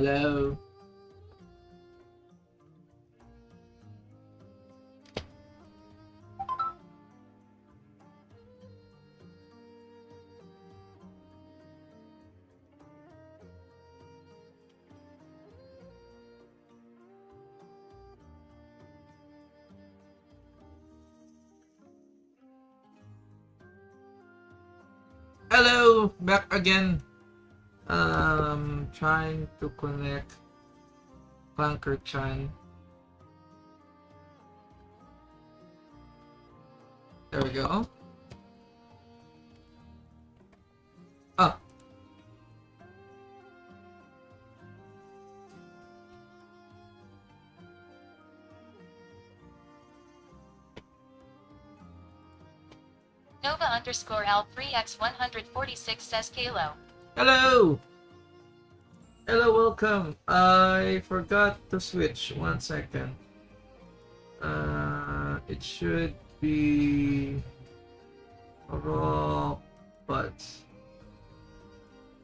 Hello. Hello, back again. Trying to connect Clunker Chan. There we go. Ah. Nova_L3x146 says Kalo. Hello. Hello, welcome. I forgot to switch. 1 second. It should be raw, but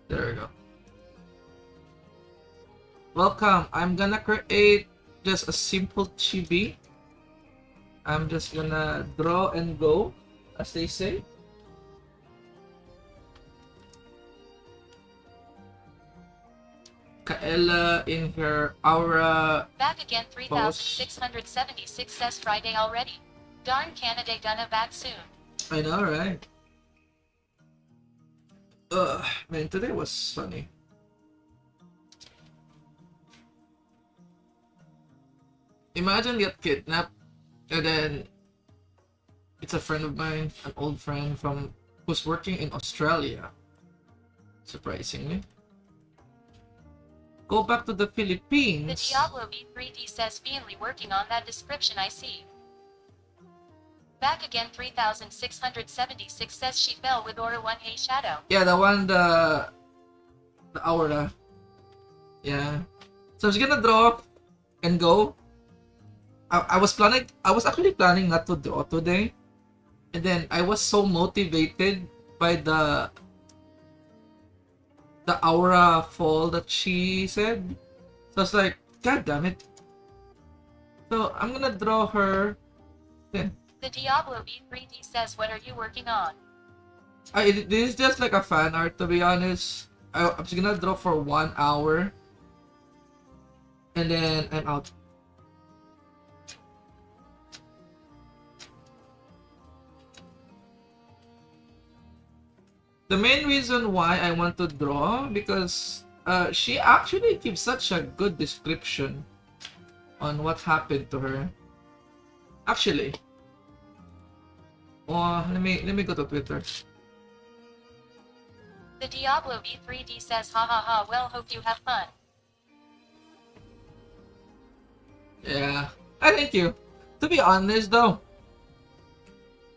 there we go. Welcome. I'm gonna create just a simple chibi. I'm just gonna draw and go, as they say. Kaela in her aura. Back again 3676 says Friday already. Darn Canada gonna back soon. I know, right? Ugh, man, today was funny. Imagine get kidnapped and then it's a friend of mine, an old friend from who's working in Australia. Surprisingly. Go back to the Philippines. The Diablo V3D says Fiendly working on that description I see. Back again 3676 says she fell with Aura 1 Hey Shadow. Yeah, the one, the aura. Yeah. So I was gonna draw and go. I was actually planning not to draw today. And then I was so motivated by the aura fall that she said. So I was like, God damn it. So I'm gonna draw her. Then. The Diablo V3D says what are you working on? This is just like a fan art, to be honest. I'm just gonna draw for 1 hour. And then I'm out. The main reason why I want to draw, because she actually gives such a good description on what happened to her. Actually, let me go to Twitter. The Diablo V3D says ha ha ha, well hope you have fun. Yeah, thank you. To be honest though,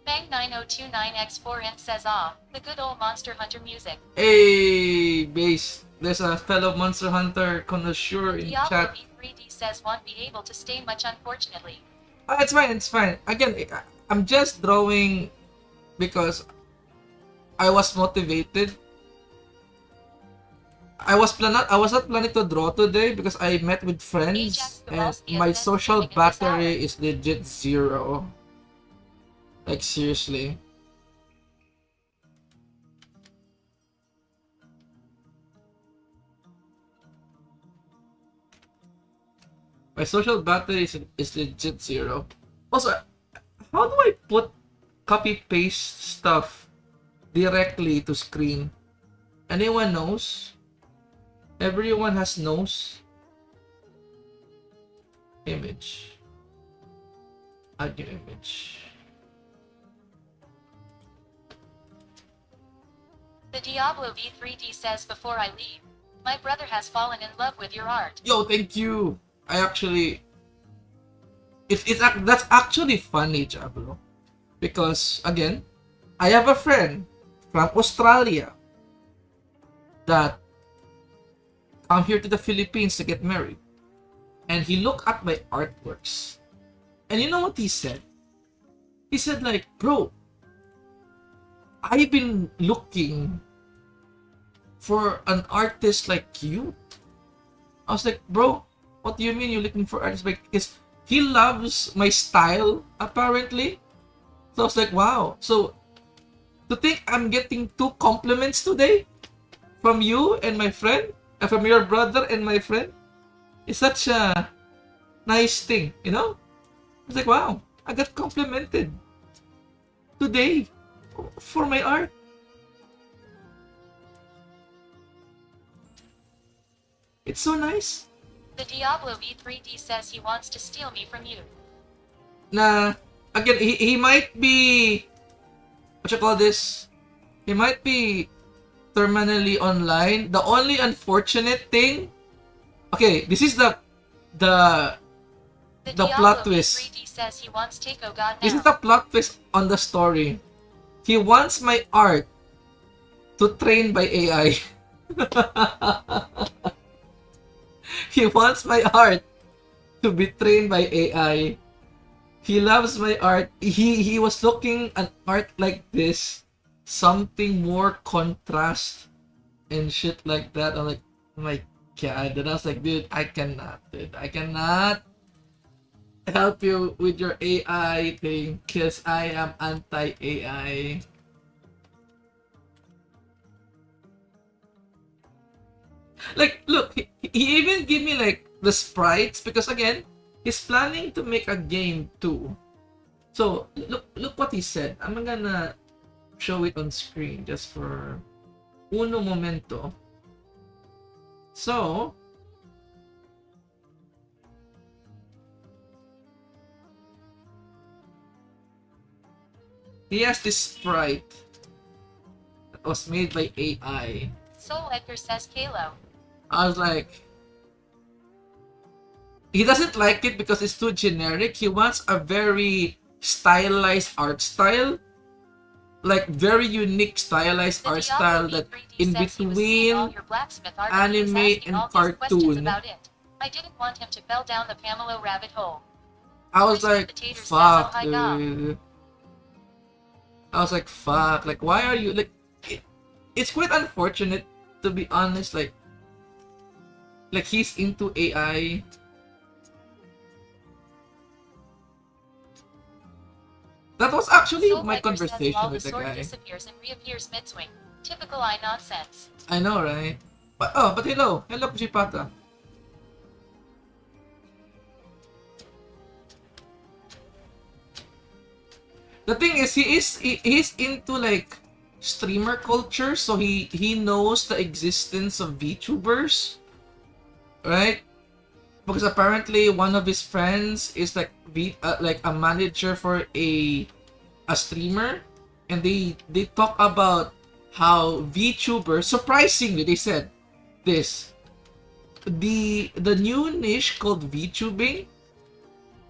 Bang9029x4int says the good old Monster Hunter music. hey base, there's a fellow Monster Hunter connoisseur in Diablo chat. V3D says won't be able to stay much unfortunately. It's fine, it's fine. Again, I'm just drawing because I was motivated. I was not planning to draw today because I met with friends and my social battery is legit 0. Like seriously. My social battery is legit 0. Also, how do I put copy paste stuff directly to screen? Anyone knows? Everyone has knows. Image. Add new image. The Diablo V3D says before I leave, my brother has fallen in love with your art. Yo, thank you. I actually, that's actually funny, Jablo, because again, I have a friend from Australia that come here to the Philippines to get married, and he looked at my artworks, and you know what he said? He said like, bro, I've been looking for an artist like you. I was like, bro, what do you mean you're looking for artists? Because he loves my style, apparently. So I was like, wow. So to think I'm getting 2 compliments today from you and my friend, from your brother and my friend, is such a nice thing, you know? I was like, wow, I got complimented today for my art. It's so nice. The Diablo V3D says he wants to steal me from you. Na, again, he might be, what you call this? He might be terminally online. The only unfortunate thing, okay, this is the The plot Diablo twist. V3D says he wants Takeo God This is now. the plot twist on the story. He wants my art to train by AI. He wants my art to be trained by AI. He loves my art. He was looking at art like this, something more contrast and shit like that. I'm like, oh my god. And I was like, dude, I cannot, dude. I cannot help you with your AI thing because I am anti-AI. Like, look, he even gave me like the sprites because again, he's planning to make a game too. So look what he said. I'm gonna show it on screen just for uno momento. So he has this sprite that was made by AI. Soul Edgar says Kalo. I was like, he doesn't like it because it's too generic. He wants a very stylized art style, like very unique stylized The art Diablo style that V3D in says he was seeing all between your blacksmith art and he was anime asking and all these questions cartoon. about it. I didn't want him to fell down the Pamelo rabbit hole. I was Crispy like, Potato says, fuck, oh hi God. dude. I was like, fuck, like why are you like? It's quite unfortunate to be honest. Like he's into AI. That was actually Soul my Edgar says conversation while the with the sword guy. disappears and reappears mid-swing. Typical eye nonsense. I know, right? But hello, Kuchipata. The thing is, he's into like streamer culture, so he knows the existence of VTubers, right? Because apparently one of his friends is like like a manager for a streamer, and they talk about how VTubers, surprisingly, they said this, the new niche called VTubing,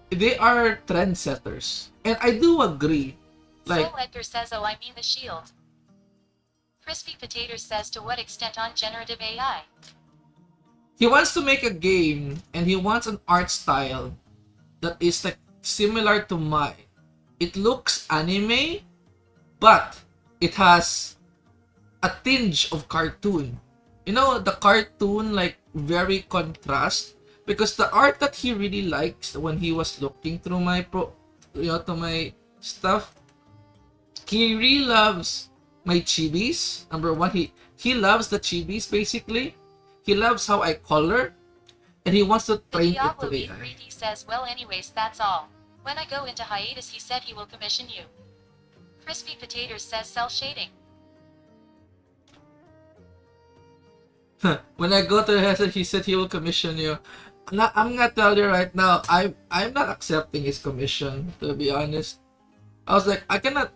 they are trendsetters, and I do agree. Like, Soul Edgar says, oh I mean the shield. Crispy Potato says, to what extent on generative AI? he wants to make a game, and he wants an art style that is like similar to mine. It looks anime, but it has a tinge of cartoon. You know, the cartoon like very contrast, because the art that he really likes when he was looking through my to my stuff, he really loves my chibis. Number one, he loves the chibis basically. He loves how I color, and he wants to The train it Diablo to AI. V3D says, well anyways that's all. When I go into hiatus he said he will commission you. Crispy Potatoes says cell shading. When I go to the he said he will commission you. I'm gonna tell you right now, I'm not accepting his commission, to be honest. I was like, I cannot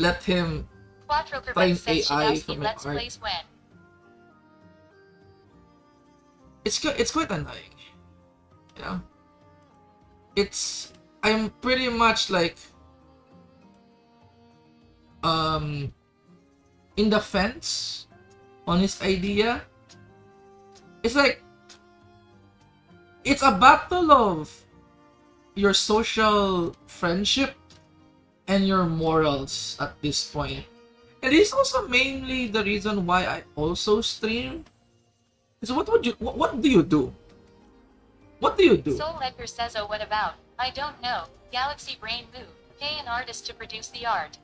let him Quattro train Kerbeck says AI Shadowski from my Let's art. Plays when. It's quite annoying. You know? I'm pretty much like in the fence on his idea. It's like it's a battle of your social friendship and your morals at this point. And it's also mainly the reason why I also stream. So what do you do? What do you do? Soul Edgar says, oh, what about? I don't know. Galaxy Brain Move. Pay an artist to produce the art.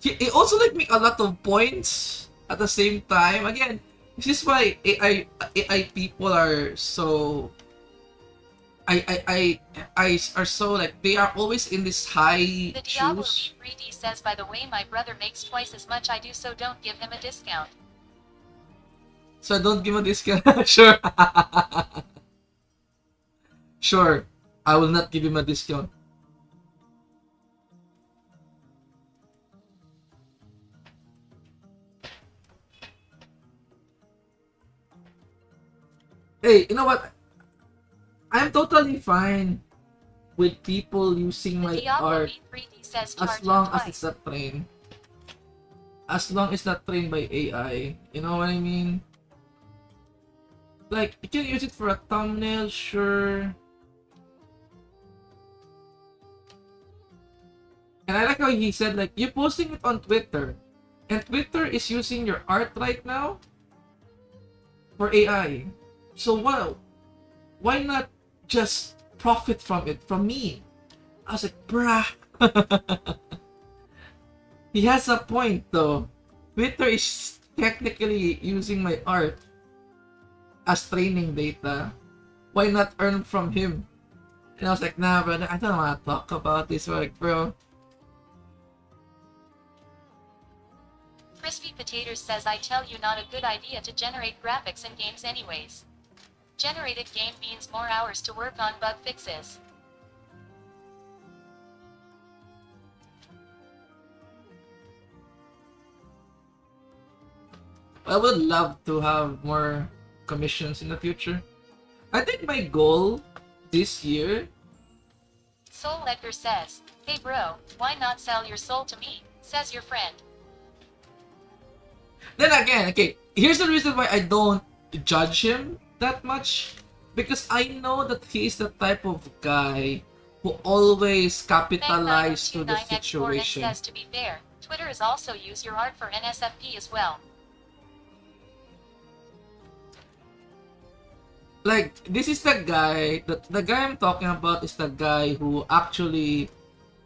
He also like make a lot of points at the same time. Again, this is why AI people are so I are so like they are always in this high The Diablo shoes. D3D says, by the way, my brother makes twice as much I do, so don't give him a discount. So don't give him a discount. Sure. Sure. I will not give him a discount. Hey, you know what? I'm totally fine with people using The my Diablo art D3D says, as charge him long as twice. it's not trained. As long as it's not trained by AI. You know what I mean? Like, you can use it for a thumbnail, sure. And I like how he said, like, you're posting it on Twitter. And Twitter is using your art right now for AI. So why not just profit from it, from me? I was like, bruh. He has a point though. Twitter is technically using my art as training data. Why not earn from him? And I was like, nah, brother, I don't want to talk about this. Like, bro. Crispy Potatoes says, I tell you, not a good idea to generate graphics in games anyways. Generated game means more hours to work on bug fixes. I would love to have more commissions in the future. I think my goal this year. Soul Edgar says, hey bro, why not sell your soul to me, says your friend. Then again, okay, here's the reason why I don't judge him that much. Because I know that he is the type of guy who always capitalize to the Meg9029X4N situation. says, to be fair, Twitter is also use your art for NSFP as well. Like, this is the guy, the guy I'm talking about is the guy who actually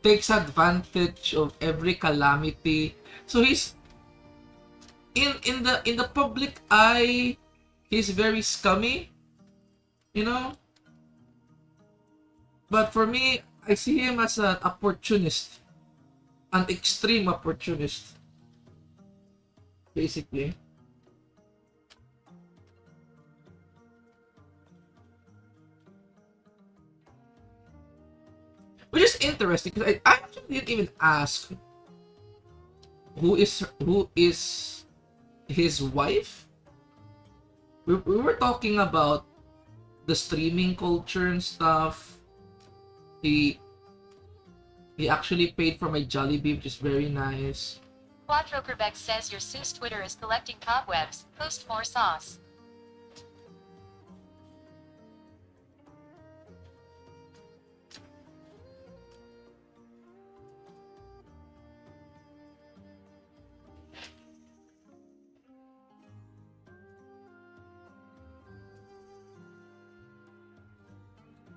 takes advantage of every calamity. So he's in the public eye, he's very scummy, you know. But for me, I see him as an opportunist, an extreme opportunist, basically. Which is interesting because I actually didn't even ask who is his wife. We were talking about the streaming culture and stuff. He actually paid for my Jollibee, which is very nice. Quattro Quebec says, your Seuss Twitter is collecting cobwebs, post more sauce.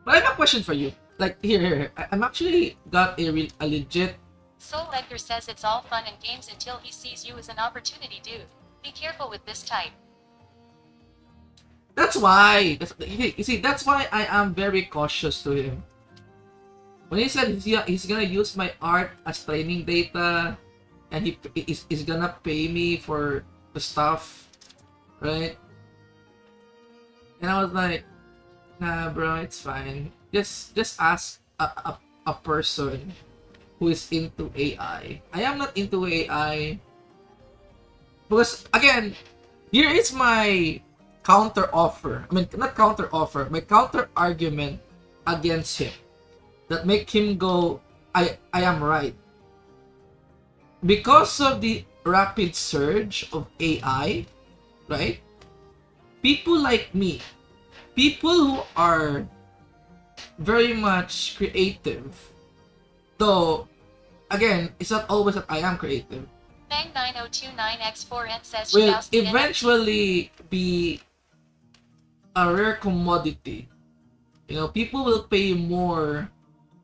But I have a question for you. Like, here. I'm actually got a legit. Soul Edgar says, it's all fun and games until he sees you as an opportunity, dude. Be careful with this type. That's why. You see, that's why I am very cautious to him. When he said he's gonna use my art as training data, and he's gonna pay me for the stuff, right? And I was like, nah, bro, it's fine. Just ask a person who is into AI. I am not into AI because again, here is my counter offer. I mean, not counter offer. My counter argument against him that make him go, I am right. Because of the rapid surge of AI, right? People like me, people who are very much creative, though again, it's not always that I am creative. Bang9029x4n says Will Shibowski NFT. eventually be a rare commodity. You know, people will pay more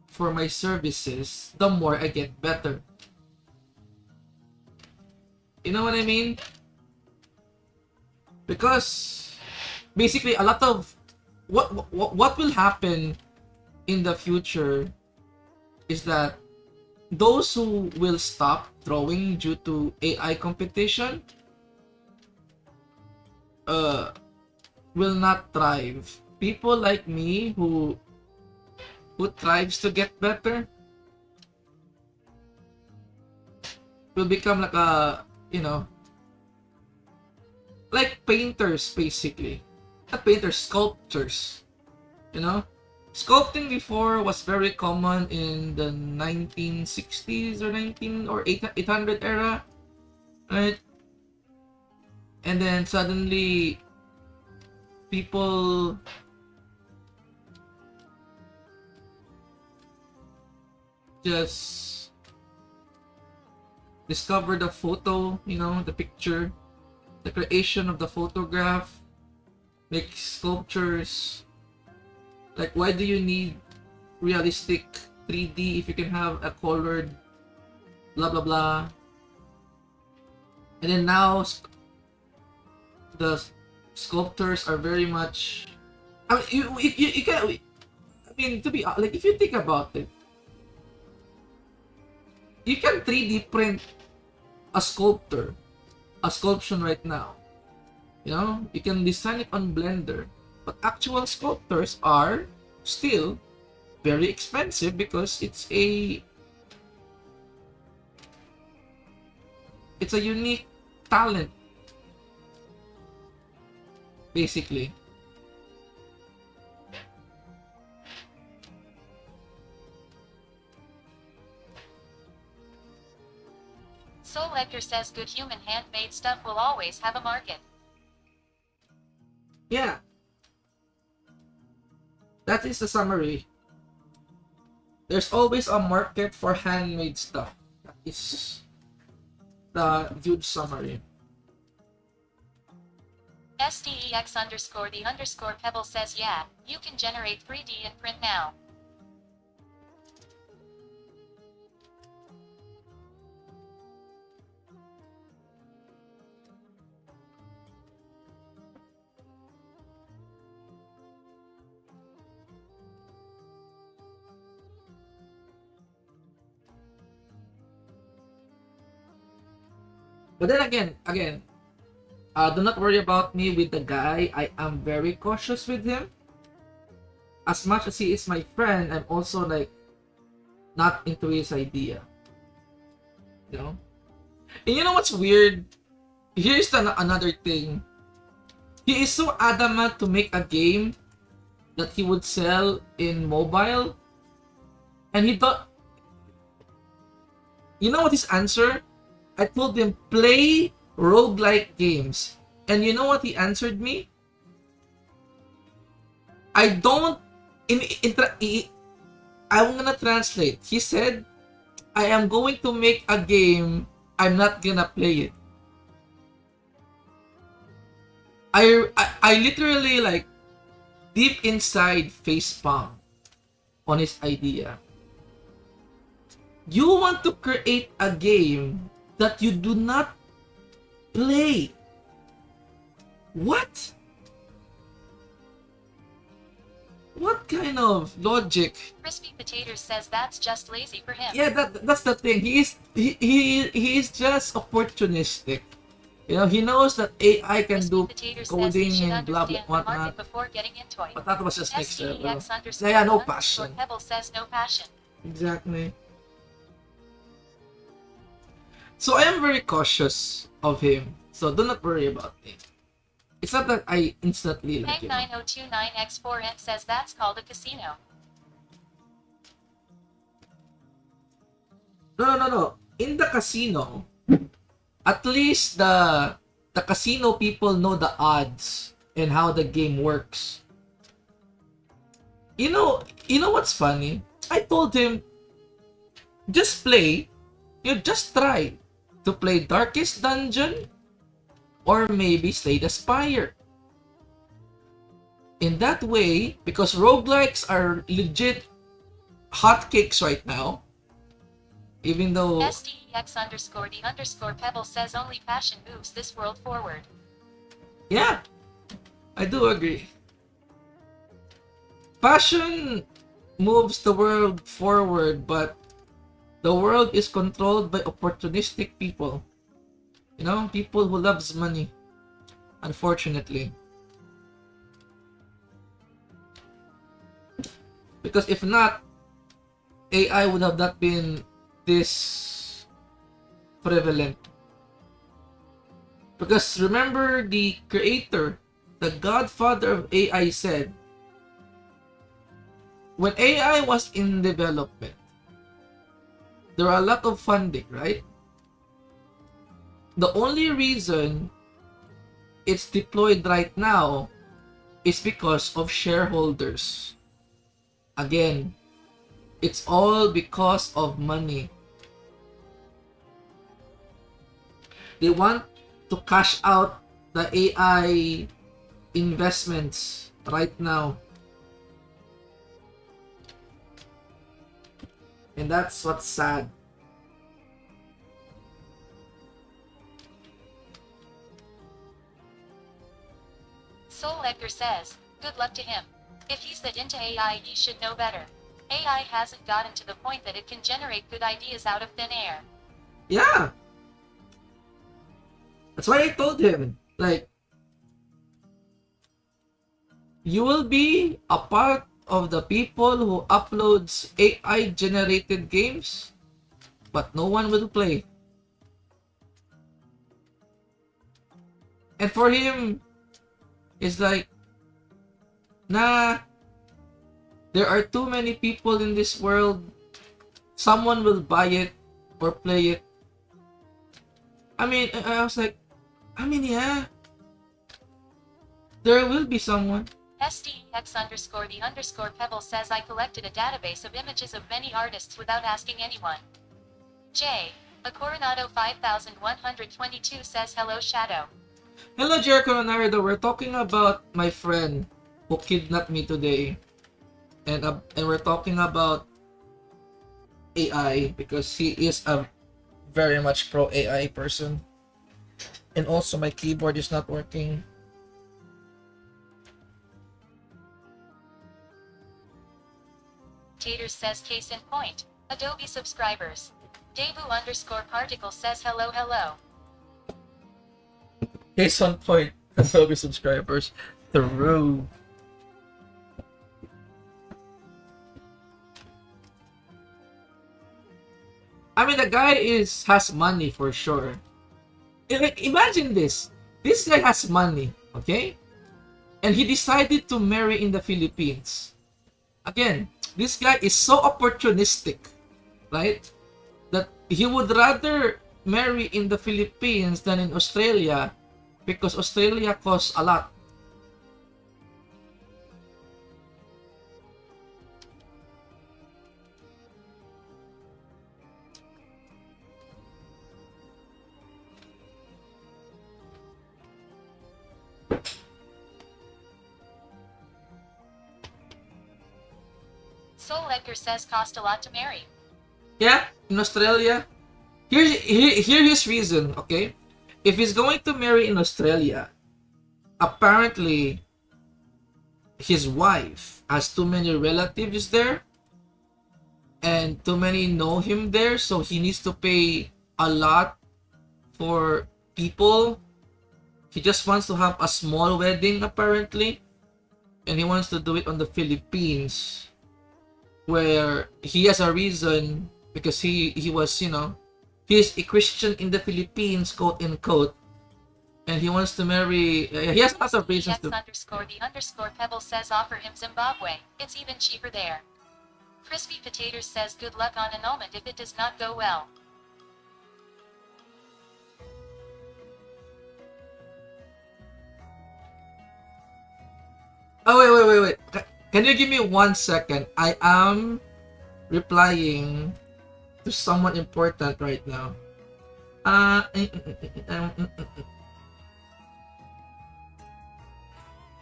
for my services the more I get better. You know what I mean? Because basically a lot of what will happen in the future is that those who will stop drawing due to AI competition will not thrive. People like me who thrives to get better will become like a, you know, like painters basically. Not painters, sculptors. You know? Sculpting before was very common in the 1960s or 800 era, right? And then suddenly people just discover the photo, you know, the picture, the creation of the photograph, make sculptures. Like, why do you need realistic 3D if you can have a colored blah blah blah? And then now the sculptors are very much, I mean, you can, I mean, to be like, if you think about it, you can 3D print a sculpture right now. You know, you can design it on Blender, but actual sculptors are still very expensive because it's a unique talent, basically. Soul Edgar says good human handmade stuff will always have a market. Yeah. That is the summary. There's always a market for handmade stuff. That is the huge summary. SDEX_the_pebble says yeah, you can generate 3D and print now. But then again, do not worry about me with the guy. I am very cautious with him. As much as he is my friend, I'm also like not into his idea. You know? And you know what's weird? Here's another thing. He is so adamant to make a game that he would sell in mobile. And he thought, you know what his answer? I told him, play roguelike games. And you know what he answered me? I don't... I'm gonna translate. He said, I am going to make a game, I'm not gonna play it. I literally, like, deep inside facepalm on his idea. You want to create a game that you do not play. What? What kind of logic? Crispy Potatoes says that's just lazy for him. Yeah, that's the thing. He is just opportunistic. You know, he knows that AI can do coding and blah blah whatnot. Before getting into it. But that was just next level. SDEX_the_pebble Yeah, no passion. says no passion. Exactly. So I am very cautious of him. So do not worry about me. It's not that I instantly like him. Bang9029x4n says that's called a casino. No. In the casino, at least the casino people know the odds and how the game works. You know what's funny? I told him, just play You just try to play Darkest Dungeon or maybe Slay the Spire. In that way, because roguelikes are legit hotcakes right now, even though, SDEX_the_pebble says only passion moves this world forward. yeah, I do agree. Passion moves the world forward, but the world is controlled by opportunistic people. You know, people who loves money, unfortunately. Because if not, AI would have not been this prevalent. Because remember, the creator, the godfather of AI said, when AI was in development, there are a lot of funding, right? The only reason it's deployed right now is because of shareholders. Again, it's all because of money. They want to cash out the AI investments right now. And that's what's sad. Soul Edgar says, good luck to him. If he's that into AI, he should know better. AI hasn't gotten to the point that it can generate good ideas out of thin air. Yeah. That's why I told him, like, you will be a part of the people who uploads AI generated games, but no one will play. And for him, it's like, nah, there are too many people in this world. Someone will buy it or play it. I mean, I was like, yeah, there will be someone. SDEX_the_pebble says I collected a database of images of many artists without asking anyone. J. A Coronado 5122 says hello Shadow. Hello, Jericho Leonardo. We're talking about my friend who kidnapped me today. And we're talking about AI because he is a very much pro AI person. And also my keyboard is not working. Taters says case in point. Adobe subscribers. Debu_particle says hello hello. Case on point. Adobe subscribers. Through. I mean, the guy has money for sure. Like, imagine this. This guy has money, okay? And he decided to marry in the Philippines. Again, this guy is so opportunistic, right? That he would rather marry in the Philippines than in Australia because Australia costs a lot. Soul Edgar says cost a lot to marry. Yeah, in Australia. Here his reason, okay? If he's going to marry in Australia, apparently his wife has too many relatives there and too many know him there, so he needs to pay a lot for people. He just wants to have a small wedding apparently, and he wants to do it on the Philippines where he has a reason because he was, you know, he's a Christian in the Philippines, quote unquote, and he wants to marry. He has lots of reasons to. SDEX_the_pebble says offer him Zimbabwe. It's even cheaper there. Crispy Potatoes says good luck on annulment if it does not go well. Oh wait. Can you give me 1 second? I am replying to someone important right now.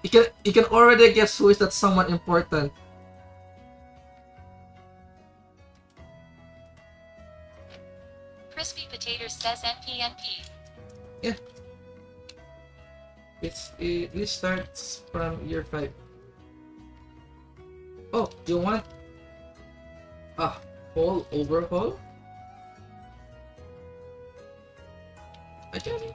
You can already guess who is that someone important. Crispy Potatoes says NPNP. Yeah. It starts from year 5. Oh, you want a whole overhaul? I get it.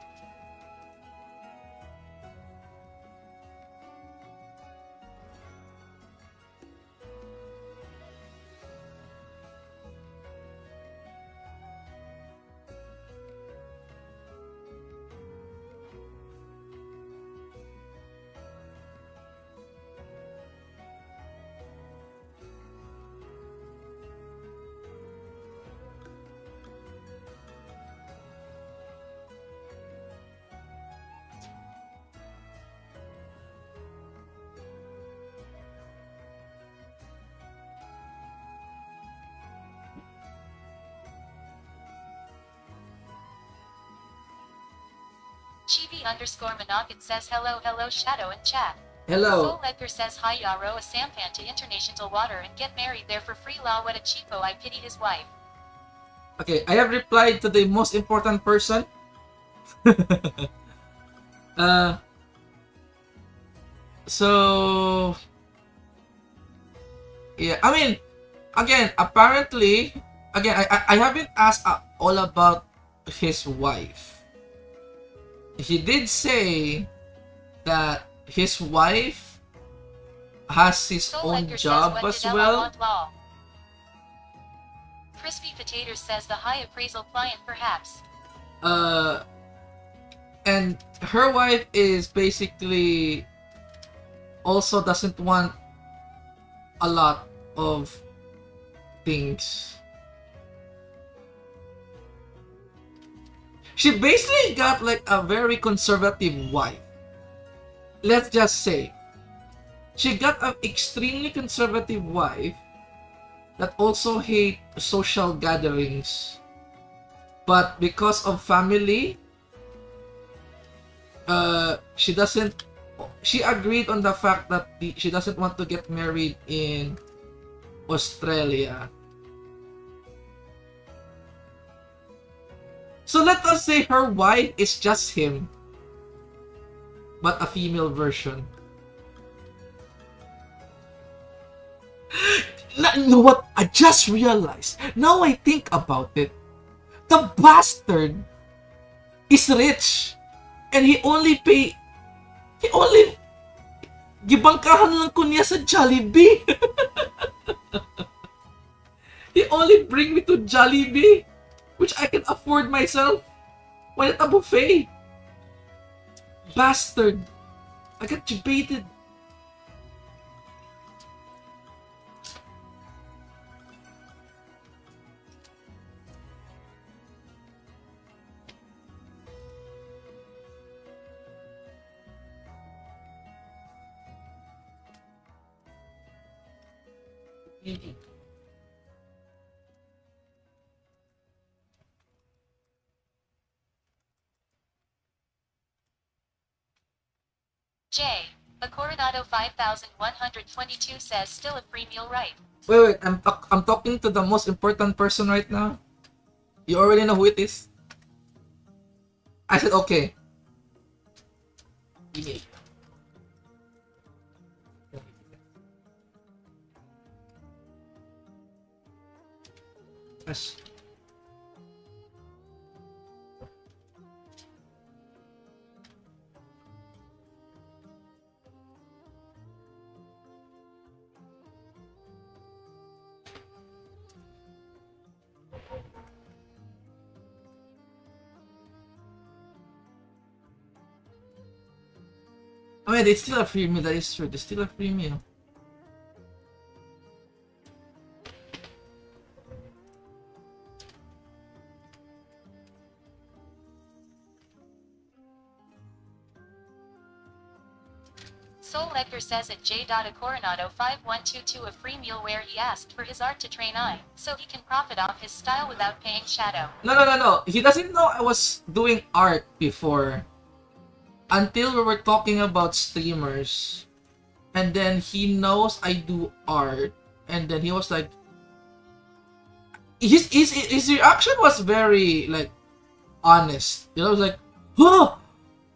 Chibi_Monocket says hello Shadow in chat. Hello. Soul Edgar says hi Yaro a sampan to international water and get married there for free la what a cheapo I pity his wife. Okay, I have replied to the most important person. So yeah, I mean, again, apparently, I haven't asked all about his wife. He did say that his wife has his Soul own Edgar job says, what as did Ella well. want law? Crispy Potatoes says the high appraisal client perhaps. And her wife is basically also doesn't want a lot of things. She basically got like a very conservative wife. Let's just say she got an extremely conservative wife that also hate social gatherings, but because of family, she agreed on the fact that she doesn't want to get married in Australia. So let us say her wife is just him, but a female version. You know what? I just realized. Now I think about it. The bastard is rich. And he only gibangkahan lang ko niya sa Jollibee. He only bring me to Jollibee, which I can afford myself. Why not a buffet? Bastard. I got debated. J. A Coronado 5122 says still a free meal right. Wait, I'm talking to the most important person right now. You already know who it is? I said okay. Yes. I mean, it's still a free meal. That is true. It's still a free meal. Soul Edgar says at J.Coronado5122 a free meal where he asked for his art to train eye, so he can profit off his style without paying Shadow. No. He doesn't know I was doing art before. Until we were talking about streamers. And then he knows I do art. And then he was like... His reaction was very, like, honest. You know, I was like, huh!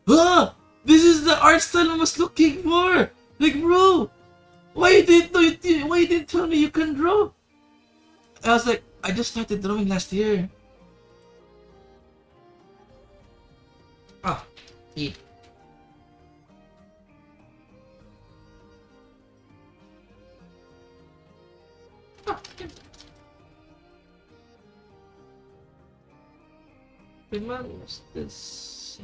Huh! This is the art style I was looking for! Like, bro! Why you didn't tell me you can draw? I was like, I just started drawing last year. Ah, eat. Ah, okay. What's this?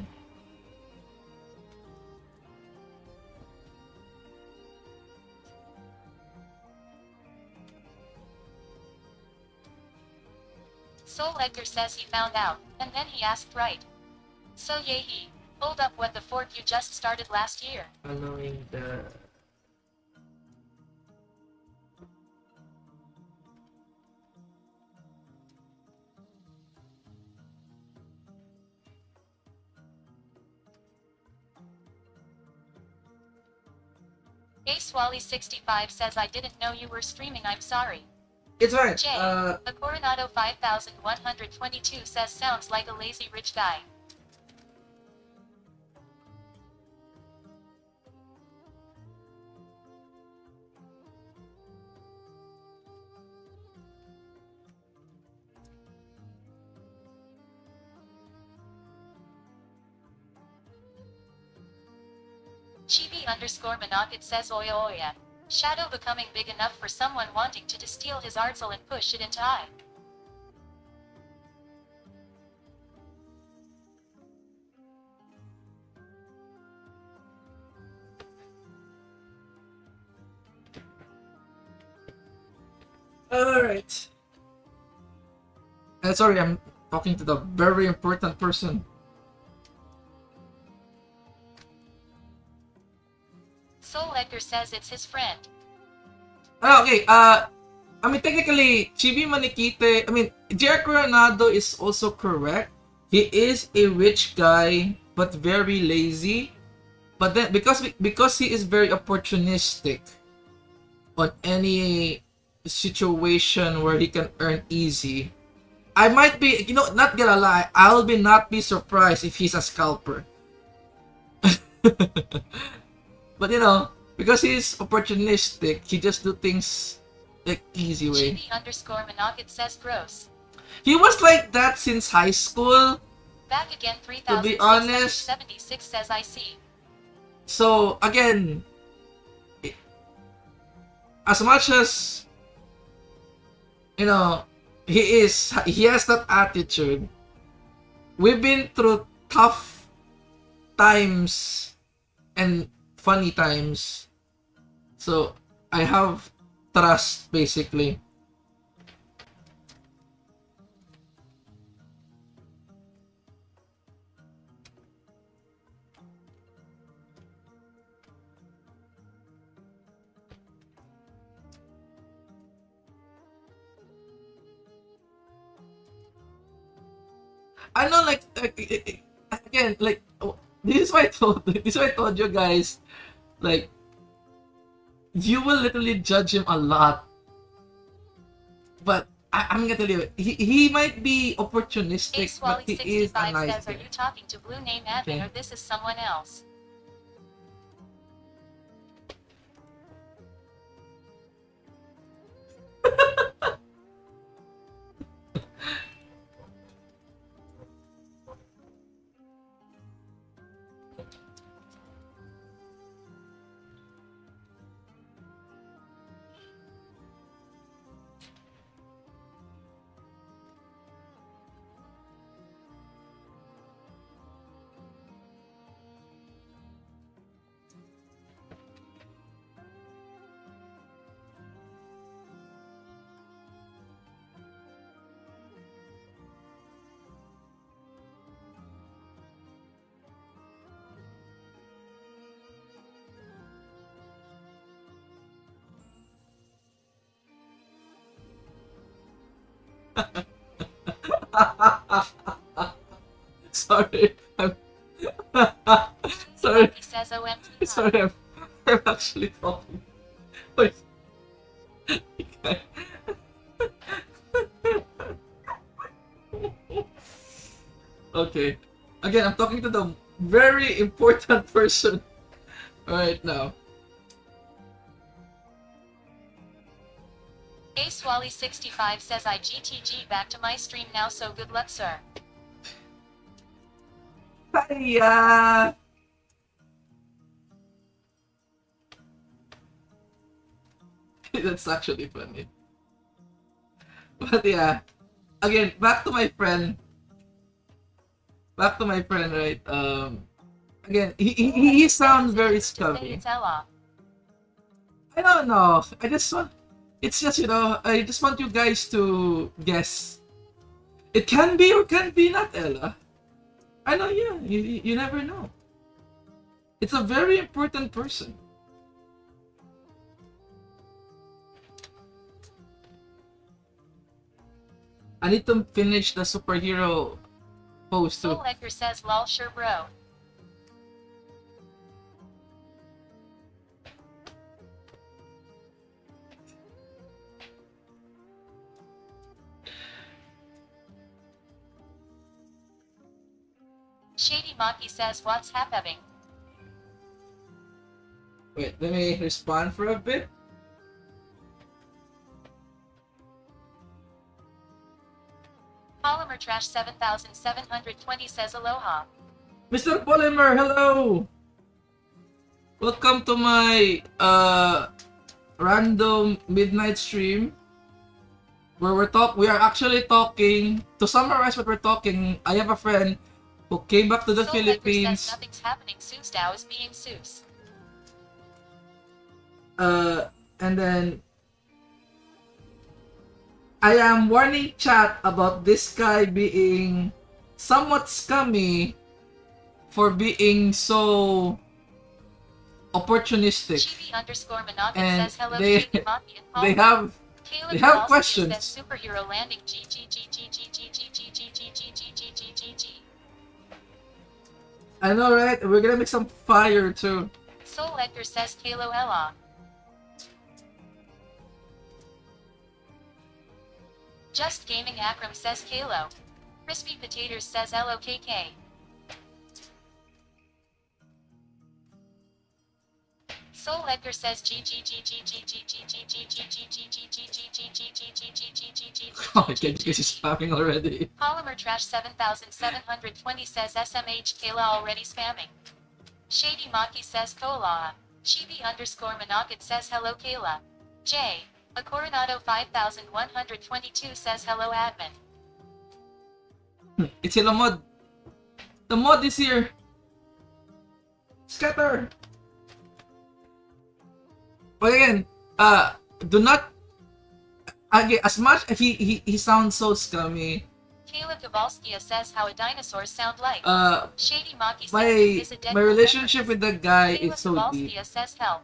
Soul Edgar says he found out, and then he asked right. So yay he. Hold up, what the fork you just started last year? Annoying the... Ace Wally65 says I didn't know you were streaming, I'm sorry. It's fine. J. The Coronado 5122 says sounds like a lazy rich guy. Chibi_Manocket says oya oya. Shadow becoming big enough for someone wanting to steal his artsel and push it into eye. Alright. Sorry, I'm talking to the very important person. Soul Edgar says it's his friend. Okay, I mean, technically, Chibi Manikite, I mean, J.R. Coronado is also correct. He is a rich guy, but very lazy. But then, because he is very opportunistic on any situation where he can earn easy, I might be, not gonna lie, I'll not be surprised if he's a scalper. But because he's opportunistic, he just do things like easy way. Chibi_Manocket says gross. He was like that since high school. Back again To be honest, 3676 says I see. So again, as much as he has that attitude. We've been through tough times and funny times. So I have trust basically. I know, like again, like this is why I told you guys, like you will literally judge him a lot, but I'm gonna tell you, he might be opportunistic, Ace but Wally he is a 65 nice says, are guy. you talking to Blue Name Admin Okay. or this is someone else? Sorry. I'm sorry. Monkey says OMG. Sorry, I'm actually talking. Wait. Okay. Again, I'm talking to the very important person right now. Ace Wally 65 says I GTG back to my stream now, so good luck, sir. Hiya! That's actually funny. But yeah, again, back to my friend. Back to my friend, right? Again, he sounds very scummy. It's Ella. I don't know. I just want. It's just, I just want you guys to guess. It can be or can be not Ella. I know, yeah. You never know. It's a very important person. I need to finish the superhero post too. Soul Edgar says lol, sure bro. Shady Maki says what's happening? Wait, let me respond for a bit. Polymer Trash 7720 says aloha. Mr. Polymer, hello! Welcome to my random midnight stream where we are actually talking. To summarize what we're talking, I have a friend who came back to the Soul Edgar Philippines. says nothing's happening. Seuss Dao is being Seuss. And then I am warning chat about this guy being somewhat scummy for being so opportunistic. Chibi underscore Monogan And says hello they- Shady Maki and They Polymer. have Kaela they have Kovalskia questions. says superhero landing G. I know, right? We're gonna make some fire too. Soul Edgar says Kalo Ella. Just Gaming Akram says Kalo. Crispy Potatoes says LOKK. Soul Edgar says Oh my god, you guys are spamming already. Polymer Trash 7720 says SMH Kayla already spamming. Shady Maki says Kola. Chibi underscore Monocket says hello Kayla. J. A Coronado 5122 says hello admin. It's Hello Mod. The mod is here. Scatter. But again, do not. Again, as much as he sounds so scummy. Kaela Kovalskia says how a dinosaur sound like. Shady Maki says My is a dead relationship with the guy Kaela is so deep. Kovalskia says help.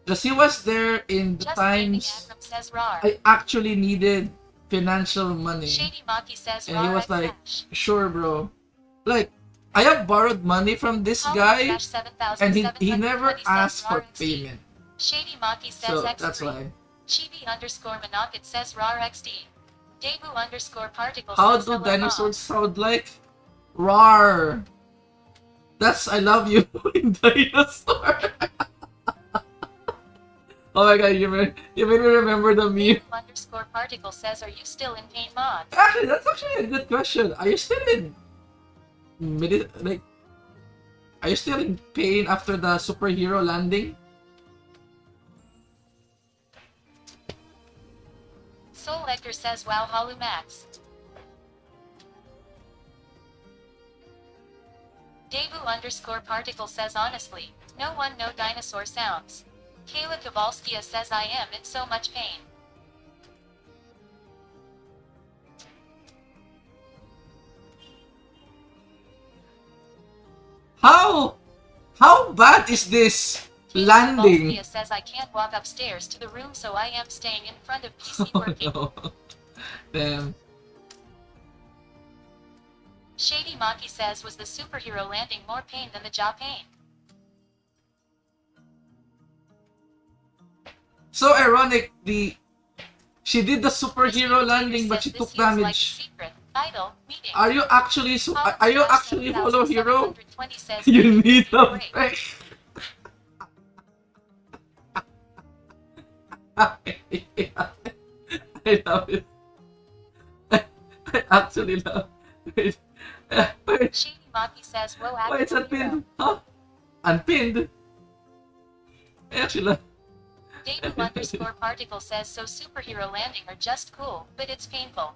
Because he was there in the Just Gaming times Akram says rar. I actually needed financial money. Shady Maki says And he rar was X like, hash. sure bro. Like, I have borrowed money from this guy Polymer Trash and he 7720 never says asked for rar XD. payment. Shady Maki says So X3. that's why. Chibi underscore Monocket says rar XD. Debu underscore particle How says do hello dinosaurs sound like? Rar. That's I love you in dinosaur. Oh my god, you made me remember the meme. Debu underscore particle says are you still in pain mods? Actually, that's actually a good question. Are you still in are you still in pain after the superhero landing? Soul Edgar says wow Halu Max. Debu underscore particle says honestly, no one no dinosaur sounds. Kaela Kovalskia says I am in so much pain. How bad is this landing? Kovalskia says I can't walk upstairs to the room so I am staying in front of PC Oh working. no. Damn. Shady Maki says, was the superhero landing more pain than the jaw pain? So ironic, she did the Crispy superhero Potato landing, but says she this took feels like a damage. secret. Idol meeting. Are you actually are you actually holo hero? 7720 says You maybe need a a break. break. I love it. I actually love it. Wait, Shady Maki says, whoa, why it's actual hero. unpinned? Huh? Unpinned? I actually love Debu underscore particle says, so superhero landing are just cool, but it's painful.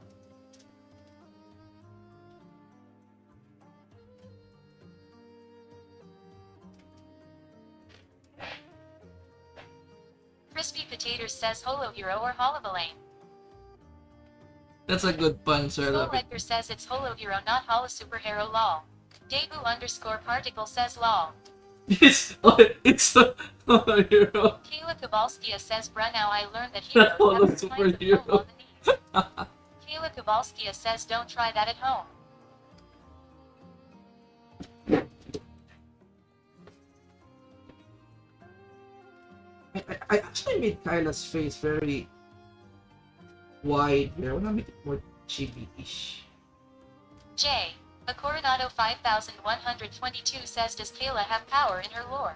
Crispy Potatoes says holo hero or holovalane. That's a good pun, sir. I Soul love it. Lecter says it's holo hero not holo superhero lol. Debu underscore particle says lol. It's a holo hero. Kaela Kovalskia says bruh now I learned that Not heroes holo have two kinds of superhero. foam on the knees. Kaela Kovalskia says don't try that at home. I actually made Kyla's face very wide here. I want to make it more chibi-ish. J. A Coronado 5122 says does Kayla have power in her lore?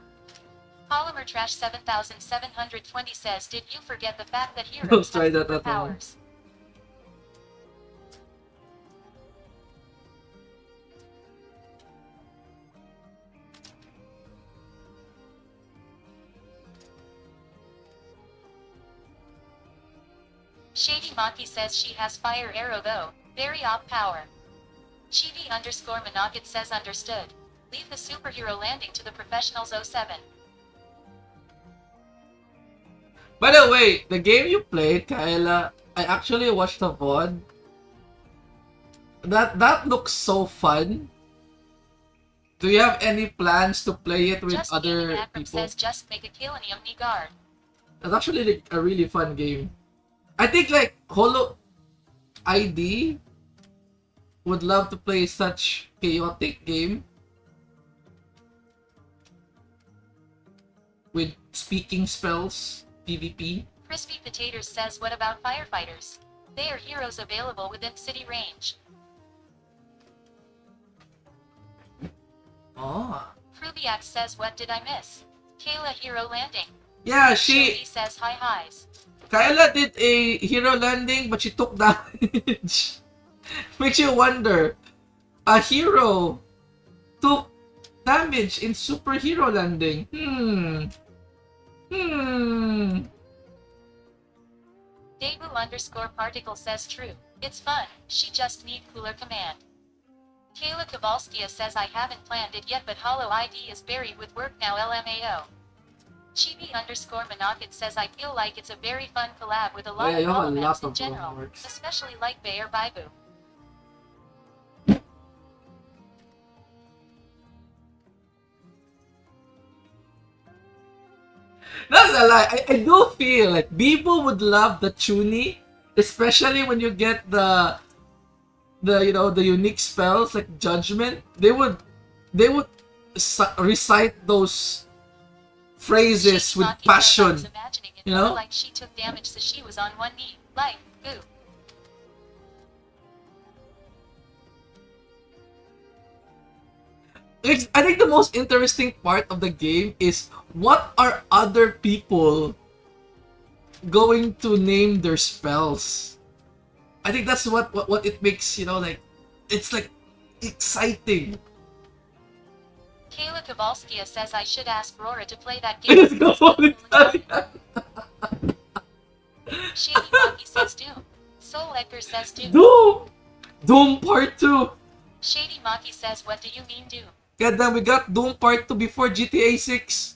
Polymer Trash 7720 says did you forget the fact that heroes try have that at home. superpowers? Shady Maki says she has fire arrow though, very op power. Chibi underscore Monocket says understood. Leave the superhero landing to the professionals 07. By the way, the game you played, Kaela, I actually watched the VOD. That looks so fun. Do you have any plans to play it with Just other Gaming Akram people? says just make a Kalenium knee guard. That's actually like a really fun game. I think like Holo ID would love to play such chaotic game with speaking spells, PvP. Crispy Potatoes says what about firefighters? They are heroes available within city range. Oh. Krubiak says what did I miss? Kayla hero landing. Yeah, Shady says hi highs. Kaela did a hero landing, but she took damage. Makes you wonder, a hero took damage in superhero landing. Debu underscore particle says true. It's fun, she just need cooler command. Kaela Kovalskia says I haven't planned it yet but Hollow ID is buried with work now LMAO. Chibi underscore Monocket says I feel like it's a very fun collab with a lot Yeah, of you have a elements lot in of general, works. especially like Bay or Baibu. Not gonna lie, I do feel like people would love the Chuni, especially when you get the the unique spells like Judgment. They would recite those phrases Shady with Maki says I passion. was imagining it You more know? like she took damage so she was on one knee, like, goo. I think the most interesting part of the game is what are other people going to name their spells. I think that's what it makes, like it's like exciting. Kaela Kovalskia says I should ask Rora to play that game. Let's go on Italian. Shady Maki says Doom. Soul Lecter says Doom. Doom Part 2. Shady Maki says what do you mean Doom? God damn, we got Doom Part 2 before GTA 6.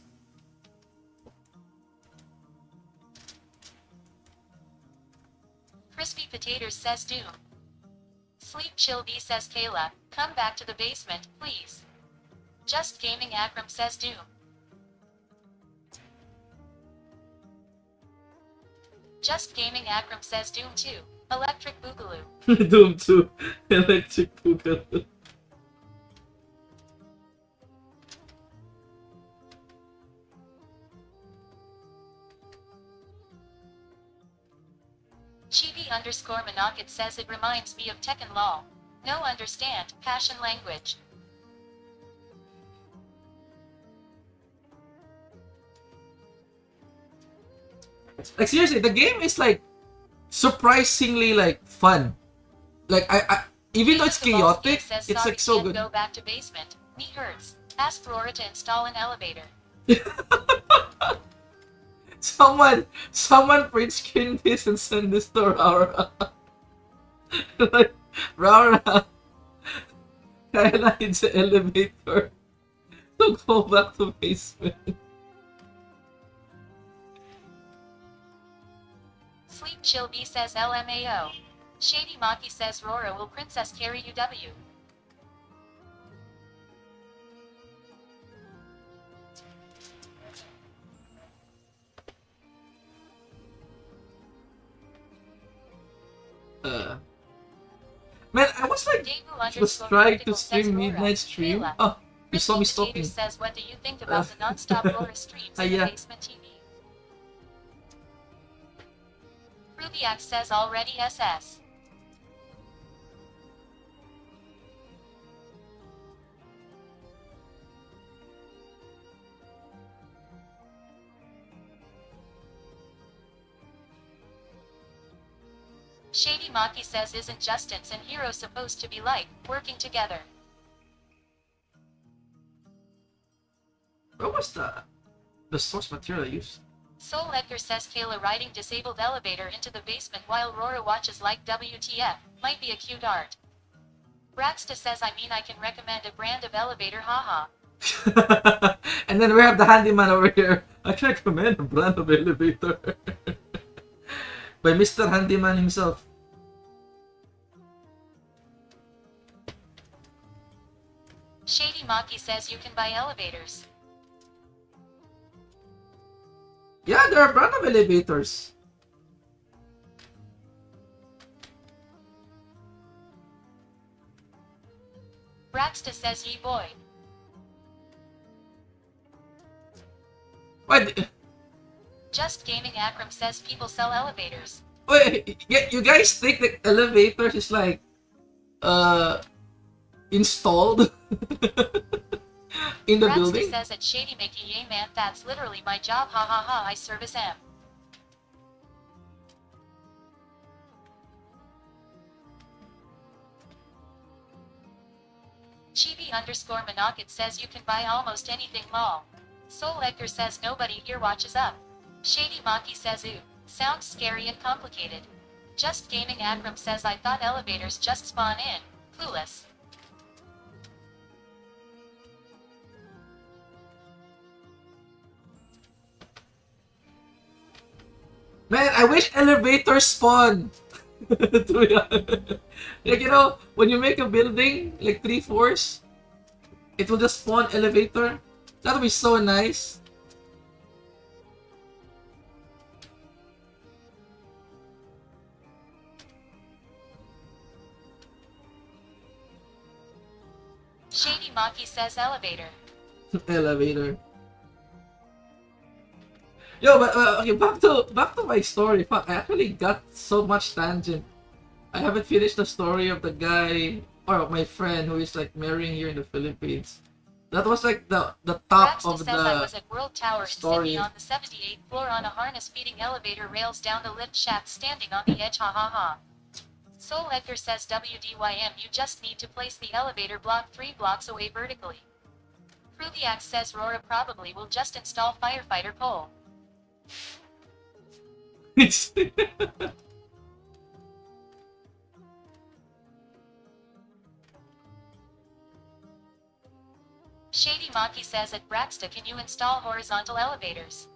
Crispy Potatoes says Doom. Sleep Chill V says Kayla, come back to the basement, please. Just Gaming Akram says Doom. Just Gaming Akram says Doom 2. Electric Boogaloo. Doom 2. Electric Boogaloo. Chibi underscore Monocket says it reminds me of Tekken lol. No understand, passion language. Like seriously, the game is like surprisingly like fun. Like I even though it's Kaela Kovalskia chaotic, says, it's sorry, like so can't good. go back to basement. Knee hurts. Ask Aurora to install an elevator. Someone print screen this and send this to Raura. Like Raura, Kaela needs an elevator to go back to basement. Sleep Chill B says LMAO. Shady Maki says Rora will princess carry UW. Man, I was like, Daegu was underscore trying to critical says stream Rora. midnight stream. Kaela. Oh, you saw me Ricky stalking. Potatoes says, what do you think about the non-stop Rora streams in the Yeah. basement TV? Rubiak says already SS. Shady Maki says, isn't Justins and Hero supposed to be like, working together? What was the source material I used? Soul Edgar says Kayla riding disabled elevator into the basement while Rora watches like WTF, might be a cute art. Braxta says, I mean I can recommend a brand of elevator, haha. And then we have the handyman over here. I can recommend a brand of elevator. By Mr. Handyman himself. Shady Maki says you can buy elevators. Yeah, there are brand of elevators. Braxta says ye boy. Wait, Just Gaming Akram says people sell elevators. wait, yeah, you guys think the elevators is like, installed in the Braxta building? says at Shady Makey, yay man, that's literally my job, ha ha ha, I service M. Chibi underscore Monocket says you can buy almost anything lol. Soul Edgar says nobody here watches up. Shady Maki says ooh, sounds scary and complicated. Just Gaming Akram says I thought elevators just spawn in, clueless. Man, I wish elevators spawn. To be honest. Like, you know, when you make a building, like 3 floors, it will just spawn elevator. That would be so nice. Shady Maki says elevator. Elevator. Yo, but okay, back to my story. Fuck, I actually got so much tangent. I haven't finished the story of the guy or my friend who is like marrying here in the Philippines. That was like the top Braxta of says I was the at World Tower in story. Sydney on the 78th floor on a harness feeding elevator rails down the lift shaft standing on the edge, ha ha ha. Soul Edgar says WDYM, you just need to place the elevator block 3 blocks away vertically. Kruviak says Rora probably will just install firefighter pole. Shady Maki says at Braxta, can you install horizontal elevators?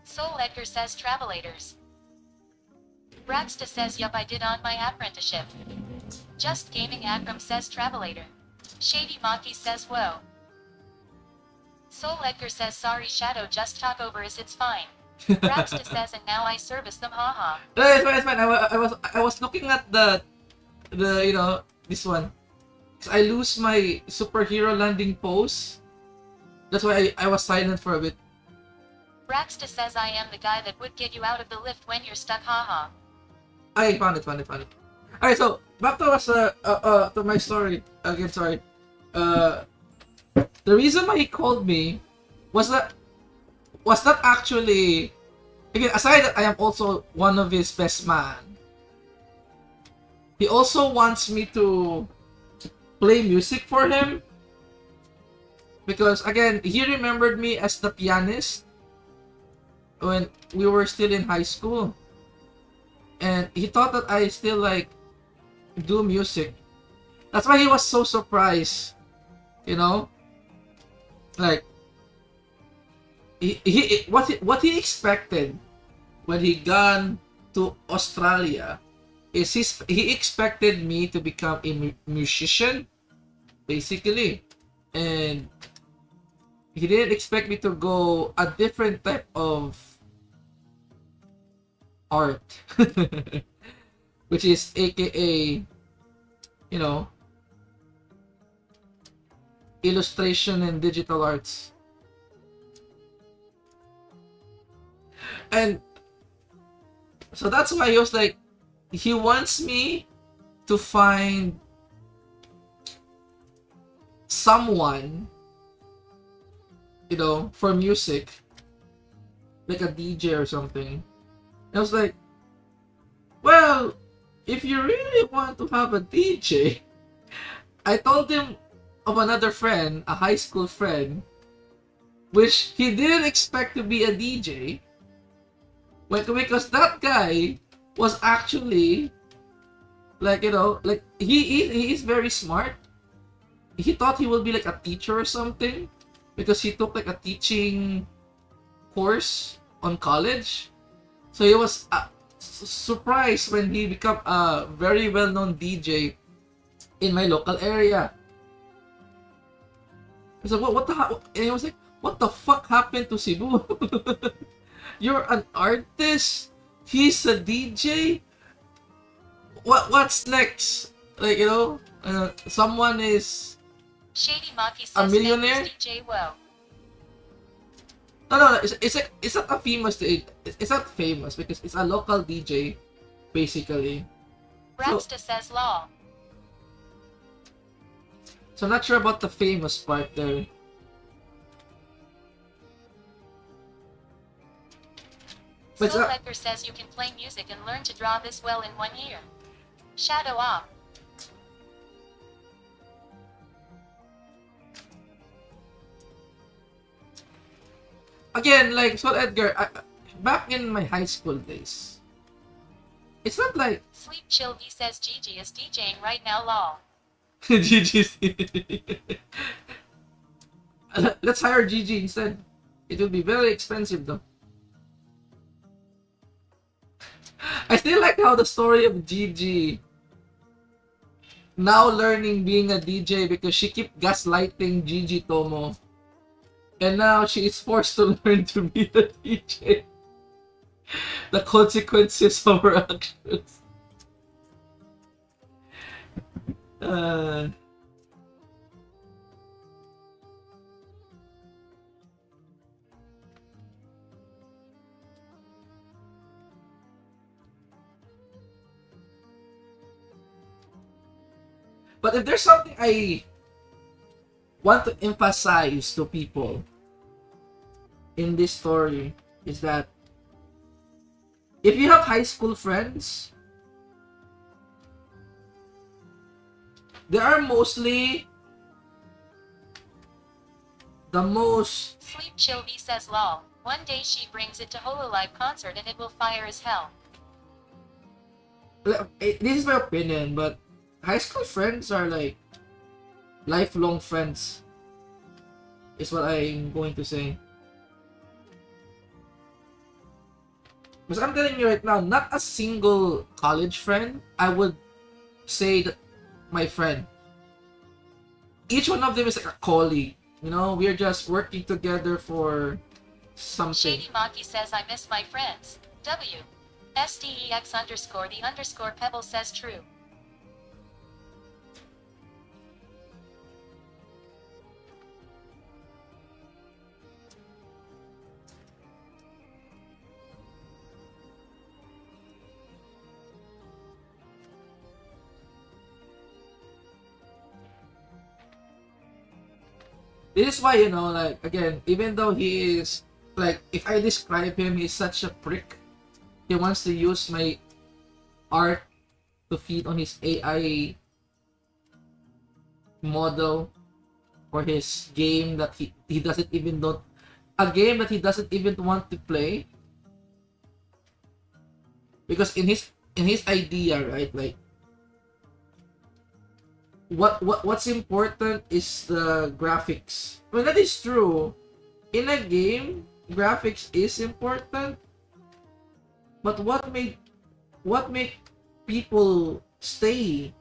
Soul Edgar says travelators. Braxta says yup, I did on my apprenticeship. Just Gaming Akram says travelator. Shady Maki says whoa. Soul Edgar says sorry Shadow, just talk over us, it's fine. Braxta says, and now I service them, haha. No, it's fine. I was looking at the this one. 'Cause I lose my superhero landing pose. That's why I was silent for a bit. Braxta says, I am the guy that would get you out of the lift when you're stuck, haha. I found it. Alright, so back to us to my story again. Sorry. The reason why he called me was not actually, again, aside that I am also one of his best man. He also wants me to play music for him because again he remembered me as the pianist when we were still in high school, and he thought that I still like do music. That's why he was so surprised, you know, like what he expected when he gone to Australia is he expected me to become a musician basically, and he didn't expect me to go a different type of art which is aka, you know, illustration and digital arts. And so that's why he was like, he wants me to find someone, you know, for music, like a DJ or something. And I was like, well, if you really want to have a DJ, I told him of another friend, a high school friend, which he didn't expect to be a DJ, because that guy was actually like, you know, like he is very smart. He thought he will be like a teacher or something because he took like a teaching course on college. So he was surprised when he became a very well-known DJ in my local area. I was like, what the hell? And he was like, what the fuck happened to Cebu? You're an artist? He's a DJ? What's next? Like, you know, someone is Shady Maki a says, millionaire? DJ Woe. No. It's not a famous. It's not famous because it's a local DJ, basically. Braxta says, law. So I'm not sure about the famous part there. But Soul Edgar says you can play music and learn to draw this well in 1 year. Shadow off. again, like Soul Edgar, back in my high school days, it's not like Sleep Chill he says Gigi is DJing right now, lol. GG's. Let's hire Gigi instead. It will be very expensive though. I still like how the story of Gigi now learning being a DJ because she kept gaslighting Gigi Tomo. And now she is forced to learn to be a DJ. The consequences of her actions. But if there's something I want to emphasize to people in this story is that if you have high school friends, they are mostly the most... Sleep Chill he says lol. One day she brings it to hololive concert and it will fire as hell. This is my opinion, but high school friends are like lifelong friends, is what I'm going to say. Because I'm telling you right now, not a single college friend I would say that my friend. Each one of them is like a colleague. You know, we're just working together for something. Shady Maki says I miss my friends. W. SDEX underscore the underscore Pebble says true. This is why, you know, like, again, even though he is, like, if I describe him, he's such a prick. He wants to use my art to feed on his AI model for his game that he doesn't even know, a game that he doesn't even want to play. Because in his idea, right, like, what's important is the graphics. I mean, that is true. In a game, graphics is important. But what make people stay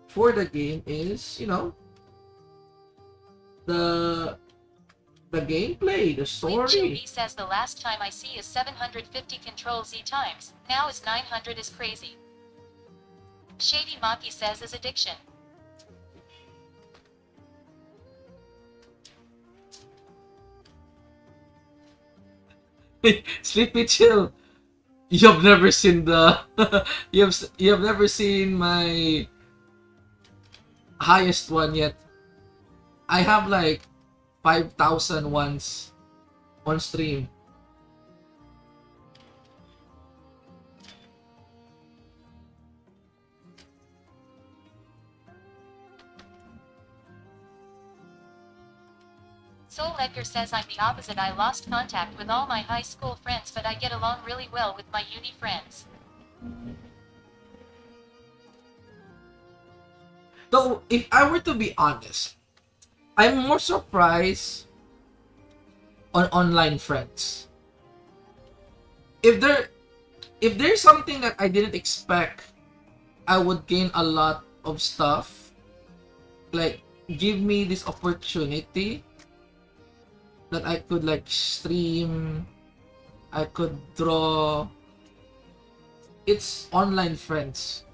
for the game is, you know, the gameplay, the Sleep Chill story. B says the last time I see is 750 Control Z times. Now is 900 is crazy. Shady Maki says is addiction. Sleepy chill. You've never seen the you've never seen my highest one yet. I have like 5,000 once on stream. Soul Edgar says I'm the opposite. I lost contact with all my high school friends, but I get along really well with my uni friends. Though, if I were to be honest, I'm more surprised on online friends. If there's something that I didn't expect, I would gain a lot of stuff. Like, give me this opportunity that I could like stream, I could draw. It's online friends.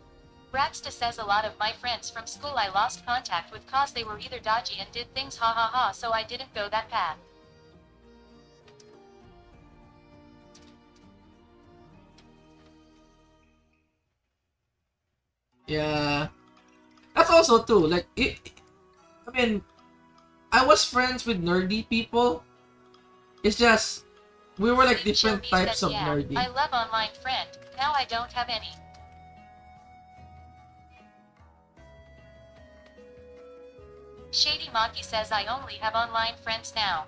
Braxta says a lot of my friends from school I lost contact with cause they were either dodgy and did things ha ha ha, so I didn't go that path. Yeah, that's also too. Like I mean, I was friends with nerdy people. It's just we were like Sleep Chill different B types says, of yeah, nerdy. I love online friend. Now I don't have any. Shady Maki says I only have online friends now.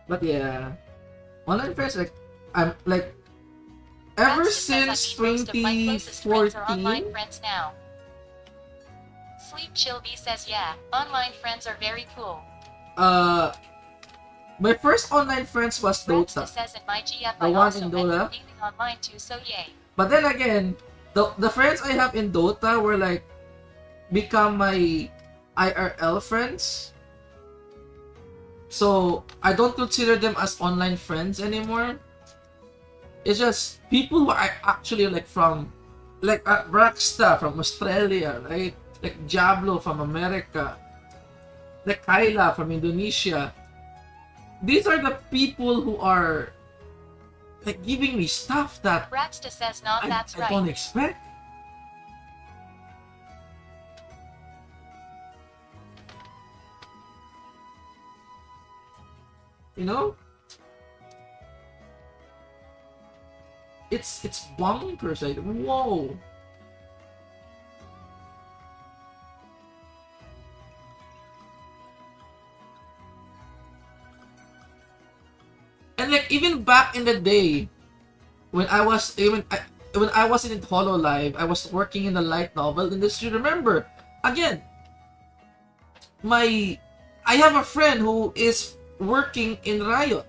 But yeah, online friends, like, I'm like, ever Braxta says I since mean most of my closest friends are online 2014, friends now. Sleep Chill B says yeah, online friends are very cool. uh, my first online friends was Braxta Dota, says in my GF the I one also in met Dota. gaming online too, so yay. But then again, the friends I have in Dota were like become my IRL friends. So I don't consider them as online friends anymore. It's just people who are actually like from, like, Braxta from Australia, right? Like Diablo from America, like Kaela from Indonesia. These are the people who are like giving me stuff that Braxta says nah, that's I right. don't expect. You know? It's bonkers. Like, whoa. And like even back in the day, when I was when I wasn't in hololive, I was working in the light novel industry. Remember, again, I have a friend who is working in Riot.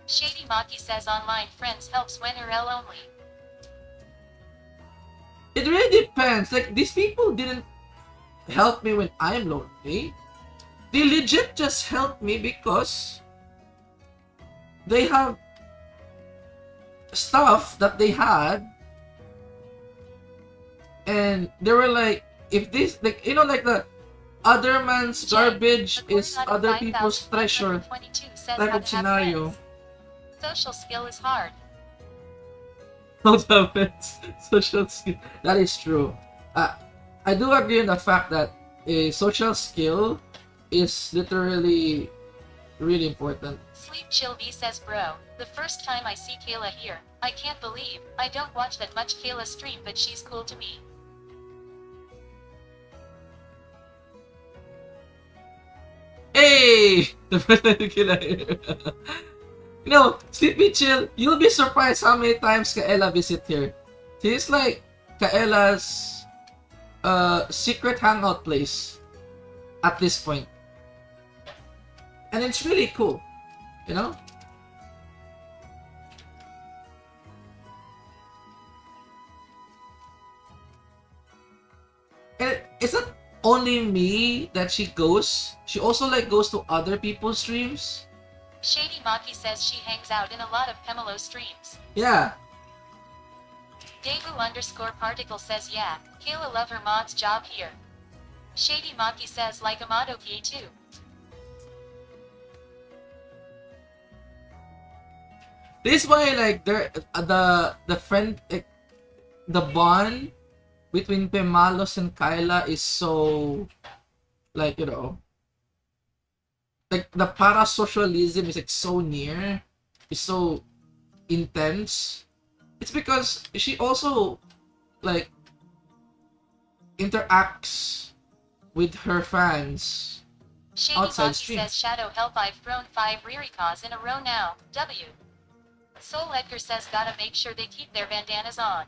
Shady Maki says online friends helps when RL only. It really depends. Like, these people didn't help me when I'm lonely. They legit just helped me because they have stuff that they had, and they were like, if this, like, you know, like the other man's garbage is other people's treasure type of scenario. Social skill is hard. No offense, social skill. That is true. I do agree on the fact that a social skill is literally really important. Sleep Chill V says, bro, the first time I see Kaela here, I can't believe, I don't watch that much Kaela stream, but she's cool to me. Hey! The first time Kaela here. You know, Sleepy Chill, you'll be surprised how many times Kaela visit here. She's like Kaela's secret hangout place at this point. And it's really cool, you know? And it's not only me that she goes. She also like goes to other people's streams. Shady Maki says she hangs out in a lot of Pemelo streams. Yeah. Daegu_particle says yeah, Kaela love her mod's job here. Shady Maki says like Amado Kie too. This is why like the friend, like, the bond between Pemalos and Kaela is so, like, you know, like the parasocialism is like so near, is so intense. It's because she also like interacts with her fans Shady outside Maki stream. says Shadow help, I've thrown 5 Riricas in a row now. W. Soul Edgar says gotta make sure they keep their bandanas on.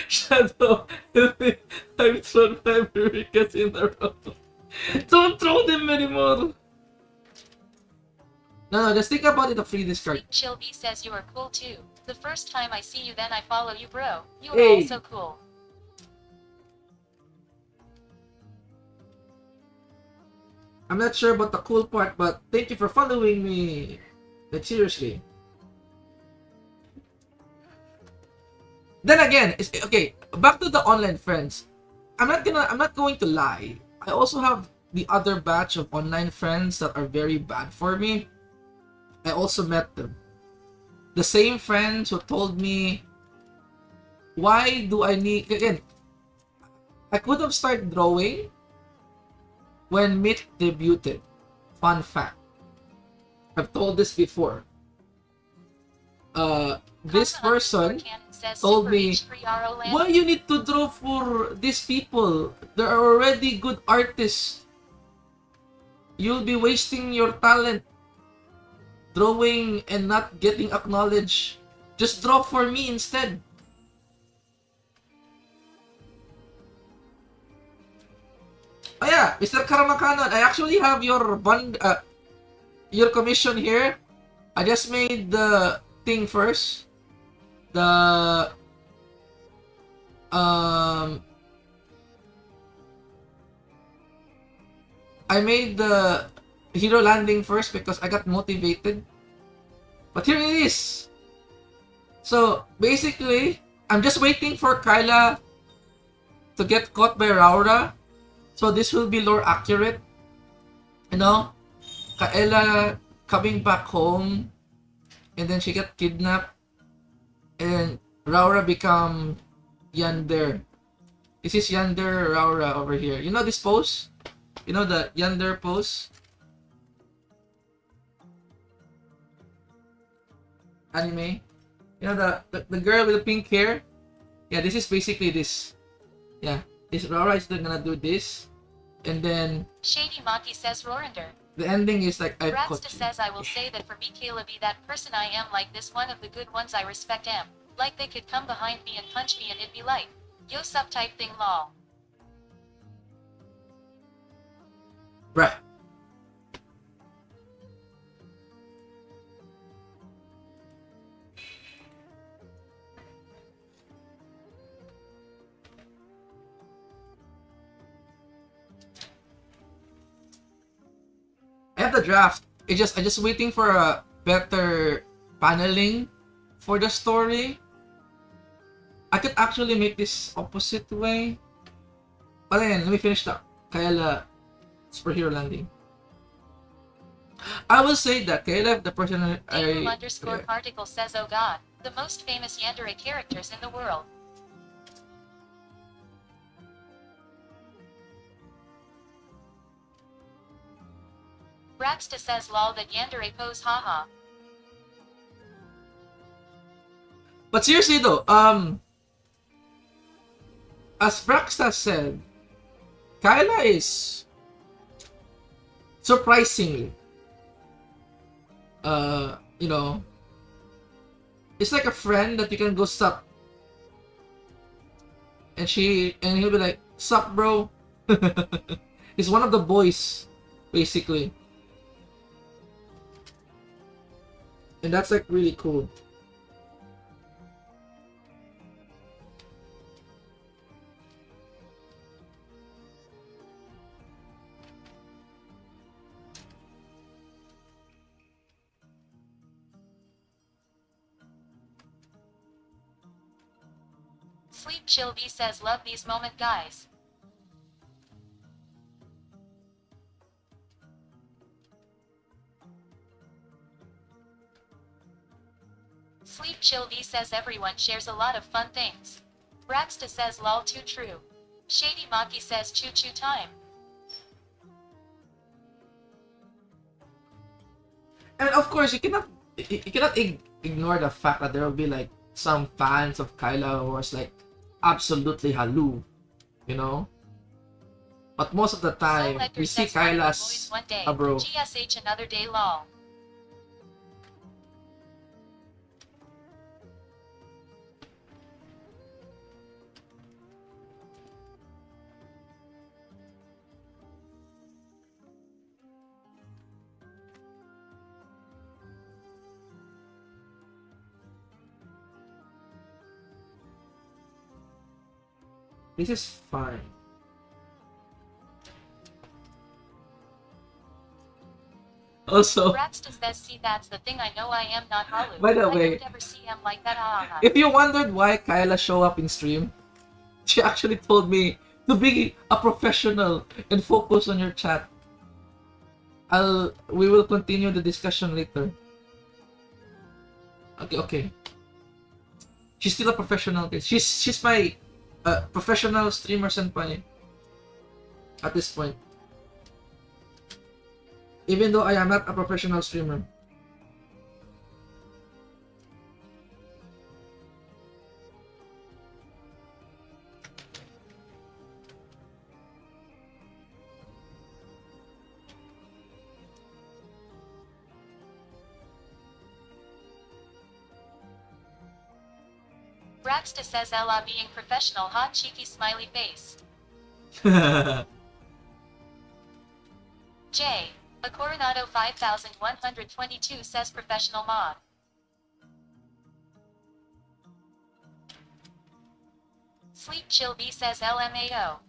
Shadow, I've thrown 5 hurricanes in a row. Don't throw them anymore. No, just think about it, a free discard. Sleep Chill V says you are cool too. The first time I see you then I follow you, bro. You are Hey. also cool. I'm not sure about the cool part, but thank you for following me. Like, seriously. Then again, it's okay. Back to the online friends. I'm not going to lie. I also have the other batch of online friends that are very bad for me. I also met them. The same friends who told me, why do I need, again, I could have started drawing when Myth debuted. Fun fact. I've told this before. This person told me, why you need to draw for these people? There are already good artists. You'll be wasting your talent drawing and not getting acknowledged. Just draw for me instead. Oh yeah, Mr. Karamakanon, I actually have your your commission here. I just made the thing first. The I made the hero landing first because I got motivated. But here it is. So basically, I'm just waiting for Kaela to get caught by Raura. So this will be lore accurate. You know, Kaela coming back home, and then she got kidnapped, and Raura become Yander. This is Yander Raura over here. You know this pose? You know the Yander pose? Anime? You know the girl with the pink hair? Yeah, this is basically this. Yeah, this Raura is gonna do this, and then Shady Maki says Rorinder. the ending is like I've caught Rapsta you. says I will say that for me Kaela be that person I am like this one of the good ones I respect am. Like they could come behind me and punch me and it'd be like, yo sup type thing lol. Right. I have the draft. I just waiting for a better paneling for the story. I could actually make this opposite way. But then, let me finish the Kaela superhero landing. I will say that Kaela, the person Dayroom underscore particle says, oh god, the most famous yandere characters in the world. Braxta says lol that yandere pose haha. But seriously though, as Braxta said, Kaela is surprisingly, you know, it's like a friend that you can go sup, and he'll be like, sup bro. He's one of the boys, basically. And that's like really cool. Sleep Chill V says love these moment guys. Sleep Chill V says everyone shares a lot of fun things. Braxta says lol too true. Shady Maki says choo choo time. And of course, you cannot ignore the fact that there will be like some fans of Kaela who was like absolutely halu, you know. But most of the time, we see Kaela as a bro. GSH another day lol. This is fine. Also, Braxta says, see that's the thing I know I am not halu. by the I way, don't ever see him like that haha. if you wondered why Kaela show up in stream, she actually told me to be a professional and focus on your chat. We will continue the discussion later. Okay. She's still a professional. She's my professional streamer senpai at this point. Even though I am not a professional streamer. Braxta says Ella being professional hot cheeky smiley face. J. A Coronado 5122 says professional mod. Sleep Chill B says LMAO.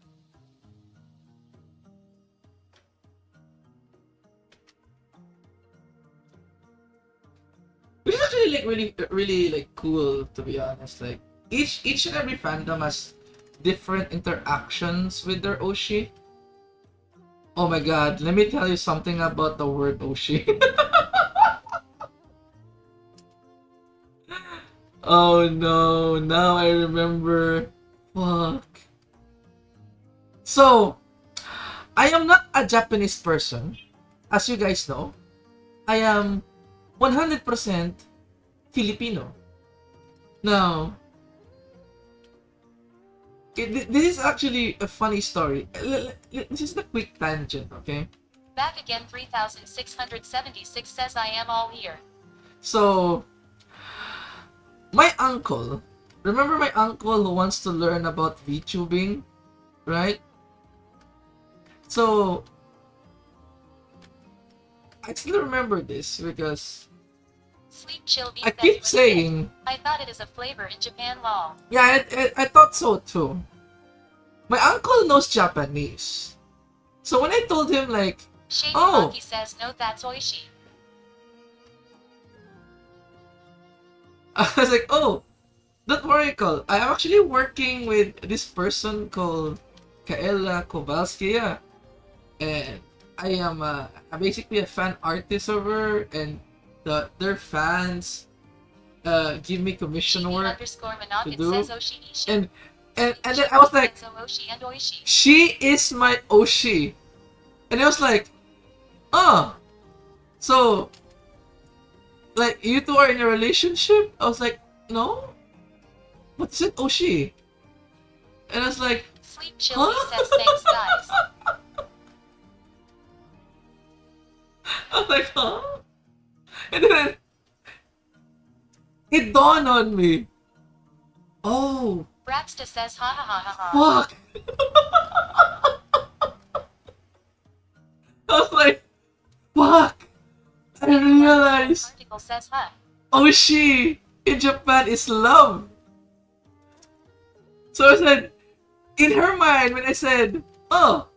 Which is actually like really like cool, to be honest. Like each and every fandom has different interactions with their Oshi. Oh my god, let me tell you something about the word Oshi. Oh no, now I remember. Fuck. So, I am not a Japanese person. As you guys know, I am 100% Filipino. Now, this is actually a funny story. This is the quick tangent, okay? Back again 3676 says I am all here. So, my uncle, remember my uncle who wants to learn about VTubing, right? So, I still remember this because Sleep Chill B I says keep legit. saying, I thought it is a flavor in Japan lol. yeah, I thought so too. My uncle knows Japanese. So when I told him like, Shady oh, Monkey says no, that's oishi. I was like, oh, don't worry, Col. I'm actually working with this person called Kaela Kovalskia, and I am basically a fan artist of her, and their fans give me commission Chibi work underscore to Monocket do, says oshi ishi. and Sleep then Chill I was B like, says oshi and oishi. she is my Oshi, and I was like, oh, so like you two are in a relationship? I was like, no, what is it, Oshi? And I was like, Sleep Chill B says thanks guys. I was like, huh? And then it dawned on me. Oh, Braxta says ha ha ha ha ha. fuck. I was like, fuck. I realized Article says huh. Oshi in Japan is love. So I said, in her mind, when I said, oh,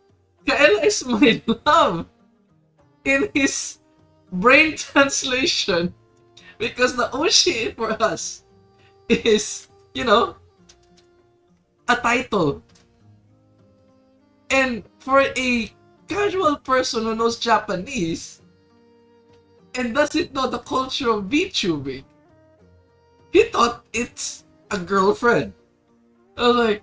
Kaela is my love, in his brain translation, because the Oshi for us is, a title. And for a casual person who knows Japanese and doesn't know the culture of VTubing, he thought it's a girlfriend. I was like,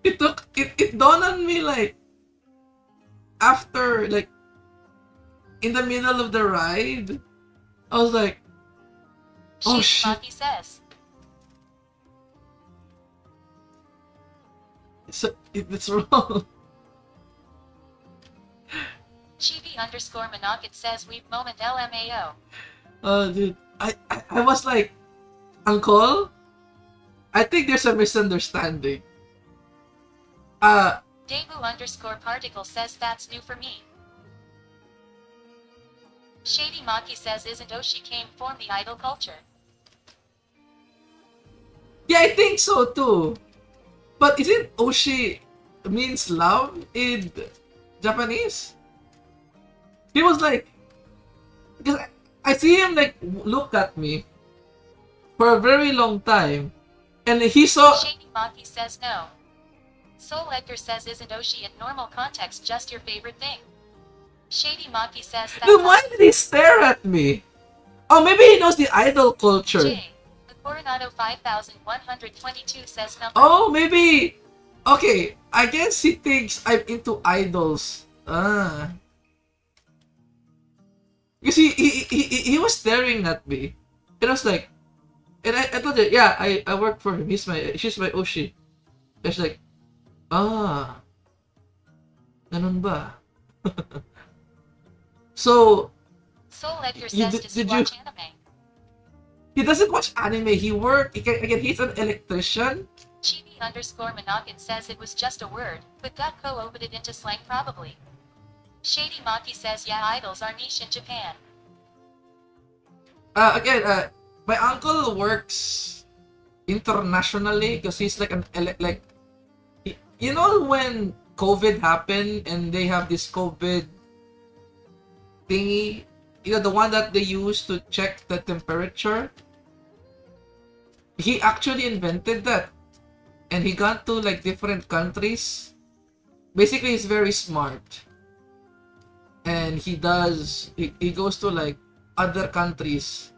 it dawned on me like after, like, in the middle of the ride, I was like, oh Shady shit, Monkey says. it's wrong. Chibi underscore Monocket says weep moment LMAO. Dude, I was like, Uncle, I think there's a misunderstanding. Debu underscore particle says that's new for me. Shady Maki says isn't Oshi came from the idol culture. Yeah, I think so too. But isn't Oshi means love in Japanese? He was like, because I see him like look at me for a very long time, and he saw. Shady Maki says no. Soul Edgar says isn't Oshi in normal context just your favorite thing. Shady Maki says that's Then why did he stare at me? Oh, maybe he knows the idol culture. J. The Coronado 5122 says number. Oh, maybe. Okay, I guess he thinks I'm into idols. Because he was staring at me. And I was like, and I told her, yeah, I work for him. She's my Oshi. I was like, ganun ba? So, Soul Edgar You- says did- does he did you- watch anime? he doesn't watch anime. Again, he's an electrician. Chibi underscore Monocket says it was just a word, but got co-opted into slang probably. Shady Maki says yeah idols are niche in Japan. Again, my uncle works internationally because he's like you know when COVID happened and they have this COVID thingy, the one that they use to check the temperature. He actually invented that, and he got to like different countries. Basically, he's very smart, and he goes to like other countries.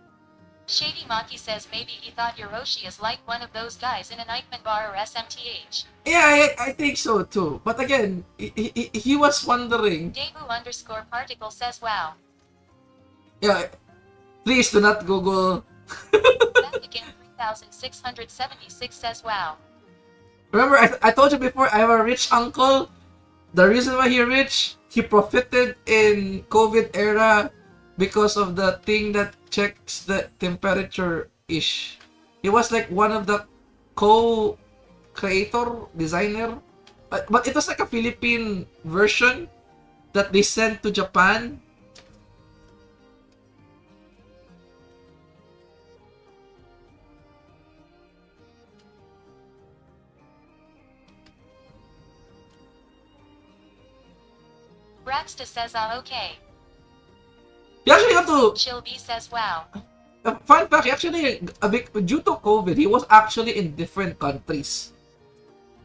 Shady Maki says maybe he thought Hiroshi is like one of those guys in a nightman bar or SMTH. Yeah, I think so too. But again, he was wondering. Debu underscore particle says wow. Yeah, please do not Google. Back again 3676 says wow. Remember, I told you before, I have a rich uncle. The reason why he rich, he profited in COVID era because of the thing that checks the temperature-ish. He was like one of the co-creator, designer. But it was like a Philippine version. that they sent to Japan. Braxta says okay. He actually got to, Chill B says wow. fun fact, actually, due to COVID, he was actually in different countries.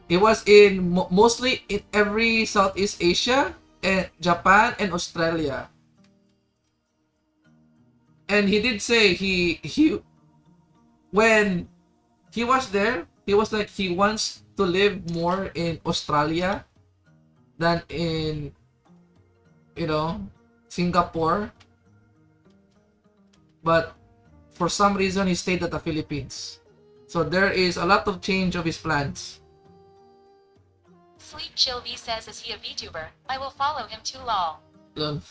He was in mostly in every Southeast Asia, and Japan and Australia. And he did say he when he was there, he was like he wants to live more in Australia than in, you know, Singapore. But for some reason, he stayed at the Philippines. So there is a lot of change of his plans. Sleep Chill B says, is he a VTuber? I will follow him too, lol. Lol.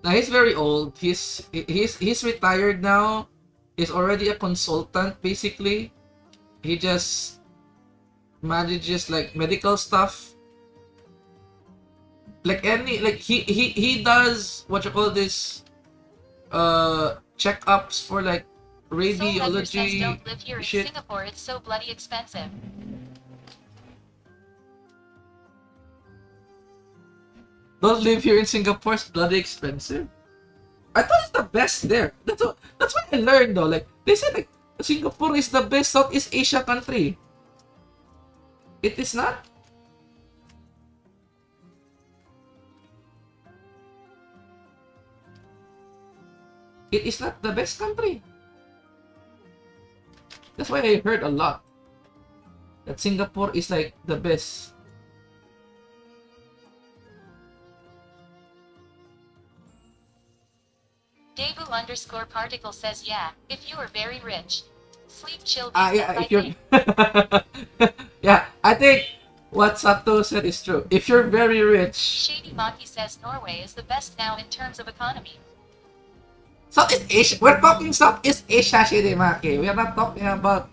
Now he's very old. He's retired now. He's already a consultant basically. He just manages like medical stuff. Like he does what you call this checkups for like radiology says, don't live here in shit. Singapore, it's so bloody expensive. Don't live here in Singapore, it's bloody expensive. I thought it's the best there. That's what I learned though. Like they said like Singapore is the best Southeast Asia country. It is not? It is not the best country. That's why I heard a lot that Singapore is like the best. Debu underscore particle says, yeah, if you are very rich. Sleep Chill B Ah, says, yeah, I if you're... think. Yeah, I think what Sato said is true. If you're very rich... Shady Maki says Norway is the best now in terms of economy. Southeast Asia. We're talking Southeast Asia, Shady Maki. We are not talking about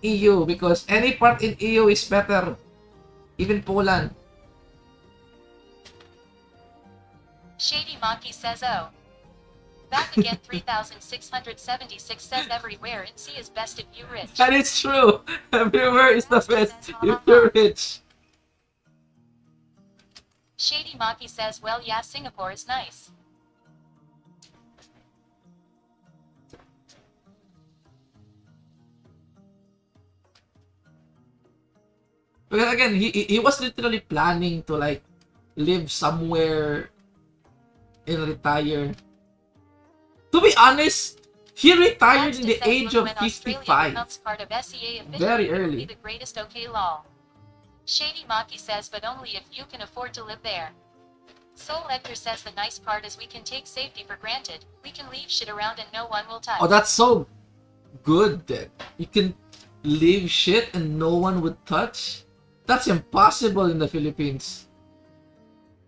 EU because any part in EU is better. Even Poland. Shady Maki says, oh. Back again 3676 says everywhere in C is best if you rich. And it's true. Everywhere is the best if you're rich. Shady Maki says, well yeah, Singapore is nice. Because again, he was literally planning to like live somewhere and retire. To be honest, he retired in the age of 55. Part of SEA Very early. Be the greatest, okay, lol. Shady Maki says, but only if you can afford to live there. Soul Edgar says the nice part is we can take safety for granted. We can leave shit around and no one will touch. Oh, that's so good then. You can leave shit and no one would touch? That's impossible in the Philippines.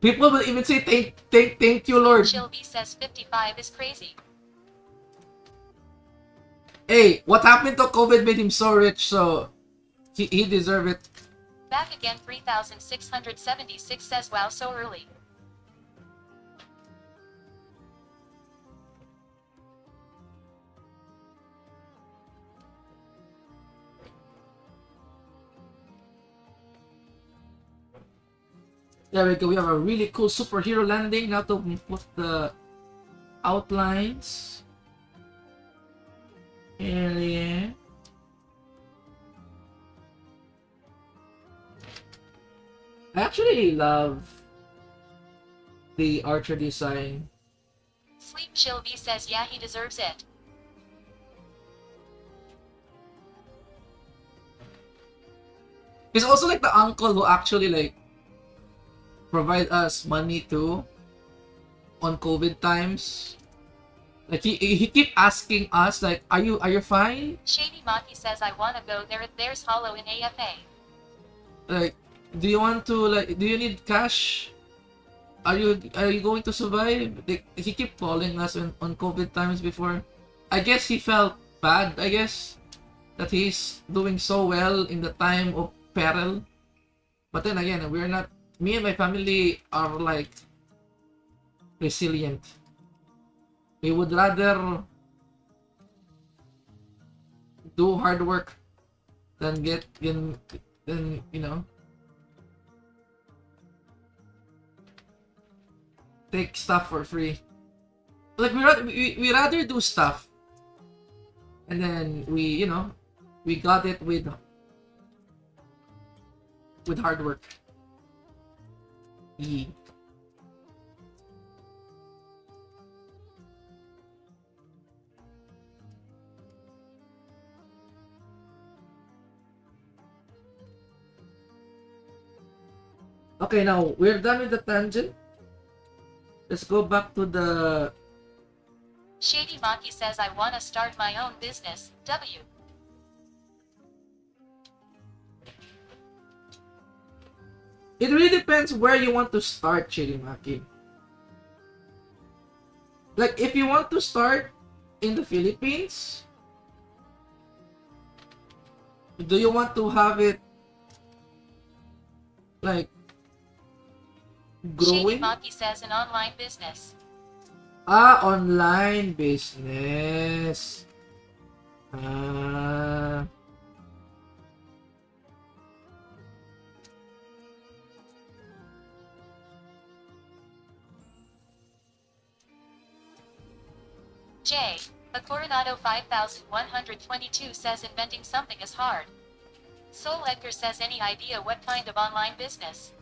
People will even say thank you, Lord. Chilby says 55 is crazy. Hey, what happened to COVID made him so rich, so he deserved it. Back again 3676 says wow so early. There we go, we have a really cool superhero landing. Now to put the outlines. Yeah. I actually love the archer design. Sleep Chilby says yeah he deserves it. He's also like the uncle who actually like provide us money too on COVID times. Like he keep asking us like, are you fine? Shady Maki says I wanna go there. There's Hollow in AFA. Like, do you want to like? Do you need cash? Are you going to survive? Like, he keep calling us on COVID times before. I guess he felt bad. I guess that he's doing so well in the time of peril. But then again, we're not. Me and my family are like resilient. We would rather do hard work than get in, than take stuff for free. Like we rather do stuff, and then we got it with hard work. Yeah. Okay, now we're done with the tangent. Let's go back to the. Shady Maki says I wanna start my own business. W. It really depends where you want to start, Chirimaki. Like, if you want to start in the Philippines, do you want to have it like Shady growing? Maki says an online business. Online business. Ah. J. A Coronado 5122 says inventing something is hard. Soul Edgar says any idea what kind of online business?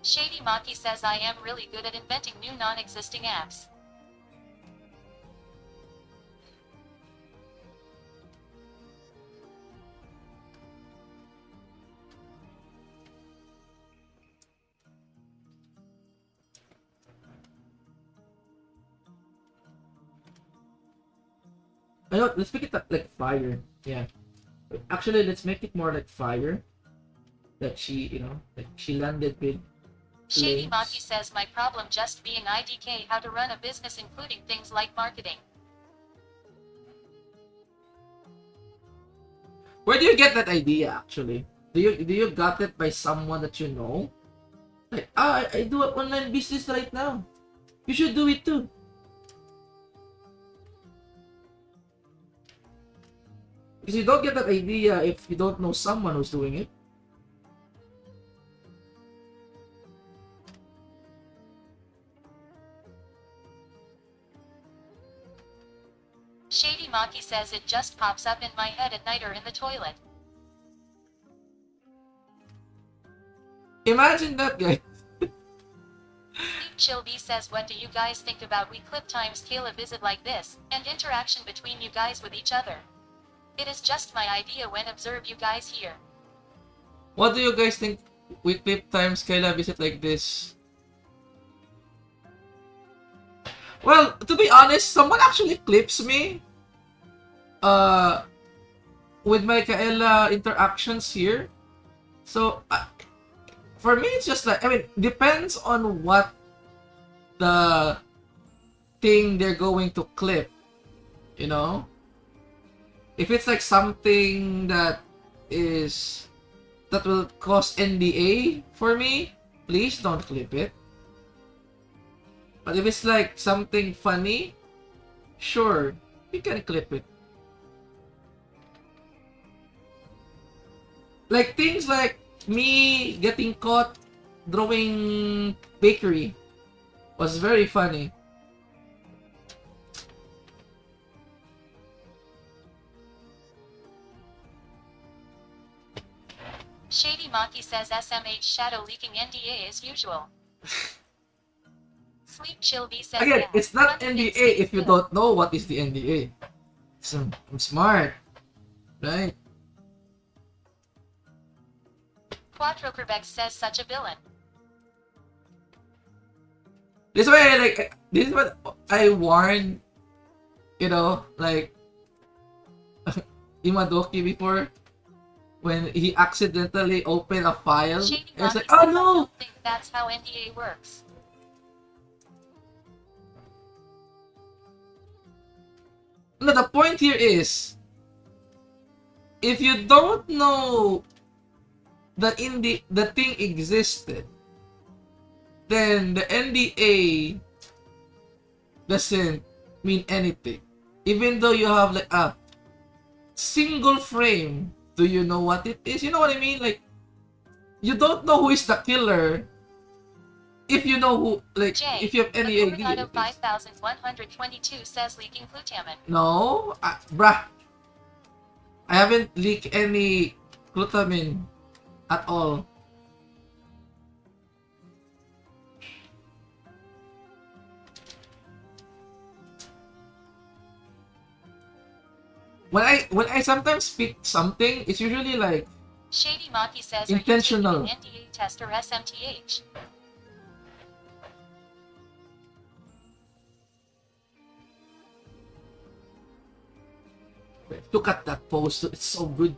Shady Maki says I am really good at inventing new non-existing apps. Let's make it like fire. Yeah. Actually, let's make it more like fire. That like she landed with. Shady Flames. Maki says my problem just being IDK how to run a business including things like marketing. Where do you get that idea? Actually, do you got it by someone that you know? Like, I do an online business right now. You should do it too. Because you don't get that idea if you don't know someone who's doing it. Shady Maki says it just pops up in my head at night or in the toilet. Imagine that, guy. Sleep Chill B says what do you guys think about we clip times Kaela visit like this, and interaction between you guys with each other? It is just my idea when observe you guys here. What do you guys think we clip times Kaela visit like this? Well, to be honest, someone actually clips me with my Kaela interactions here. So for me, it's just like, I mean, depends on what the thing they're going to clip, you know? If it's like something that will cause NDA for me, please don't clip it. But if it's like something funny, sure, you can clip it. Like things like me getting caught drawing bakery was very funny. Shady Maki says SMH shadow leaking NDA as usual. Sleep Chill B says Again, yeah, it's not fun NDA things if you good. don't know what is the NDA. So, I'm smart, right? Quattro Quebec says such a villain. This is what I warned, like Imadoki before when he accidentally opened a file. Shady It's Monkey like, oh says I no! don't think that's how NDA works. No, the point here is, if you don't know the thing existed, then the NDA doesn't mean anything. Even though you have like a single frame, do you know what it is? You know what I mean? Like, you don't know who is the killer if you know who, like, J. if you have any idea. Coronado 5122 says leaking glutamine. No, bruh, I haven't leaked any glutamine at all. When I sometimes speak something, it's usually like Shady Maki says, intentional. Are you taking an NDA test or SMTH? Look at that post, it's so good.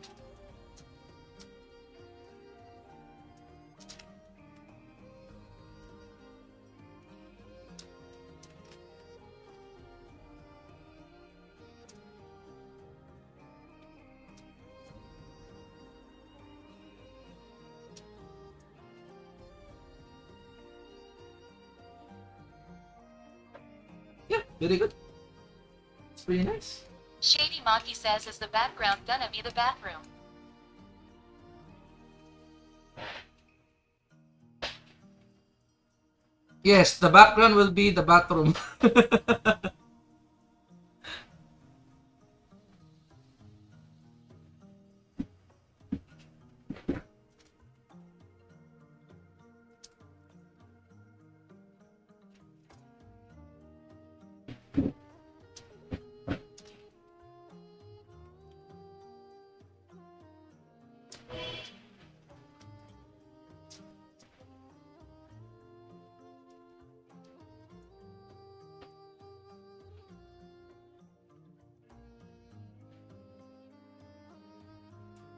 Yeah, very good. It's pretty nice. Shady Maki says, is the background gonna be the bathroom? Yes, the background will be the bathroom.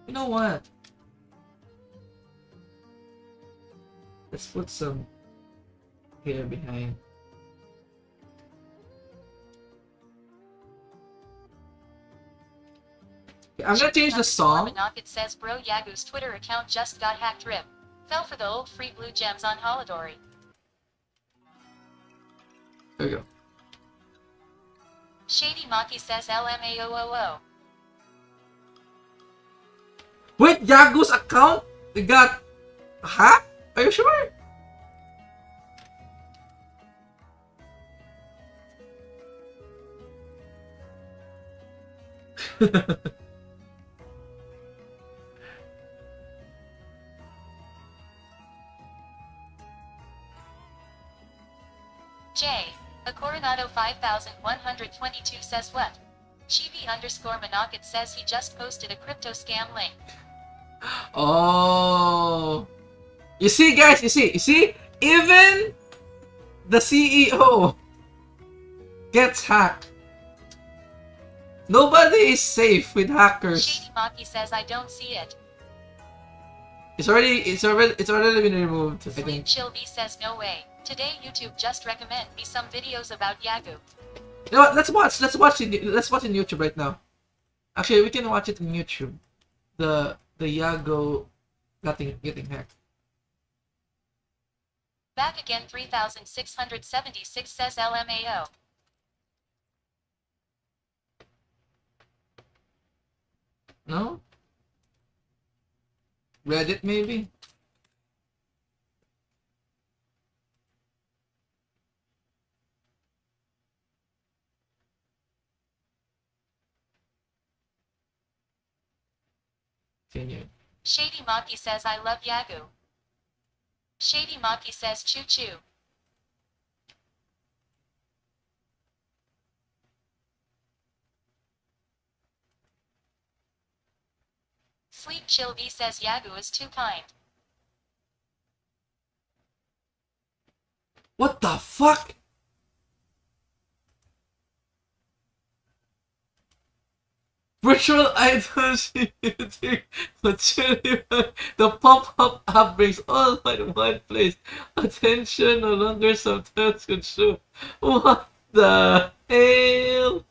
You know what? Let's put some hair behind. Okay, I'm gonna change the song. It says, bro, Yagu's Twitter account just got hacked. Rip. Fell for the old free blue gems on Holodori. There we go. Shady Maki says LMAOOO. Wait, Yagu's account got hacked? Are you sure? J. A Coronado 5122 says what? Chibi underscore Monocket says he just posted a crypto scam link. Oh. You see, guys, you see? Even the CEO gets hacked. Nobody is safe with hackers. Shady Maki says I don't see it. It's already been removed, I Sleep think. Chill V says no way. Today YouTube just recommend me some videos about Yagu. You know what? Let's watch in YouTube right now. Actually, we can watch it in YouTube. The Yago getting hacked. Back again 3676 says LMAO. No? Reddit maybe? Continue. Shady Maki says I love Yagu. Shady Maki says choo choo. Sleep Chill V says Yagu is too kind. What the fuck? Virtual idols shooting, but surely the pop-up app brings all in one place. Attention no longer sometimes consumed. What the hell?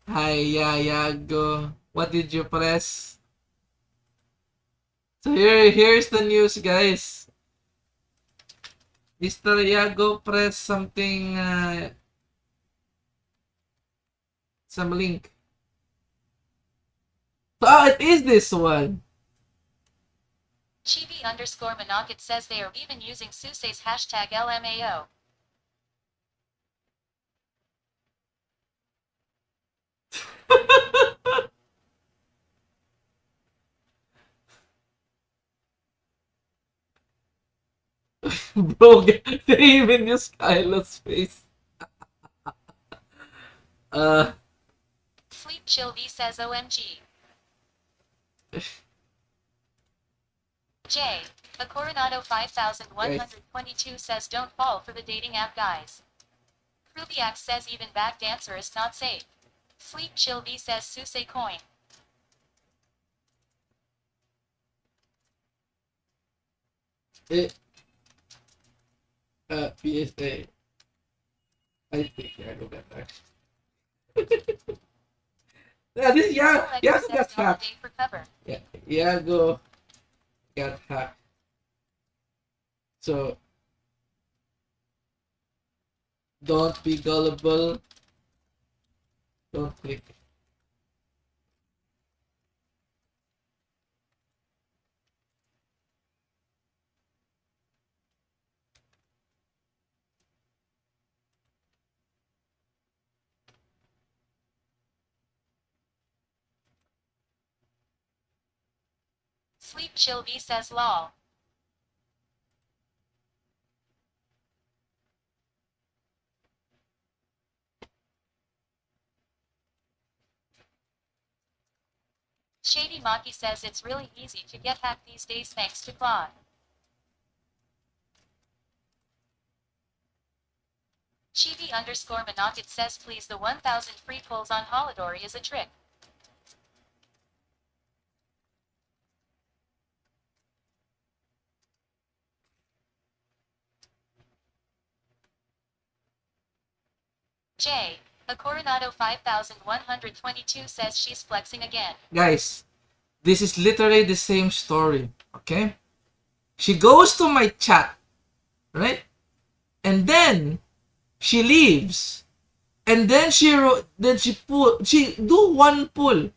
Hi, Yago. What did you press? So here's the news, guys. Mr. Yago press something, some link. Ah, it is this one. Chibi_Manokit says they are even using Susei's hashtag LMAO. Bro, they even use Kyla's face. Sleep Chill V says OMG. J. A Coronado 5122 says don't fall for the dating app guys. Krubiak says even back dancer is not safe. Sleep Chill V says Susei coin. PSA. I think I go get that. Yeah, this Yago got hacked. Yeah, Yago got hacked. So don't be gullible. Don't click. Sleep Chill V says lol. Shady Maki says it's really easy to get hacked these days thanks to Claude. Chibi_Manokit says please the 1000 free pulls on Holidori is a trick. J. A Coronado 5122 says she's flexing again. Guys, this is literally the same story, okay? She goes to my chat, right? And then she leaves. And then she do one pull.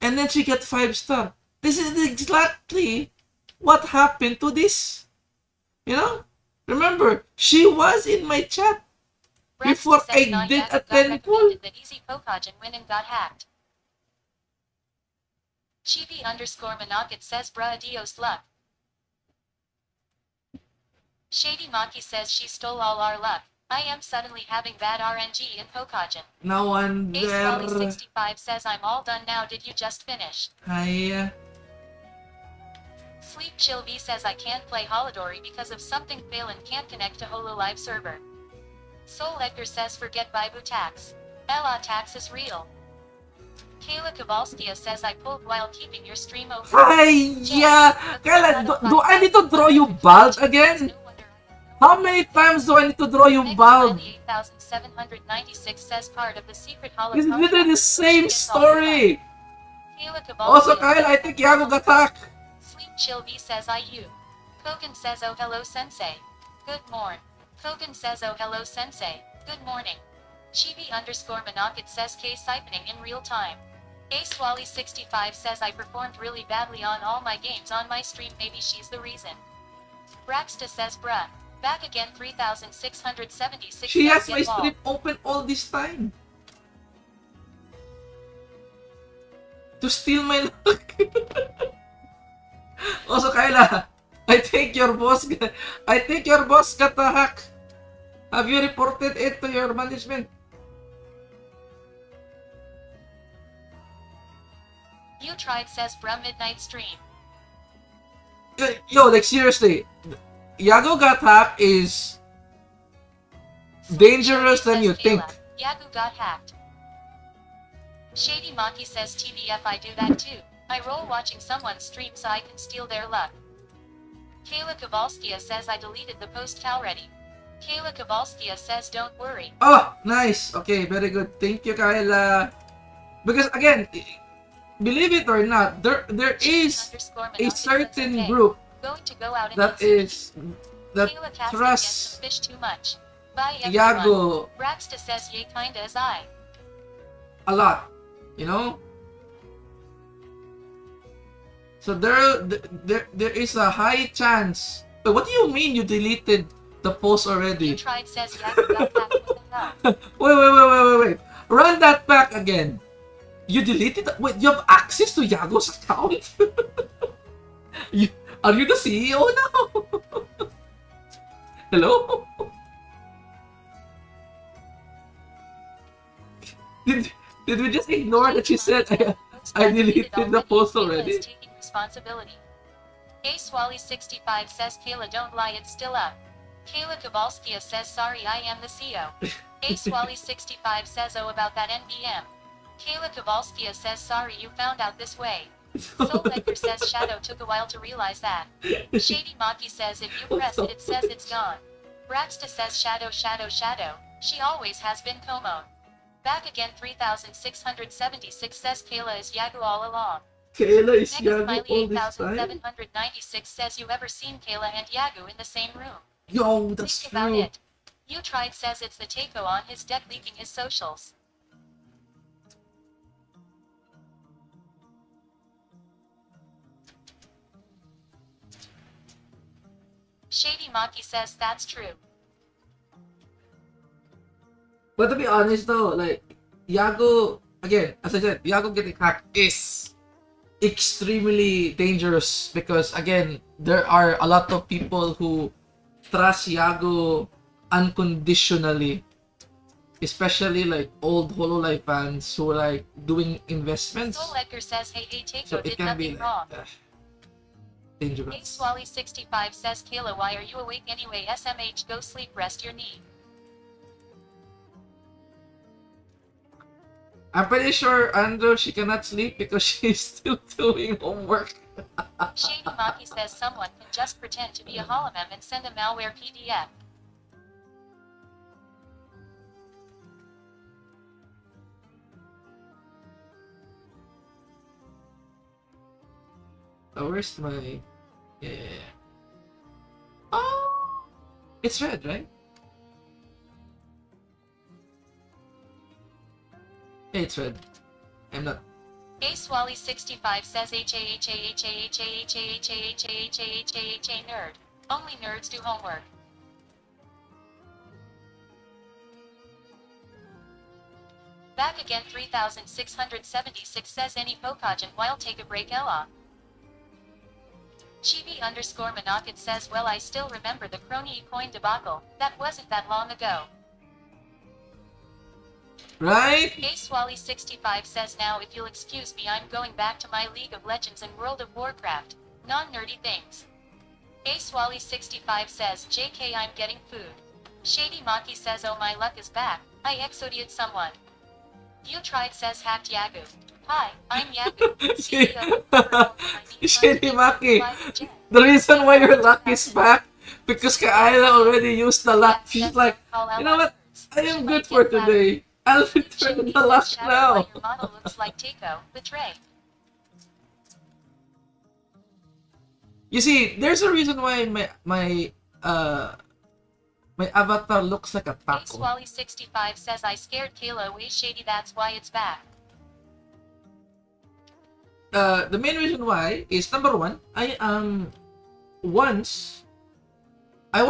And then she get 5-star. This is exactly what happened to this. You know? Remember, she was in my chat before I did a 10 pull. That easy Pokajin win and got hacked. Chibi_Manokit says bruh adios luck. Shady Maki says she stole all our luck. I am suddenly having bad RNG in Pokajin. No wonder. Ace65 says I'm all done now, did you just finish? Hi. Sleep Chill V says I can't play Holidori because of something fail and can't connect to hololive server. Soul Edgar says forget Baibu tax. Ella tax is real. Kaela Kovalskia says I pulled while keeping your stream open. Hiya! Kaela, do I need to draw you bald again? How many times do I need to draw you bald? 8796 says part of the secret It's literally the same story. Also, Kaela, I think Yago got hacked. Sleep Chill V says IU. Kogan says oh hello sensei. Good morn. Kogan says oh hello sensei. Good morning. Chibi_Manokit says case siphoning in real time. AceWally65 says I performed really badly on all my games on my stream, maybe she's the reason. Braxta says bruh. Back again 3676. She has my stream open all this time. To steal my luck. Also, Kaela, I think your boss got a hack. Have you reported it to your management? You tried says bruh midnight stream. Yo, like seriously, Yago got hacked is dangerous than you Says think. Kaela, Yagu got hacked. Shady Maki says TBF I do that too. I roll watching someone stream so I can steal their luck. Kaela Kovalskia says I deleted the post already. Kaela Kovalskia says don't worry. Oh, nice. Okay, very good. Thank you, Kaela. Because again, believe it or not, there is a certain group Going to go out and that eat is that Kaela Kovalskia gets trusts some fish too much. Bye everyone. Yago Braxta says yay kinda as I. a lot, you know. So there is a high chance. But what do you mean you deleted the post You already? tried says Yagu got hacked. What the hell? Wait. Run that back again. You deleted that? Wait, you have access to Yago's account? Are you the CEO now? Hello? Did we just ignore that she said I deleted the post already? Kaela is taking responsibility. Ace Wally 65 says Kaela don't lie, it's still up. Kaela Kovalskia says sorry, I am the CEO. Ace Wally 65 says oh about that NBM. Kaela Kovalskia says sorry you found out this way. Soul Edgar says Shadow took a while to realize that. Shady Maki says if you press it, it says it's gone. Braxta says Shadow. She always has been Como. Back again 3676 says Kaela is Yagu all along. Kaela is Mega Yago Smiley all this time? 8796 says you ever seen Kaela and Yagu in the same room? Yo, that's Think about true. it. You tried says it's the Takeo on his deck leaking his socials. Shady Maki says that's true. But to be honest though, like, Yago, again, as I said, Yago getting hacked is extremely dangerous because, again, there are a lot of people who trust Yago unconditionally. Especially like old Hololive fans who are like doing investments. Soul Edgar says hey Takeo So it did can be nothing like wrong. dangerous. Ace Wally 65 says Kaela why are you awake anyway? SMH go sleep, rest your knee. I'm pretty sure Andrew she cannot sleep because she's still doing homework. Shady Maki says someone can just pretend to be a holomem and send a malware PDF. Oh, where's my... Yeah. Oh! It's red, right? Yeah, it's red. I'm not... Ace Wally 65 says nerd. Only nerds do homework. Back again 3676 says any Pokajan while take a break Ella. Chibi _ Monocket says well I still remember the crony coin debacle, that wasn't that long ago. Right? Ace Wally 65 says now if you'll excuse me I'm going back to my League of Legends and World of Warcraft, non-nerdy things. Ace Wally 65 says JK I'm getting food. Shady Maki says oh my luck is back, I exodied someone. You tried says hacked Yagu. Hi, I'm Yagu. CEO of Shady Maki, the reason why your luck is back because Kaela already used the luck. She's like, you know what? I am good for today. I'll return the luck now. Your model looks like Takeo, betray. You see, there's a reason why my avatar looks like a Ace taco. Wally 65 says I scared Kaela away Shady, that's why it's back. The main reason why is number one, I once I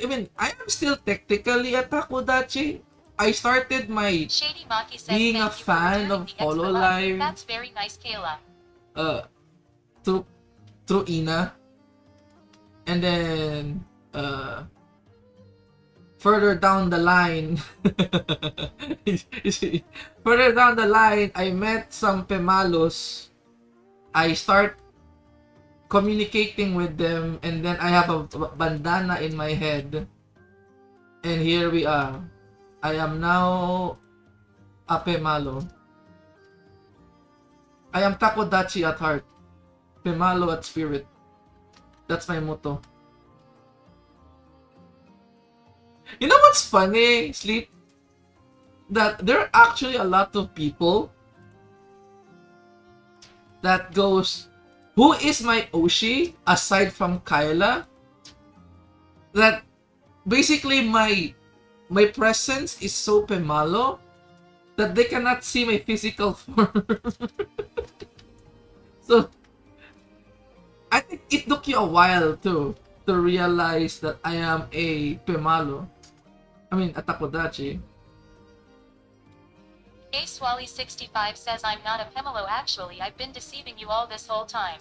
mean I am still technically a takodachi. I started my Shady Maki says being a thank you for fan returning of the extra luck. Hololive That's very nice Kaela. through Ina, and then further down the line you see, further down the line I met some Pemalos. I start communicating with them, and then I have a bandana in my head, and here we are. I am now Ape Malo. I am Takodachi at heart. Pemalo at spirit. That's my motto. You know what's funny, Sleep? That there are actually a lot of people that goes, who is my OSHI aside from Kaela? That basically my presence is so Pemalo that they cannot see my physical form. So I think it took you a while to realize that I am a Pemalo. I mean, a Takodachi. Ace Wally 65 says I'm not a Pemelo actually, I've been deceiving you all this whole time.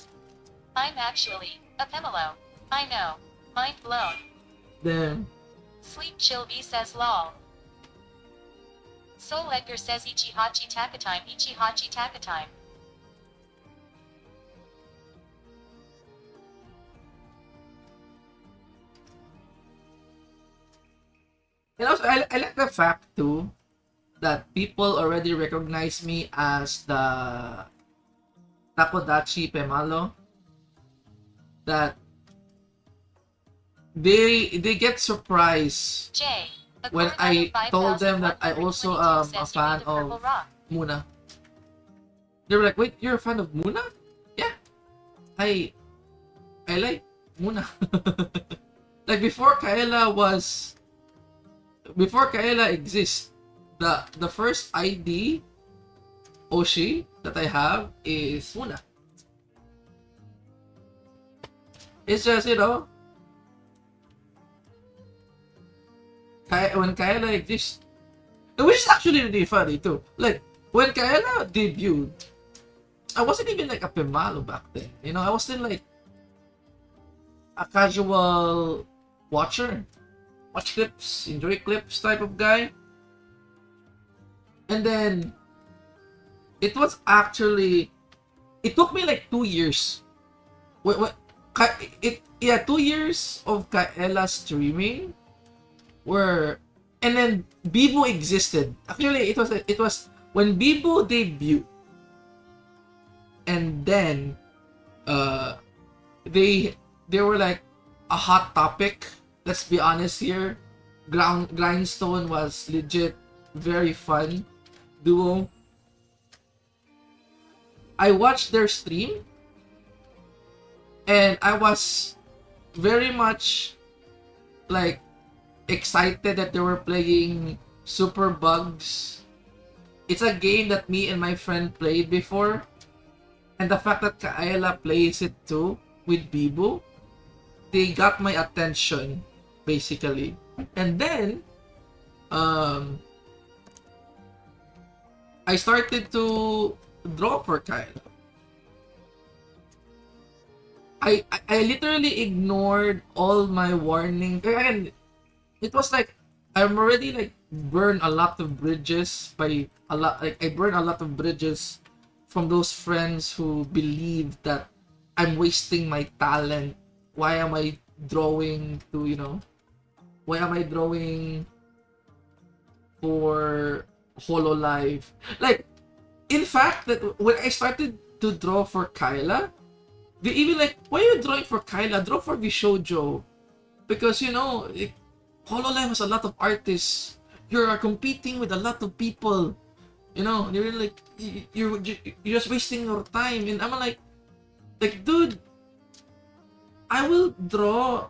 I'm actually a Pemelo. I know. Mind blown. Damn. Sleep Chill V says lol. Soul Edgar says Ichihachi Takatime, Ichihachi Takatime. And also, I like the fact too that people already recognize me as the Takodachi Pemalo. That they get surprised J. when I told them that I also am a fan of Muna. They were like, "Wait, you're a fan of Muna?" Yeah, I like Muna. Like before Kaela exists, the first ID OSHI that I have is Muna. It's just, you know, when Kaela exists, which is actually really funny too. Like when Kaela debuted, I wasn't even like a Pemalo back then. You know, I was still like a casual watcher, watch clips, enjoy clips type of guy. And then it was actually, it took me like 2 years. Yeah, 2 years of Kaela streaming where, and then Bibo existed. Actually, it was when Bibo debuted, and then they were like a hot topic. Let's be honest here. Grindstone was legit very fun duo. I watched their stream and I was very much like excited that they were playing Super Bugs. It's a game that me and my friend played before, and the fact that Kaela plays it too with Bibo, they got my attention basically. And then I started to draw for Kaela. I literally ignored all my warning. And it was like I'm already like burned a lot of bridges by a lot. Like I burned a lot of bridges from those friends who believe that I'm wasting my talent. Why am I drawing to, you know? Why am I drawing for hololive? Like, in fact, that when I started to draw for Kaela, they even like, why are you drawing for Kaela? Draw for Vishojo. Because, you know, hololive has a lot of artists. You're competing with a lot of people. You know, they're like, you're just wasting your time. And I'm like, dude, I will draw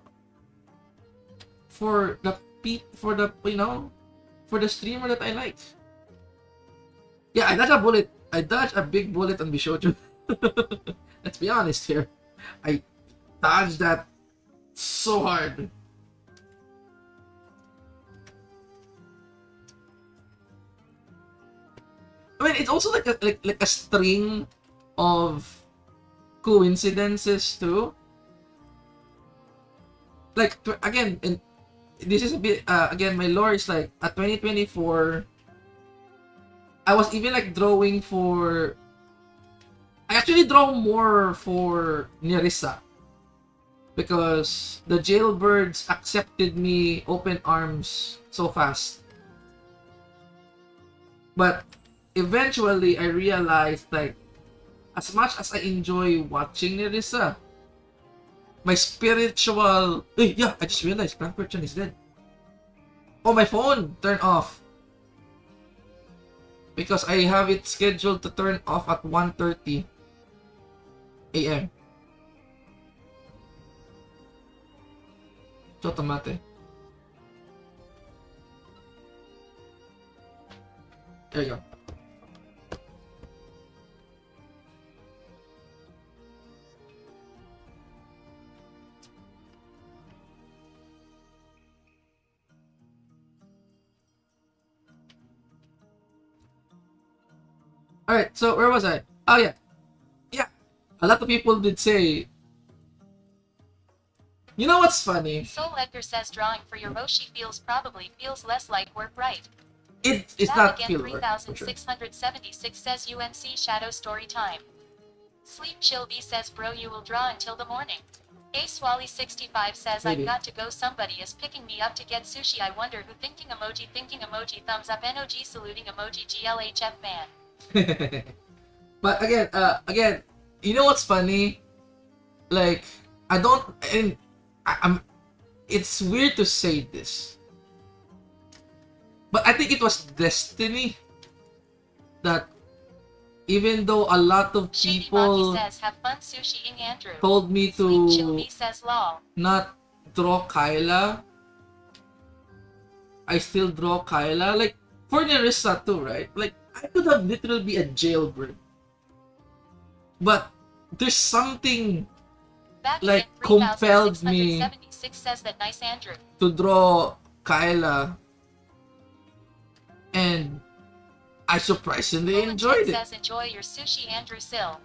for the you know, for the streamer that I like. Yeah, I dodged a bullet. I dodged a big bullet on Bishojo. Let's be honest here. I dodged that so hard. I mean, it's also like a string of coincidences too. Like again, and this is a bit again, my lore is like at 2024. I was even like drawing for. I actually draw more for Nerissa because the jailbirds accepted me open arms so fast. But eventually, I realized like as much as I enjoy watching Nerissa, my spiritual. Hey, yeah, I just realized Frankfurtchen is dead. Oh, my phone turned off because I have it scheduled to turn off at 1:30 a.m. So tomate. There you go. Alright, so where was I? Oh yeah. Yeah. A lot of people did say, you know what's funny? Soul Edgar says drawing for your OSHI probably feels less like work, right? It's Back not again feel right, for sure. 3676 says UNC Shadow Story Time. Sleep Chill B says bro you will draw until the morning. Ace Wally 65 says Maybe. I've got to go, somebody is picking me up to get sushi, I wonder who, thinking emoji thumbs up NOG saluting emoji GLHF man. But again, you know what's funny? Like, I don't, and I'm, it's weird to say this, but I think it was destiny that even though a lot of Shady people Maki says have fun sushiing Andrew. told me Sleep Chill to B says lol. not draw Kaela, I still draw Kaela. Like, for Nerissa too, right? Like, I could have literally be a jailbird. But there's something Back like again, compelled me 3676 says that nice Andrew. to draw Kaela, and I surprisingly enjoyed it. Says enjoy your sushi Andrew Sill.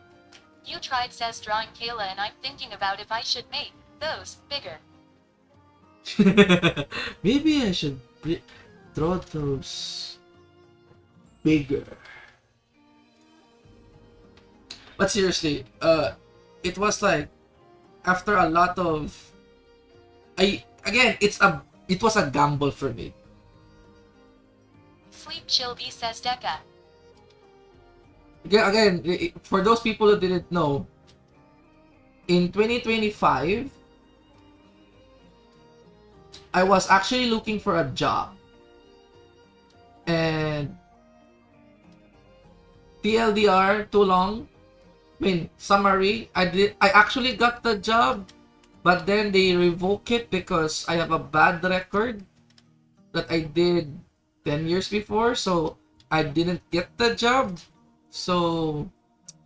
You tried says drawing Kaela, and I'm thinking about if I should make those bigger. Maybe I should draw those bigger. But seriously, it was like after a lot of, it was a gamble for me. Sleep Chill B says Deca. Again, for those people who didn't know, in 2025, I was actually looking for a job, and TLDR, too long. I mean, summary, I actually got the job, but then they revoke it because I have a bad record that I did 10 years before, so I didn't get the job. So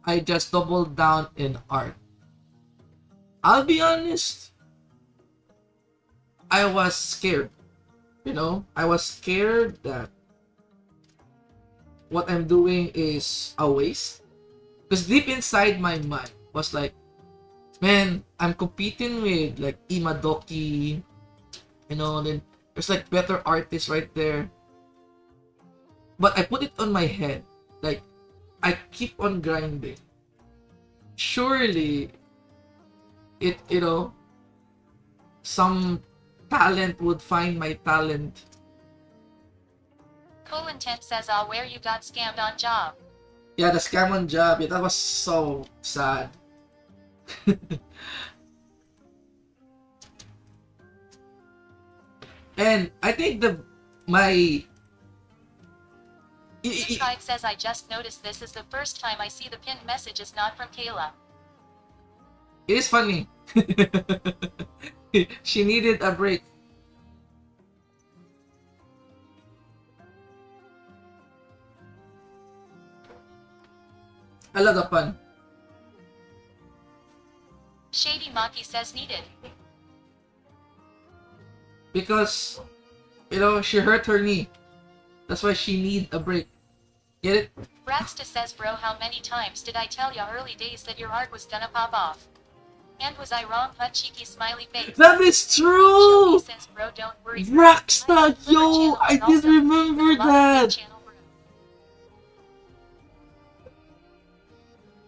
I just doubled down in art. I'll be honest, I was scared. You know, I was scared that what I'm doing is a waste. Because deep inside my mind was like, man, I'm competing with like Imadoki, you know, then there's like better artists right there. But I put it on my head, like, I keep on grinding. Surely, some talent would find my talent. Colintent says I'll where you got scammed on job. Yeah, the scam on job, yeah, that was so sad. And I think Tried says I just noticed this is the first time I see the pinned message is not from Kaela. it is funny. She needed a break. I love the pun. Shady Maki says needed. Because, she hurt her knee. That's why she need a break. Get it? Braxta says bro how many times did I tell ya early days that your art was gonna pop off? And was I wrong? Hut cheeky smiley face. That is true! Shady says bro don't worry. Braxta, yo! I did remember that!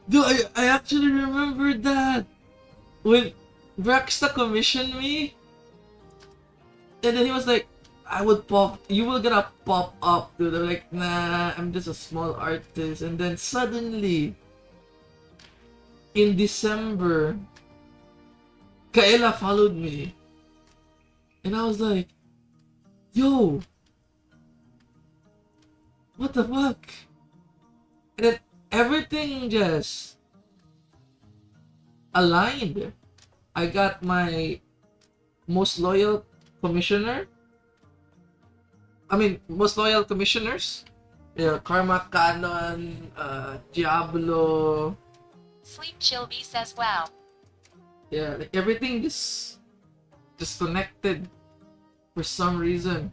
Dude, I actually remember that! When Braxta commissioned me, and then he was like, I would pop. You will gonna pop up, dude. I'm like, nah, I'm just a small artist. And then suddenly, in December, Kaela followed me, and I was like, yo, what the fuck? And then everything just aligned. I got my most loyal commissioner. I mean, most loyal commissioners. Yeah, Karma Canon, Diablo. Sleep Chill B says wow. Yeah, like everything just connected for some reason.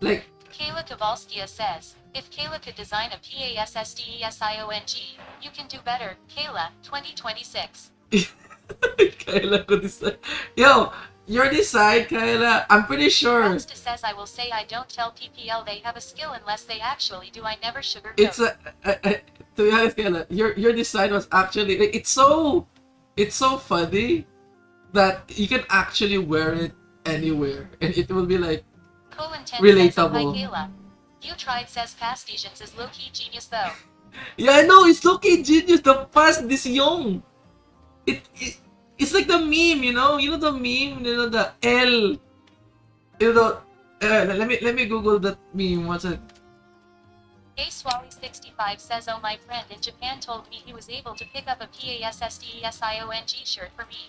Like, Kaela Kovalskia says, if Kaela could design a PASSDESIONG, you can do better. Kaela, 2026. Kaela could decide. Yo, your design, Kaela. I'm pretty sure Rapsta says I will say I don't tell PPL they have a skill unless they actually do. I never sugarcoat. it's to be honest, Kaela, your design was actually like, it's so funny that you can actually wear it anywhere and it will be like Colin 10 relatable. says, hi Kaela. You tried says Pastigens is low-key genius though. Yeah, I know, it's low-key genius. The past this young. It's like the meme, you know the meme, the L, let me Google that meme. What's it? AceWally65 says, oh my friend in Japan told me he was able to pick up a PASSDESIONG shirt for me.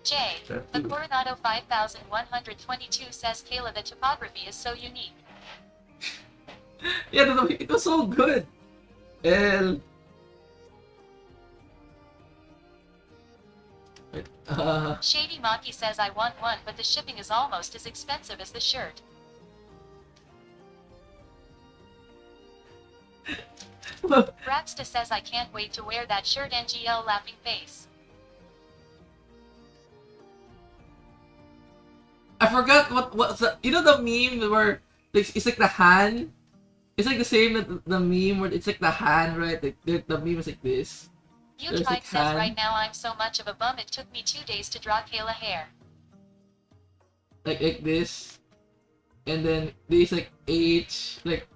J. The Coronado 5122 says, Kaela, the topography is so unique. Yeah, it was so good. L. Wait, Shady Maki says, I want one, but the shipping is almost as expensive as the shirt. Rapsta says, I can't wait to wear that shirt. NGL laughing face. I forgot what's the, the meme where it's like the hand. It's like the same the meme where it's like the hand, right? Like the meme is like this. You There's tried like says, hand. right now I'm so much of a bum it took me 2 days to draw Kaela hair. Like this, and then this like H, like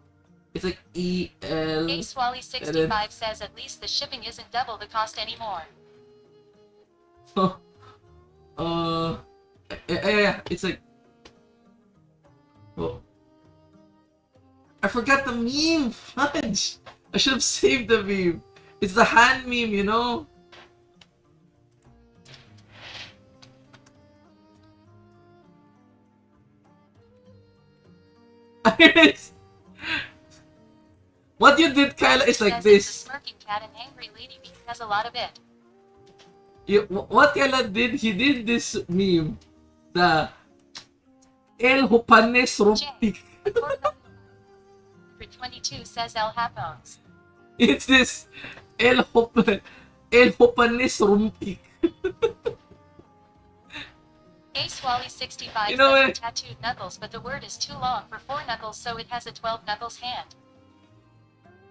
it's like EL. AceWally65 says, at least the shipping isn't double the cost anymore. Yeah, it's like, oh, I forgot the meme. Fudge! I should have saved the meme. It's the hand meme, What you did, Kaela, is like Says this. it's a smirking cat and angry lady bee has a lot of it. What Kaela did, he did this meme. The El Hupanes Rumpik. 22 says El Hapones. It's this El Hupanes Rumpik. AceWally65 You know says what? the tattooed knuckles, but the word is too long for 4 knuckles, so it has a 12 knuckles hand.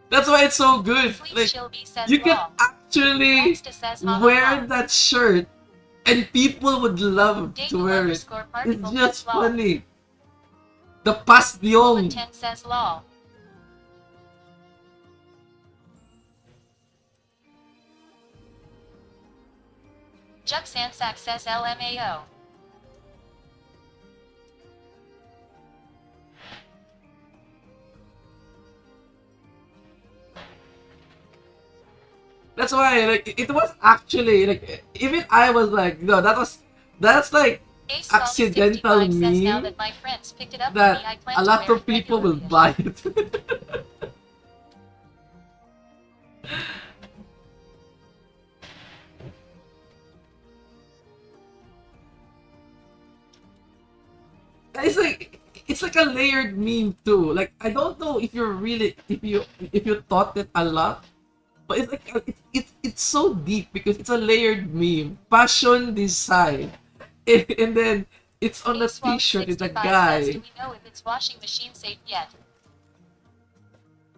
That's why it's so good. Sleep Like, Chill B says you can lol. actually Rapsta says ha ha wear ha. that shirt and people would love Daegu to wear it. underscore particle It's just says lol. funny. The Colin passion. 10 says lol. Juk Sansak says LMAO. That's why, like, it was actually, like, even I was like, no, that's like accidental AceWally65 says now meme that my friends picked it up for me, I that plan a to lot wear of it people will regularly. buy it. It's like a layered meme too. Like, I don't know if you're really if you thought it a lot, but it's like it's so deep because it's a layered meme. Fashion design, and then it's on a t-shirt. It's a AceWally65 says, do guy. we know if it's washing machine safe yet?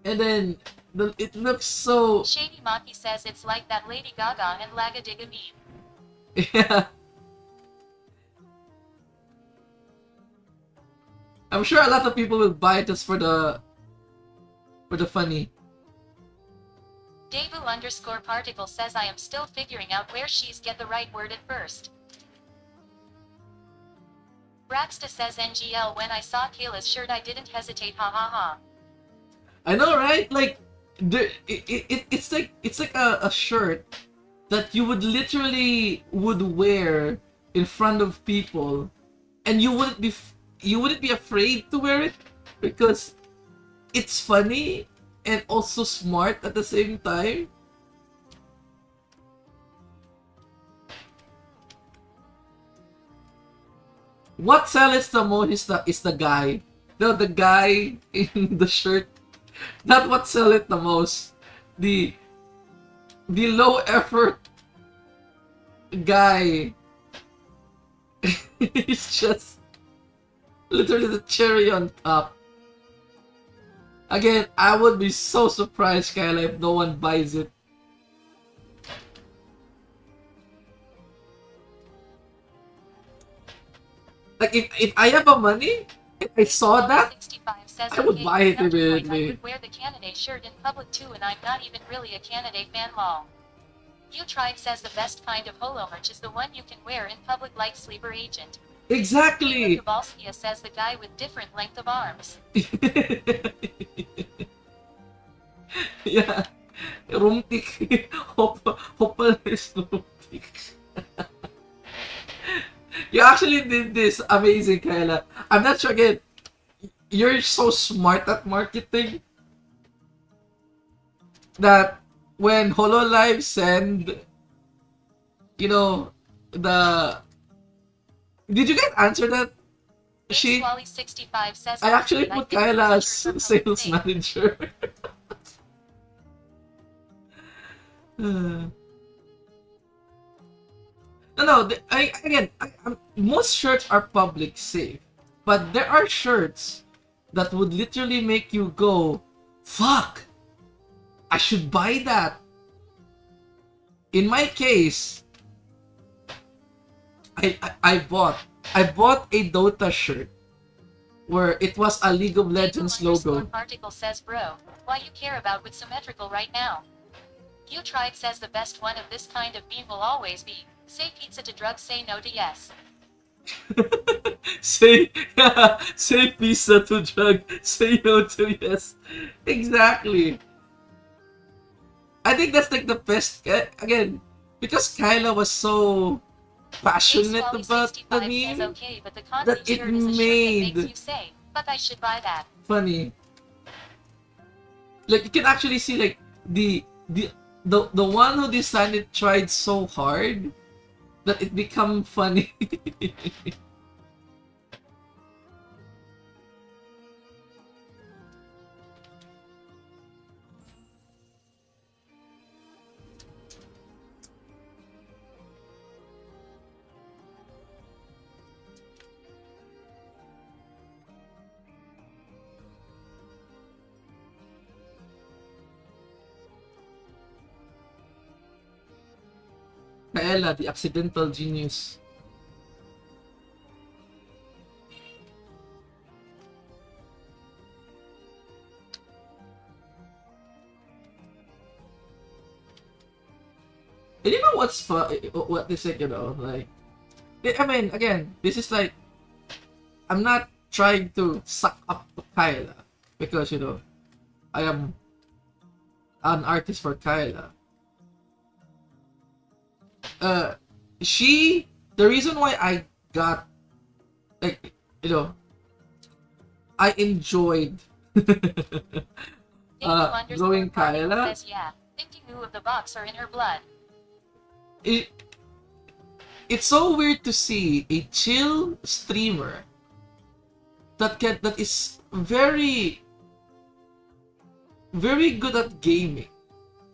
And then it looks so Shady Maki says it's like that Lady Gaga and Lagadiga meme. yeah. I'm sure a lot of people will buy it just for the funny. Davu_particle says I am still figuring out where she's get the right word at first. Braxta says NGL when I saw Kaela's shirt I didn't hesitate ha ha ha. I know, right? Like it's like a shirt that you would literally would wear in front of people, and you wouldn't be afraid to wear it because it's funny and also smart at the same time. What sells the most is the guy. No, the guy in the shirt. Not what sells it the most. The low effort guy. It's just literally the cherry on top. Again, I would be so surprised, Kaela, if no one buys it. Like, if I have a money, if I saw that, 65 says I would okay, buy it counterpoint, I immediately. would wear the Canada shirt in public too and I'm not even really a Canada fan lol. You Tribe says the best kind of holo merch is the one you can wear in public like Sleeper Agent. Exactly! Kaela Kovalskia says the guy with different length of arms. Yeah. Rumtik. Hopal is rumtik. You actually did this amazing, Kaela. I'm not sure again. You're so smart at marketing that when hololive send, the did you guys answer that? She Wally 65 says I actually I put think Kaela it's as a shirt from sales Public manager. No, most shirts are public safe, but there are shirts that would literally make you go, "Fuck, I should buy that." In my case, I bought a Dota shirt where it was a League of Legends logo. Article says bro, why you care about with symmetrical right now? You Tribe says the best one of this kind of meme will always be, say pizza to drugs, say no to yes. say say pizza to drug, say no to yes. Exactly. I think that's like the best again because Kaela was so passionate about the meme says, okay, but the that it shirt is a shirt that made makes you say, fuck I should buy that. funny. Like you can actually see like the one who designed it tried so hard that it become funny. Kaela, the accidental genius. And you know what's fun? What they say, like, I mean, again, this is like, I'm not trying to suck up to Kaela because I am an artist for Kaela. The reason why I got, like, I enjoyed going Kaela. Says, yeah, thinking who of the box are in her blood. It's so weird to see a chill streamer that is very, very good at gaming,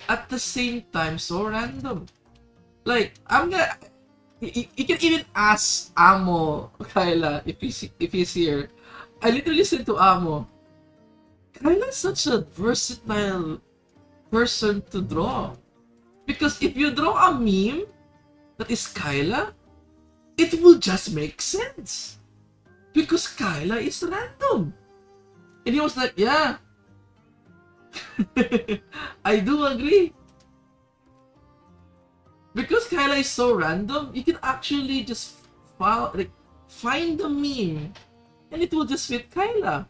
at the same time so random. Like, you can even ask Amo Kaela if he's here. I literally said to Amo, Kyla's such a versatile person to draw. Because if you draw a meme that is Kaela, it will just make sense. Because Kaela is random. And he was like, yeah. I do agree. Because Kaela is so random, you can actually just find the meme and it will just fit Kaela.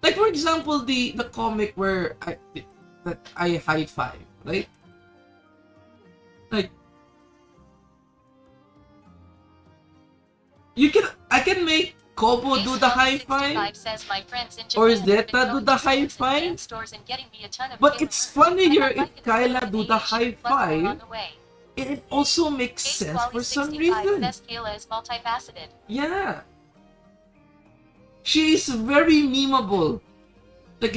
Like for example, the comic where I high five, right? Like I can make Kobo do the high five, says my friends in or Japan have been Zeta do going the to high stores and fan five. stores and getting me a ton of But Kaela it's merch. funnier And I'm if liking Kyla the do the high plus more on five. the way. It also makes Case sense for Wally some 65 reason. says Kaela is multifaceted. Yeah. She is very memeable. Like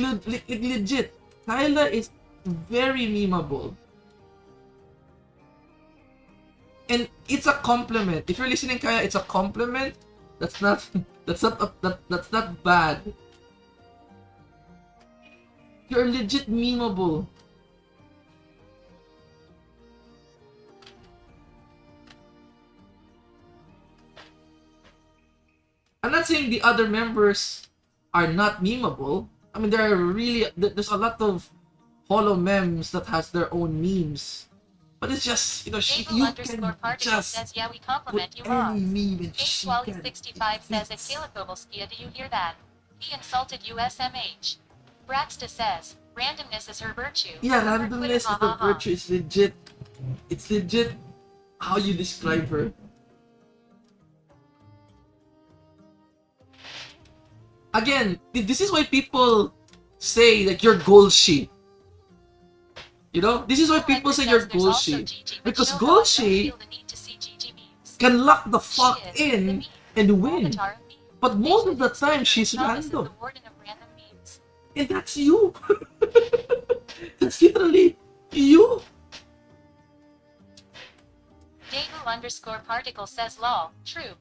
legit. Kyla is very memeable. And it's a compliment. If you're listening, Kaya, it's a compliment. That's not that's not bad. You're legit memeable. I'm not saying the other members are not memeable. I mean, there are there's a lot of holo memes that has their own memes. But it's just, you know, you can just says, yeah, we compliment you, put any Mom. meme and Case she Wally can. 65 says, at Kaela Kovalskia, do you hear that? He insulted USMH. Braxta says, randomness is her virtue. Yeah, Her randomness Twitter, is the virtue. It's legit. It's legit how you describe her. Again, this is why people say like you're Golshi. You know, this is why people say you're Golshi. Because Golshi can lock the fuck in and win. But most of the time, she's random. And that's you. That's literally you. Daegu_particle says lol. True.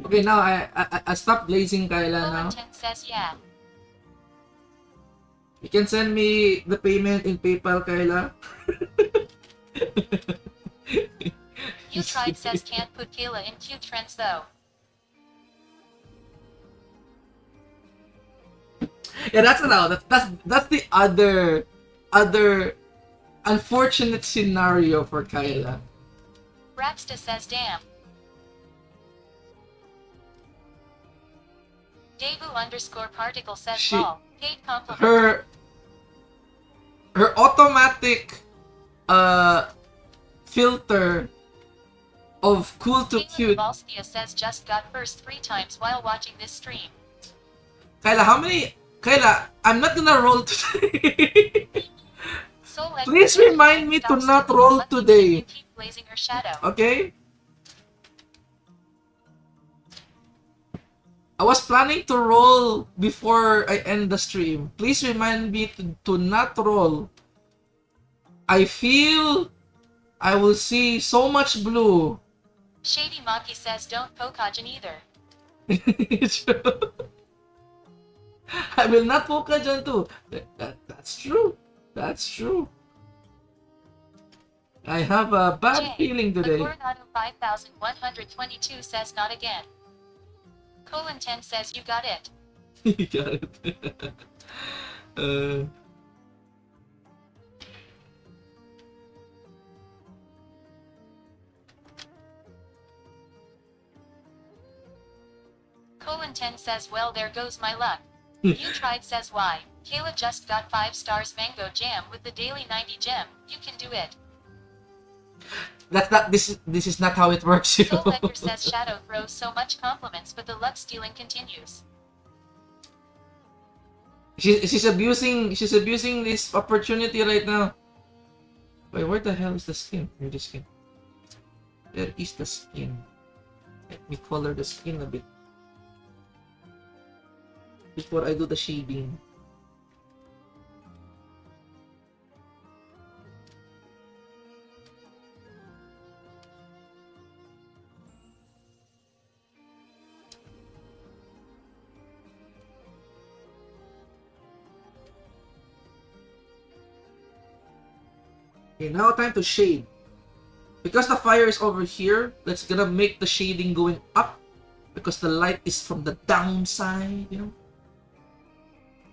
Okay, now I stopped blazing Kaela now. Says yeah. You can send me the payment in PayPal, Kaela. You tried says can't put Kaela in cute trends though. Yeah, that's the other unfortunate scenario for Kaela. Braxta says damn. Daegu_particle says lol. Paid compliment. Her automatic filter of cool to Kaela cute. Kovalskia says just got first 3 times while watching this stream. Kaela, how many? Kaela, I'm not gonna roll today. Please remind me to not roll today. Okay? I was planning to roll before I end the stream. Please remind me to not roll. I feel I will see so much blue. Shady Maki says don't Pokajin either. I will not Pokajan too. That's true. That's true. I have a bad feeling today. Coronado 5122 says not again. Colon 10 says you got it. You got it. Colon 10 says well there goes my luck. You tried says why. Kaela just got 5 stars mango jam with the daily 90 gem. You can do it. That's not this is not how it works, you know. Soul Vector says Shadow throws so much compliments but the luck stealing continues. She's abusing this opportunity right now. Wait, where the hell is the skin? Here's the skin. Where is the skin? Let me color the skin a bit before I do the shading. Okay, now time to shade. Because the fire is over here, let's gonna make the shading going up because the light is from the downside, you know?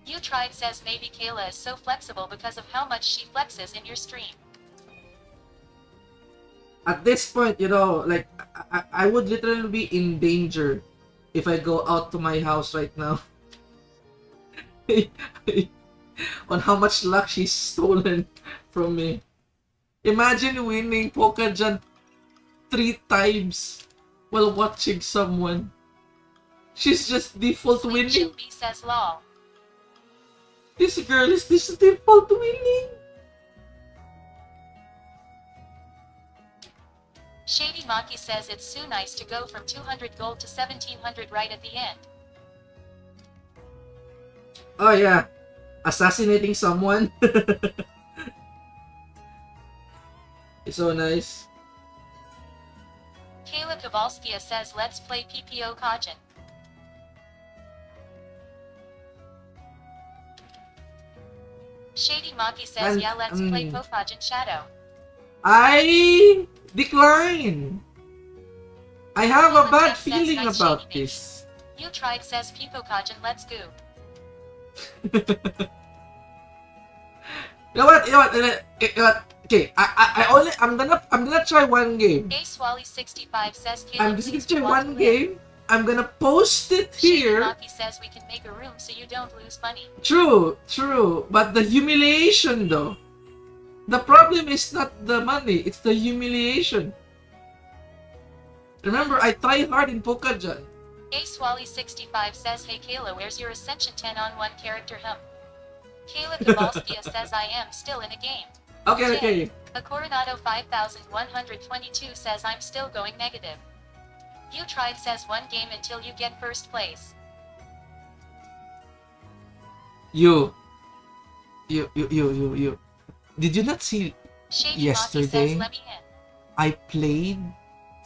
You tried says maybe Kaela is so flexible because of how much she flexes in your stream. At this point, you know, like, I would literally be in danger if I go out to my house right now. On how much luck she's stolen from me. Imagine winning Pokejon 3 times while watching someone. She's just default Sleep winning. Jim B says lol. This girl is just default winning. Shady Maki says it's so nice to go from 200 gold to 1700 right at the end. Oh yeah, assassinating someone. It's so nice. Kaela Kovalskia says let's play PPO Kajin. Shady Maki says yeah let's play Pokajin Shadow. I decline. I have a bad Says feeling nice about shady this. You tried says Pipo Kajin let's go. You know what? You know what? Okay, I'm gonna try one game. Ace Wally 65 says I'm Kaela just gonna please try we want one to game. I'm gonna post it Shady here. Maki says we can make a room so you don't lose money. True, true. But the humiliation though. The problem is not the money, it's the humiliation. Remember, I tried hard in Pokajan. Ace Wally 65 says hey Kaela where's your Ascension 10 on 1 character hum? Kaela Kovalskia says I am still in a game. Okay, okay. A Coronado 5122 says I'm still going negative. You tried says one game until you get first place. You. Did you not see Shady yesterday? Maki says let me in. I played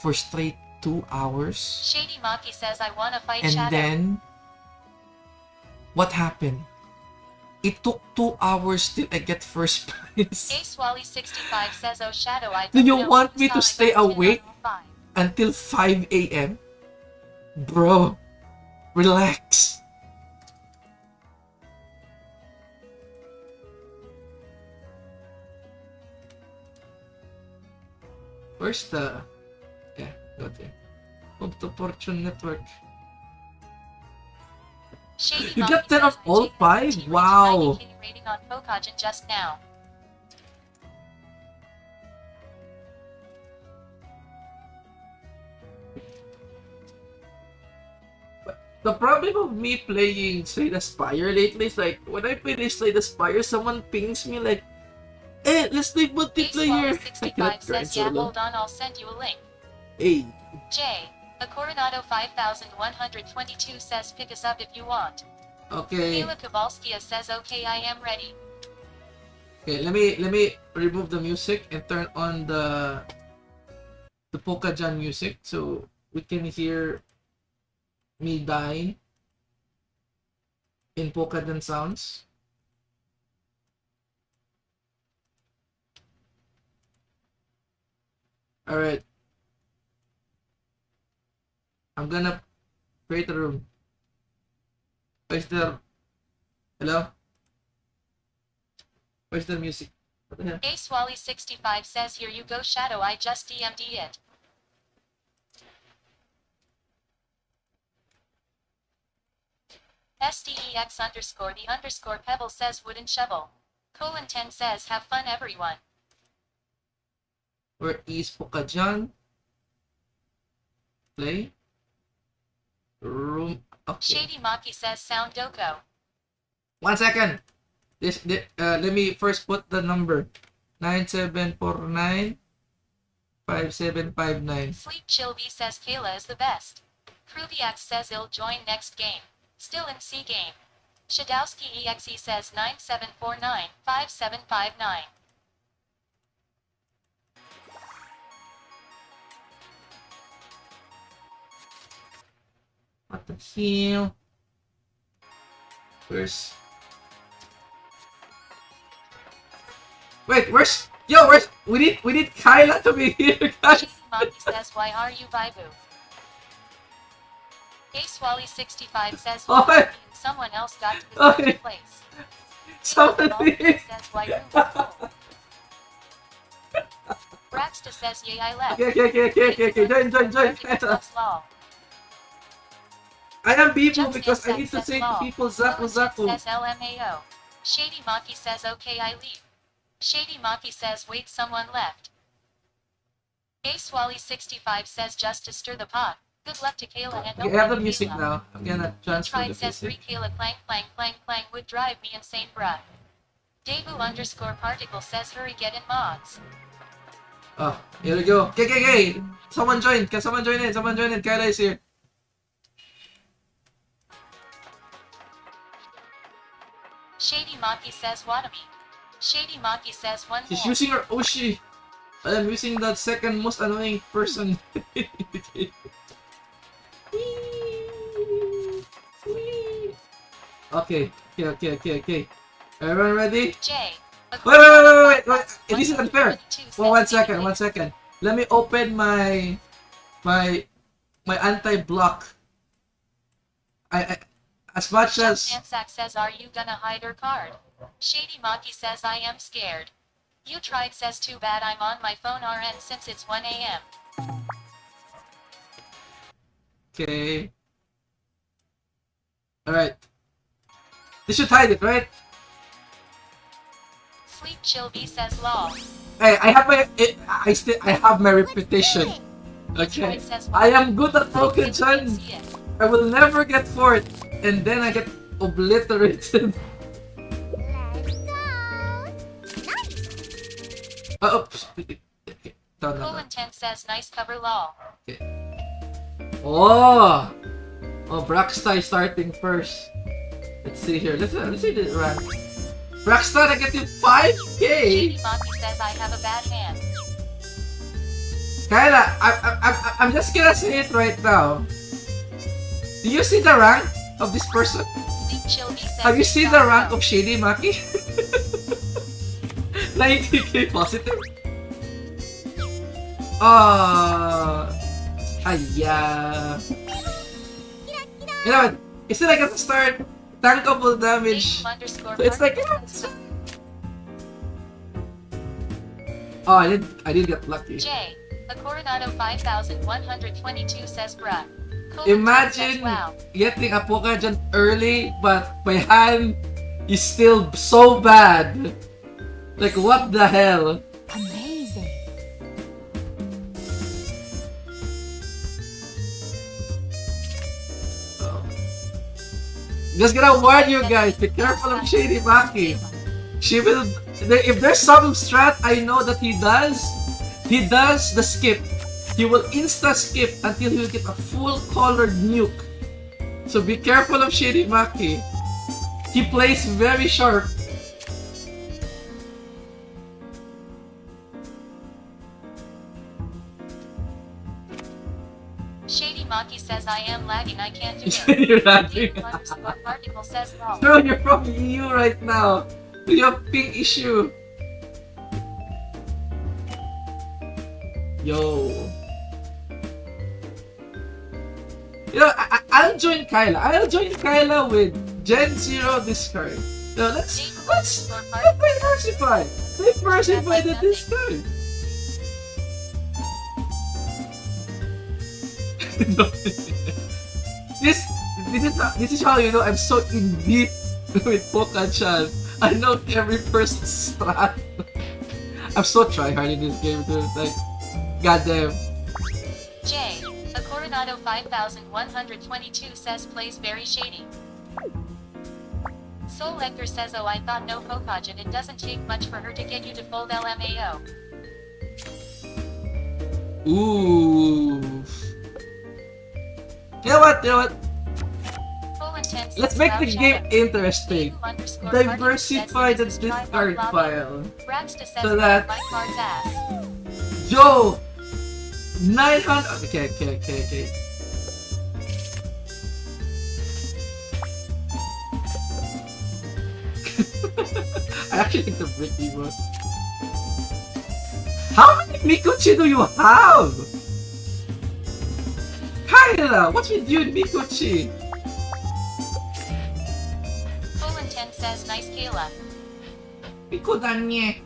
for straight 2 hours. Shady Maki says I wanna fight And Shadow. then, what happened? It took 2 hours till I get first place. Ace Wally 65 says oh Shadow I Do don't you know want who's me to I stay got 10 awake on 5. until 5 a.m.? Bro, relax. Where's the... Yeah, go there. Move to Fortune Network. Shady You Maki got 10 on says I all checked the 5? 15 Wow. 90K rating on Pokajin just now. The problem of me playing Slay the Spire lately is like, when I finish Slay the Spire, someone pings me like, eh, let's play Ace multiplayer. Wally I cannot 65 grind says yeah solo. hold on I'll send you a link. Hey. J. A Coronado 5122 says pick us up if you want. Okay. Kaela Kovalskia says okay I am ready. Okay, let me remove the music and turn on the Pokajan music so we can hear me die in Pokajan sounds. Alright. I'm gonna create a room. Where's the... Hello? Where's the music? What the hell? Ace Wally 65 says here you go Shadow I just DM'd it. SDEX underscore the underscore Pebble says wooden shovel. Colon 10 says have fun everyone. Where is Pokajan? Play. Room. Okay. Shady Maki says sound Doko. 1 second. Let me first put the number. 9749 5759. Sleep Chill V says Kaela is the best. Kruviak says he'll join next game. Still in C game. Shadowski EXE says 9749-5759. What the hell? Where's... Wait, where's... Yo, where's... We need Kaela to be here, guys! Shady Monkey says why are you Baibu? Ace Wally 65 says Oh, well, someone else got to the oh, second place. Somebody... Says why you cool. Braxta says yay I left. Okay, join. Xbox lol. I am Bibu Jump because I Stand need to says say to lol. people Zaku Zaku. Says LMAO. Shady Maki says okay I leave. Shady Maki says wait someone left. Ace Wally 65 says just to stir the pot. Good luck to Kaela and Okay, I have the music now. I'm gonna transfer the Tried says free music. Kaela clang would drive me insane bruh. Debu _ particle says hurry get in mods. Oh, here we go. Okay. Someone join in. Kaela is here. Shady Maki says Watami. Shady Maki says one She's more. using her OSHI. I am using the second most annoying person. Okay. Everyone ready? J. Wait. This is unfair. Well, one second. Let me open my anti-block. I as much as Sansak says are you gonna hide her card? Shady Maki says I am scared. You tried says too bad I'm on my phone RN since it's 1 AM. okay. Alright. This should hide it, right? Sleep Chill V says lol. Hey, I have my reputation. Okay. I am good at broken Chan. I will never get fourth, and then I get obliterated. Oops. Okay. Down. Colin 10 says nice cover lol. Okay. Oh, Braxta is starting first. Let's see here. Let's see the rank. Braxta negative 5K. Shady Maki says I have a bad hand. Kaela, I'm just gonna say it right now. Do you see the rank of this person? Sleep Chill V says Have you seen the rank of Shady Maki? 90k positive? Aya. You know what? Instead I got to start tankable damage. So it's like I did get lucky. J. A Coronado 5122 says bruh. Imagine getting a Pokegen early, but my hand is still so bad. Like, what the hell? Amazing. Just gonna warn you guys, be careful of Shady Maki. She will, if there's some strat I know that he does the skip. He will insta-skip until he will get a full colored nuke. So be careful of Shady Maki. He plays very sharp. Shady Maki says I am lagging, I can't do it. You're lagging. Debu _ particle says lol. Bro, you're from EU right now. You have ping issue. Yo. You know, I'll join Kaela. I'll join Kaela with Gen 0 discard. You know, let's diversify. Diversify the discard. This is how you know I'm so in deep with Pokéchan. I know every person's strat. I'm so tryhard in this game, dude. Like, goddamn. J. A Coronado 5122 says plays very shady. Soul Lecter says oh I thought no Pokégen, it doesn't take much for her to get you to fold LMAO. Ooh. You know what? Let's make the game interesting. Diversify the discard pile. So that Joe 900. Okay. I actually think the Britney was. How many Mikuchi do you have? Kaela, what's with you and Mikuchi? Full intent says nice Kaela. Miko danye.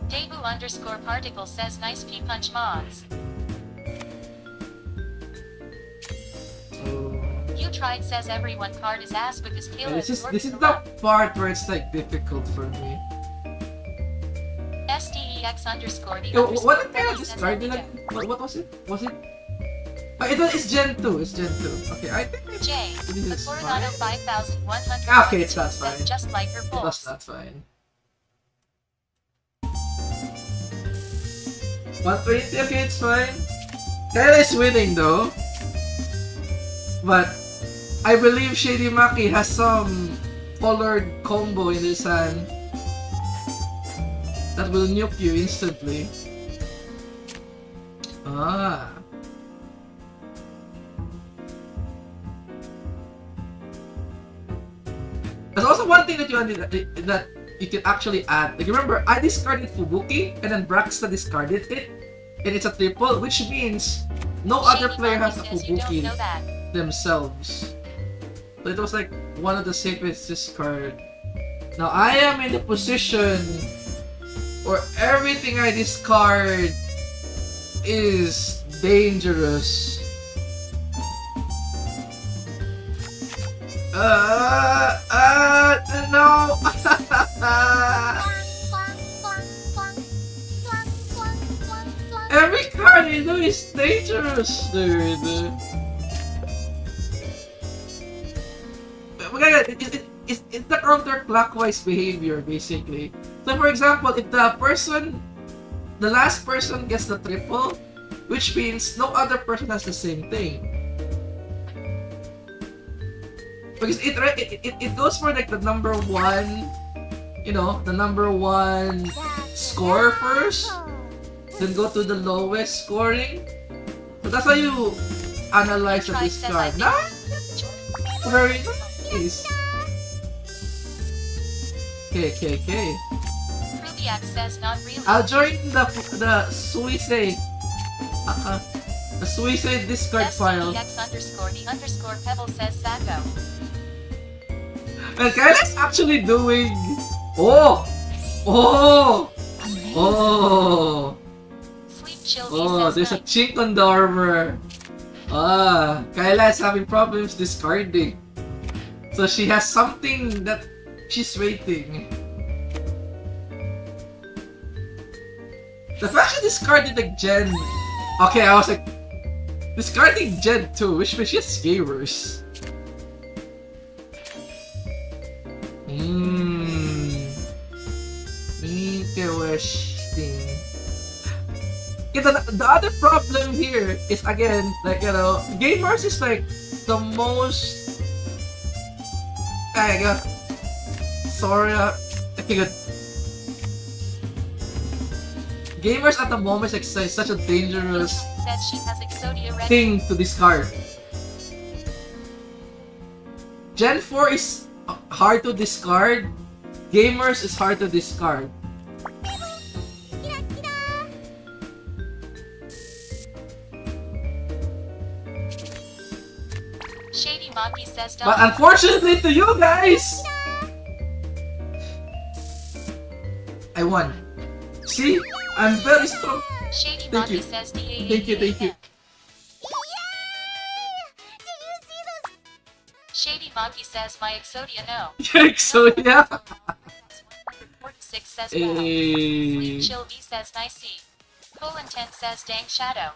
Debu_particle says nice P-punch mods. You tried says everyone card is ass because Kaela This is the part where it's like difficult for me. SDEX_the Yo, what did Kaela discard? What was it? Was it? It's Gen 2. It's Gen 2. Okay, I think it's... J. This The is Coronado fine. 5100 Okay, it's not says fine. just like her pulse. That's fine. 120, okay, it's fine. Kaela is winning though. But I believe Shady Maki has some colored combo in his hand that will nuke you instantly. Ah. There's also one thing that you can actually add. Like remember, I discarded Fubuki and then Braxta discarded it, and it's a triple, which means no other player has a Fubuki themselves. So it was like one of the safest discard. Now I am in the position where everything I discard is dangerous. No. Every card you do is dangerous, dude. It's the counterclockwise behavior, basically. So, for example, if the last person gets the triple, which means no other person has the same thing. Because it goes for like the number one, the number one score first, then go to the lowest scoring. So that's how you analyze the discard. Nice! Very nice! Okay. Rubiak says not really. I'll join the Suicide. The Suicide discard file. SDEX_the_pebble says Sacco. And Kaela's actually doing... Sleep chill there's a chink on the armor. Kaela is having problems discarding. So she has something that she's waiting. The fact she discarded like Gen... Okay, I was like... Discarding Gen 2, which means she has gamers. Interesting. The other problem here is again, like, gamers is like the most... Sorry, okay, good. Gamers at the moment is like such a dangerous thing to discard. Gen 4 is hard to discard. Gamers is hard to discard. Shady Monkey says but unfortunately to you guys, I won. See? I'm very strong. Shady Thank you. says Thank you. Shady Monkey says my Exodia no. Exodia. 46 says wow. Sleep chill V says nice C. Full intent says dang shadow.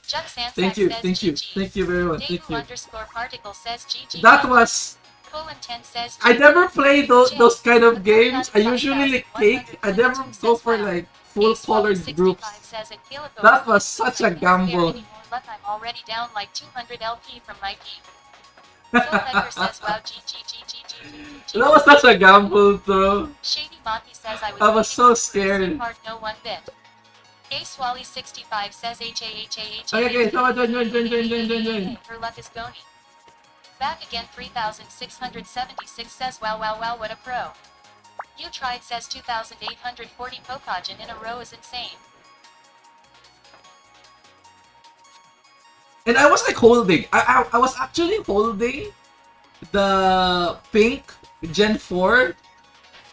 Juk Sansak Thank you, says thank you, GG. thank you very much, thank you. Debu_particle says GG. That was 10 says I never play those J. those kind of The games. I Coronado usually like 5122 cake. I never go says for wow. like full Ace Wally colored 65 groups. says at Kaela That Kovalskia, was such a "Please, I can't bear gamble. any more luck. I'm already down like 200 LP from my peak." Phil Edgar says wow That was such a gamble, though. Shady Maki says I was I was waiting so for scared. part no one bit. Ace Wally 65 says Okay, come on, join. Her luck is gony. Back again 3676 says wow what a pro. You tried says 2840 Pokajin in a row is insane. And I was like holding. I was actually holding the pink Gen 4.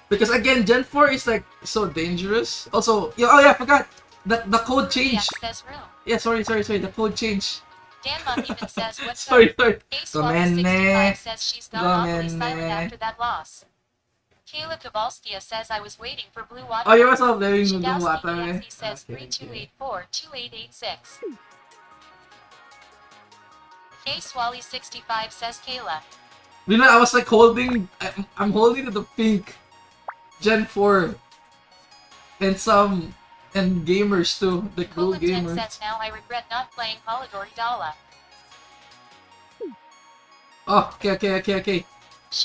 Because again, Gen 4 is like so dangerous. Also, oh yeah, I forgot. The code changed. Says room. Yeah, sorry. The code changed. Dan Mom even says what's sorry. Ace Wally 65 says she's gone awfully silent Gomenne. after that loss. Kaela Kovalskia says I was waiting for blue water. Oh, you were also playing blue Shadowski water. DXE says 32842886. Ace Wally 65 says Kaela. You know, I was like holding. I'm holding the pink Gen 4. And gamers too, the cool gamers. Says now I regret not playing Polidori Dala. Oh, okay.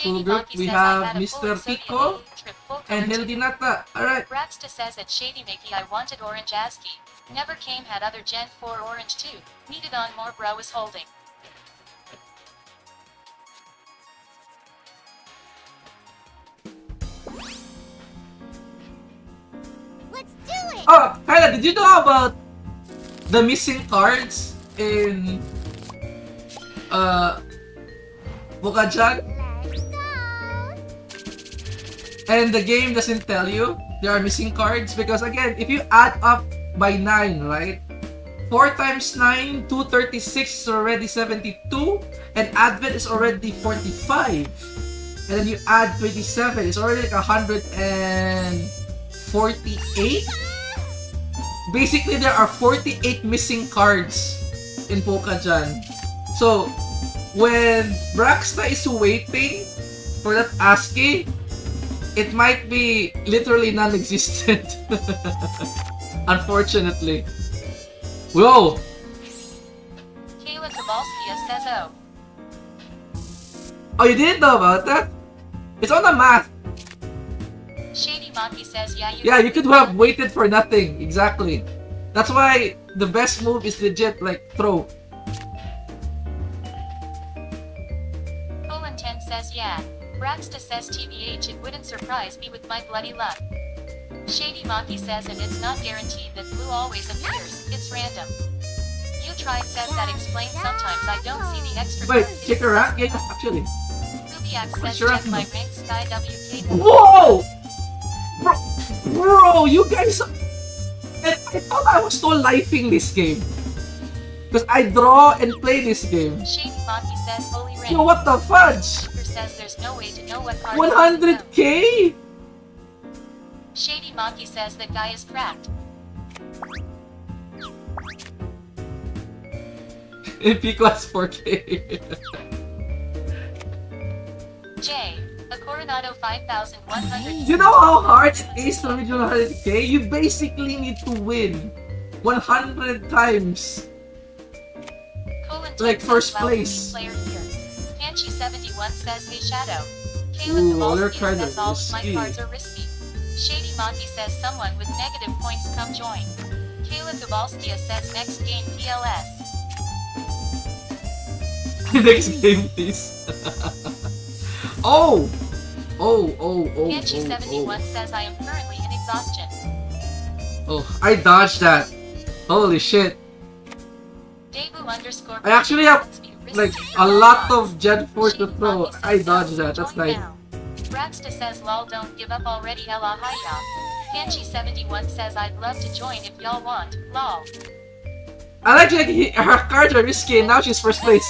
Cool group. We have Mr. Pico and Hildinata. Alright. Braxta says at Shady Mickey I wanted orange ASCII. Never came, had other Gen 4 orange too. Needed on more, bro was holding. Let's do it! Oh, Kaela, did you know about the missing cards in Bukajan? Let's go! And the game doesn't tell you there are missing cards because again, if you add up by 9, right? 4 times 9, 236 is already 72, and Advent is already 45. And then you add 27, it's already like 148. Basically, there are 48 missing cards in Pokajan. So, when Braxta is waiting for that ASCII, it might be literally non-existent. Unfortunately. Whoa! Kaela Kovalskia says oh. Oh, you didn't know about that? It's on the math. Shady Maki says Yeah, you could have waited for nothing. Exactly. That's why the best move is legit, like, throw. Colin 10 says yeah. Braxta says TBH it wouldn't surprise me with my bloody luck. Shady Maki says and it's not guaranteed that blue always appears, it's random. You tried says that explains sometimes I don't see the extra. Wait, check her out? Yeah, actually. Rubiac says Sure. check my rank Sky WK. Whoa! Bro, you guys... And I thought I was still lifing this game. Because I draw and play this game. Shady Maki says holy ring. Yo, what the fudge? Says there's no way to know what card 100k? Shady Maki says that guy is cracked. Pico has 4k. J. A Coronado 5100. You know how hard it is to reach 100k? You basically need to win 100 times. Like first place. Player here. Panchi 71 says hey Shadow. Kaela Kovalskia says all of my cards are risky. Shady Maki says someone with negative points come join. Kaela Kovalskia says next game PLS. Next game, please. Oh! Panchi 71 says I am currently in exhaustion. Oh, I dodged that. Holy shit. Debu underscore. I actually have like a lot of Gen 4 to throw. I dodged that. That's nice. Braxta says lol don't give up already ella hiya. Panchi 71 says I'd love to join if y'all want, lol. I like her cards are risky and now she's first place.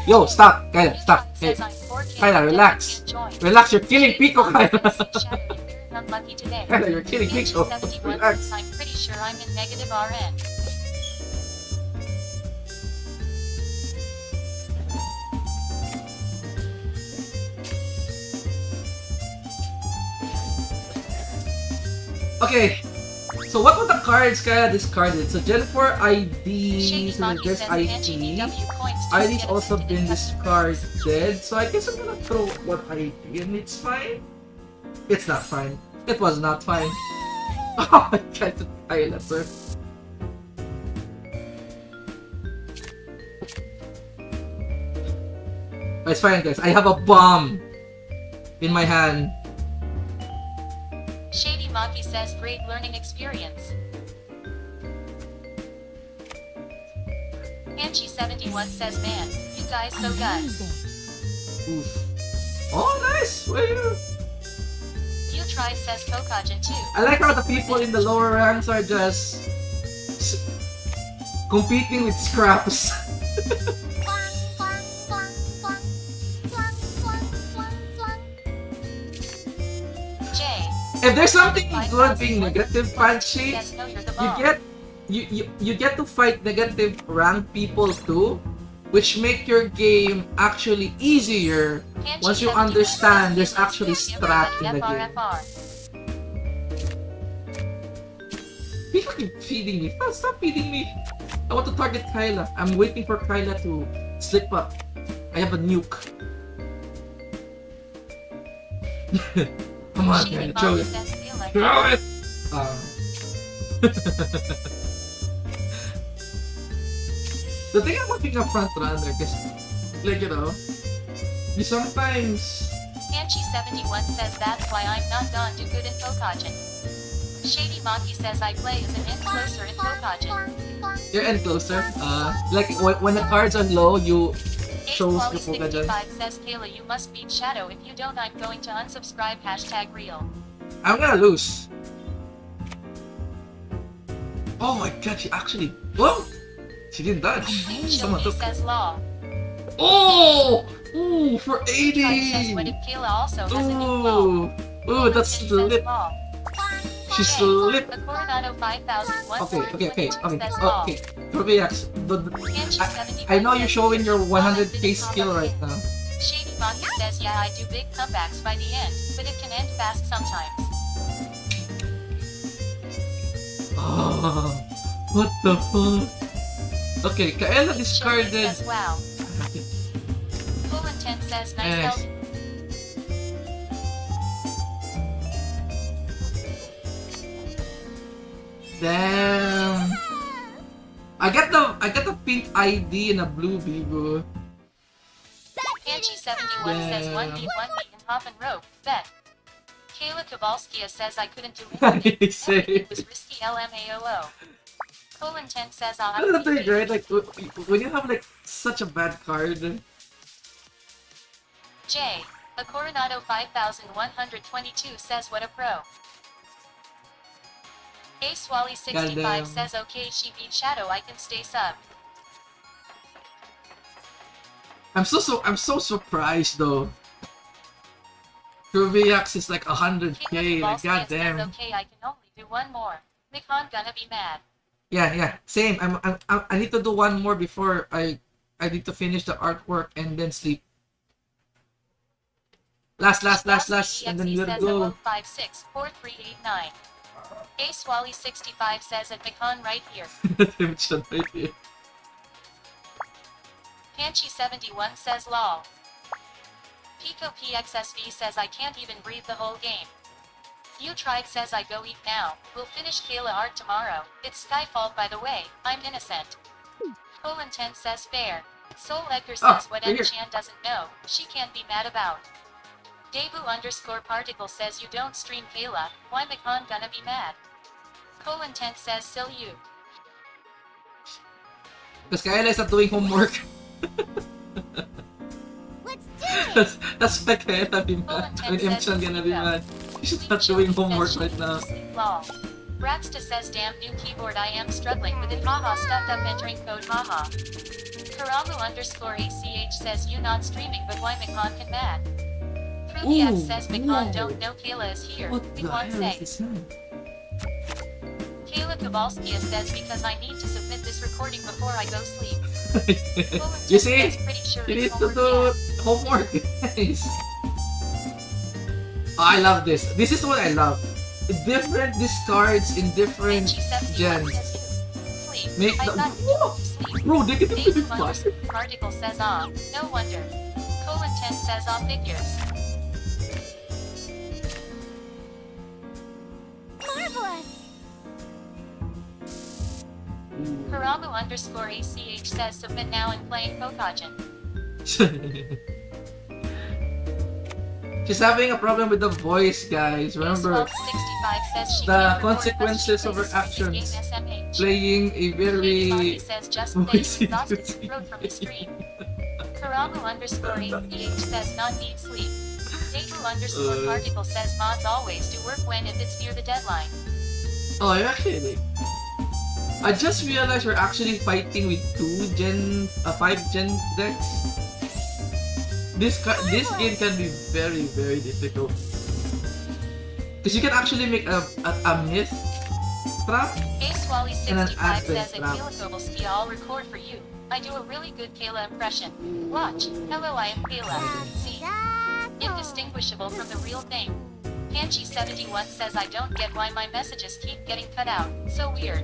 Yo, stop, Kaela, stop. Hey, Kaela, relax. Relax, you're killing Pico, Kaela. Kaela, you're killing Pico. Relax. I'm pretty sure I'm in negative RN. Okay. So what were the cards Kaya discarded? So Gen 4 ID, Shady so Monkey there's says ID. NGBW coins do ID's get also printed in been custom discarded. So I guess I'm gonna throw one ID and it's fine. It's not fine. It was not fine. Oh my god, the Kaela, sir. Oh, it's fine guys. I have a bomb in my hand. Shady Monkey says great learning experience. Anchi71 says man, you guys so good. Amazing. Oof. Oh nice! Well, You tried says Kokajin too. I like how the people in the lower ranks are just competing with scraps. Jay, If there's something good being negative punchy, yes, no, you're the you bomb. get you get to fight negative rank people too, which make your game actually easier once you understand there's actually strat in the game. People keep feeding me. Oh, stop feeding me. I want to target Kaela. I'm waiting for Kaela to slip up. I have a nuke. Come on, Kaela, throw it. Throw it! The thing I'm looking at front runner, because, like, you know, you sometimes... Anchi71 says that's why I'm not gone do good in Kokajin. Shady Monkey says I play as an in closer in Kokajin. You're in closer. Like, when the cards are low, you shows the Pokajan. 65 says Kaela you must beat Shadow, if you don't I'm going to unsubscribe #real. I'm gonna lose. Oh my god, she actually... Whoa! She didn't dodge. Someone Shoki took... says law. Oh! Ooh, for Tribe says 80! what if Kaela also has a new law? Ooh, that's Says lit. law. She slipped. The Coronado 5001 Okay. says law. Okay. Proveax, I know you're showing your 100k skill right now. Shady Monkey says yeah I do big comebacks by the end, but it can end fast sometimes. Oh, what the fuck? Okay, Kaela Shoki discarded. says wow. Full Intent says nice Nice. help. Damn. I got the pink ID and a blue Bigo. Anchi71 says 1v1 meet and hop and rope. Bet. Kaela Kovalskia says I couldn't do anything. Everything was risky LMAOO. Full Intent says That's the thing, right? Like, when you have like such a bad card. J. A Coronado 5122 says what a pro. Ace Wally 65 Goddamn. says okay she beat Shadow I can stay sub. I'm so surprised though. Proveax is like 100k. Kaela Like, Kovalskia goddamn. says okay I can only do one more. Mikon gonna be mad. Yeah. Same. I need to do one more before I need to finish the artwork and then sleep. Last, and then you gotta go. 564389. Ace Wally 65 says at Mikon right here. Attention right here. Panchi71 says lol. Pico PXSV says I can't even breathe the whole game. You tried says I go eat now. We'll finish Kaela art tomorrow. It's Skyfall by the way. I'm innocent. Full Intent says fair. Soul Edgar says what right here. M-Chan doesn't know, she can't be mad about. Debu_particle says you don't stream Kaela, why Mikon gonna be mad? Full Intent says still you. Because Kaela is not doing homework. Let's do it! That's why Kaela be Full mad. Intent When says M-chan gonna be no. mad. She's Sweet not Chili doing homework says right she now. needs to sleep, lol. Braxta says damn new keyboard I am struggling with it haha stuffed up entering code haha. Karamu_ACH says you not streaming but why Mikon can mad? Frugiax Ooh, says Mikon whoa. don't know Kaela is here. What We the want hell is say. this man? Kaela Kovalskia says because I need to submit this recording before I go sleep. Full You Intent see? says pretty sure You it's need to homework do yet. homework, guys. Oh, I love this. This is what I love. different discards in different Panchi71 gens. says you. Sleep. Make I the thought you went to sleep. bro, they get Dave the fire. Article says no wonder. Colon 10 says figures. Marvelous. Karamu underscore ACH says submit now and playing Pokajin. She's having a problem with the voice, guys. Remember, 65 says she the can't record, consequences but of her she plays the game actions. SMH. Playing a Lady very Bobby says just plays voicey exhausted voicey throat from the stream. Karamu underscore ACH says not need sleep. Datu underscore particle says mods always do work when if it's near the deadline. Oh, actually, I just realized we're actually fighting with 5 gen decks. This game can be very, very difficult. Because you can actually make a myth trap. Ace Wally And an 65 advent says, trap. Kaela Kovalskia, I'll record for you. I do a really good Kaela impression. Watch. Hello, I am Kaela. See? Indistinguishable from the real thing. Panchi71 says, I don't get why my messages keep getting cut out. So weird.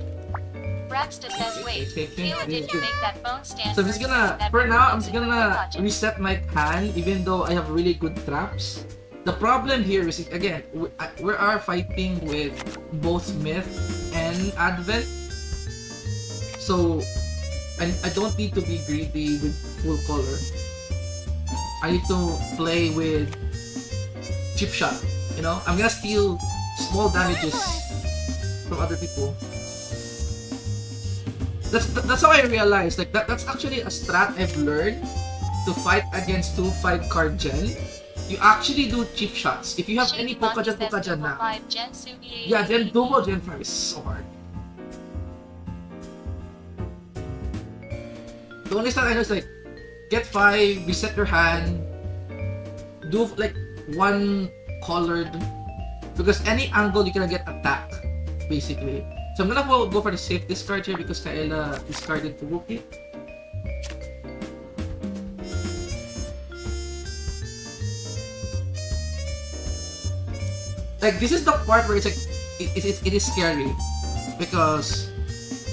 Braxta says, wait, Kaela, did you make that phone stand? So I'm just gonna, for now, I'm just gonna reset my hand even though I have really good traps. The problem here is, again, we are fighting with both Myth and Advent. So, I don't need to be greedy with full color. I need to play with chip shot, you know? I'm gonna steal small damages from other people. That's how I realized, like, that's actually a strat I've learned to fight against 2 5-card gen. You actually do chip shots. If you have any Pokajan na, yeah, then double Gen 5 is so hard. The only strat I know is like, get 5, reset your hand, do like 1 colored, because any angle you're gonna get attack, basically. So I'm gonna go for the safe discard here because Kaela discarded Fubuki. Like, this is the part where it's like, it is scary because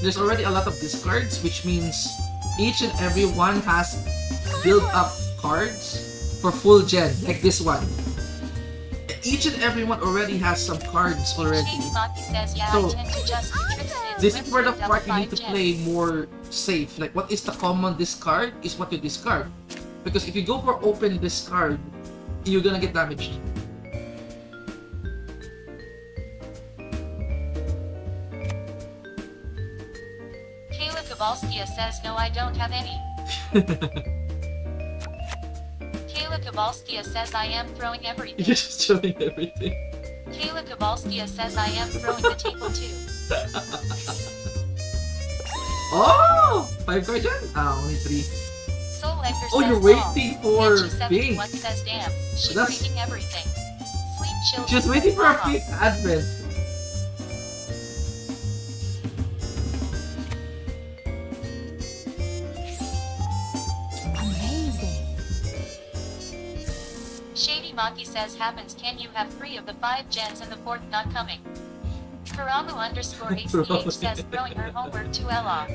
there's already a lot of discards, which means each and every one has build up cards for full gen, like this one. Each and every one already has some cards already. So, this is where the part you need to play more safe. Like, what is the common discard is what you discard. Because if you go for open discard, you're gonna get damaged. Kaela Kovalskia says, no, I don't have any. Kaela Kovalskia says, I am throwing everything. You're just showing everything. Kaela Kovalskia says, I am throwing the table too. Oh! 5 card gen? Only 3. Soul Lecter Oh, says, you're waiting for Bing. Panchi71 says, damn, she's That's- breaking everything. Sleep chill. Just waiting for a fifth advent. Amazing. Shady Maki says, happens, can you have 3 of the 5 gens and the 4th not coming? Karamu underscore ACH says, throwing her homework to Ella.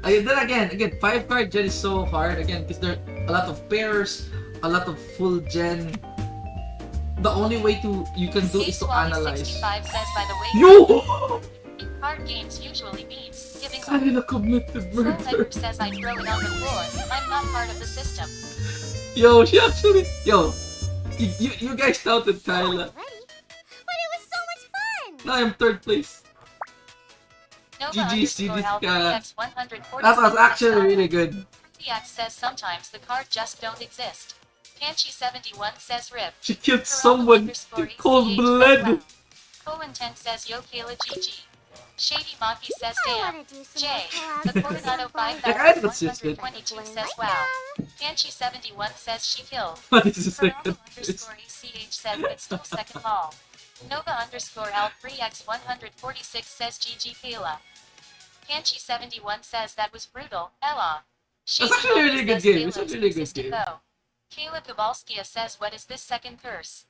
Then again, 5 card gen is so hard again because there are a lot of pairs, a lot of full gen. The only way you can do is to analyze. 65 says, by the way, Yo! in card games usually means giving up. Kaela committed Soul murder. Lecter says, I throw it on the floor. I'm not part of the system. Yo, she actually. Yo, you guys doubted Kaela. Already? But it was so much fun. Now I'm 3rd place. Nova GG's, underscore GG's, L3X 146 That was actually really good. X says sometimes the card just don't exist. Panchi71 says rip. She killed Karamu someone underscore in cold ACH blood. says, wow. Co-intent says yo Kaela GG. Shady Maki says I damn. want to do some Jay, more the collabs with Coronado some boys. 5122 says wow. Panchi71 says she killed. What is the Karamu second place? underscore ACH says it's still second call. Nova underscore L3X 146 says GG Kaela. Panchi71 says that was brutal. Ella. That's actually a really good game. It's a really good game. Kaela Kovalskia says, what is this second curse?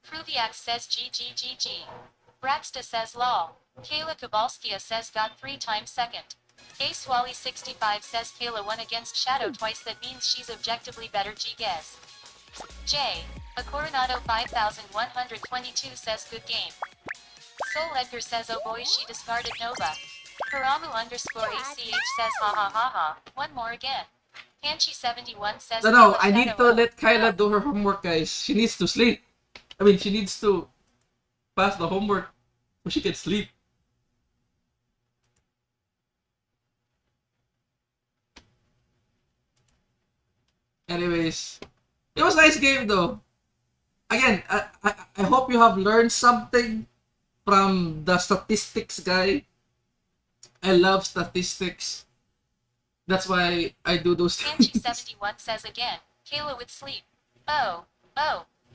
Pruviak says GGGG. Braxta says lol. Kaela Kovalskia says got 3 times second. Ace Wally 65 says Kaela won against Shadow twice, that means she's objectively better. G guess. J. A Coronado 5122 says good game. Soul Edgar says oh boy she discarded Nova. Karamu underscore ACH says ha ha ha ha. One more again. Panchi 71 says No, Kaela I need Shadow to let Kaela do her homework, guys. She needs to sleep. I mean, she needs to pass the homework so she can sleep. Anyways, it was a nice game though. Again, I hope you have learned something from the statistics guy. I love statistics. That's why I do those Panchi things. 71 says again, Kaela would sleep. Oh.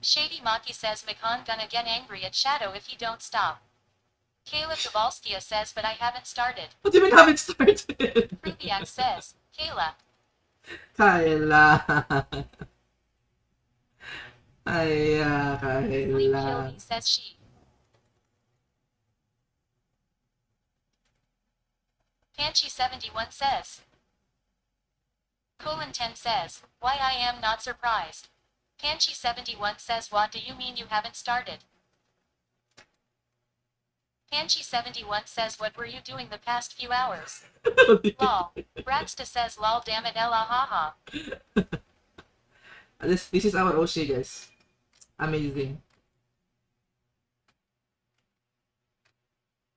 Shady Maki says Makan gonna get angry at Shadow if he don't stop. Kaela Kovalskia says but I haven't started. What do you mean haven't started? Pruviak says, Kaela. Kaela. Ay, Sleep Kaela. Kilby says she. Panchi 71 says. Colon 10 says, why I am not surprised. Panchi 71 says what do you mean you haven't started? Panchi 71 says what were you doing the past few hours? Lol. Braxta says lol damn it ella haha. This is our OSHI, guys. Amazing.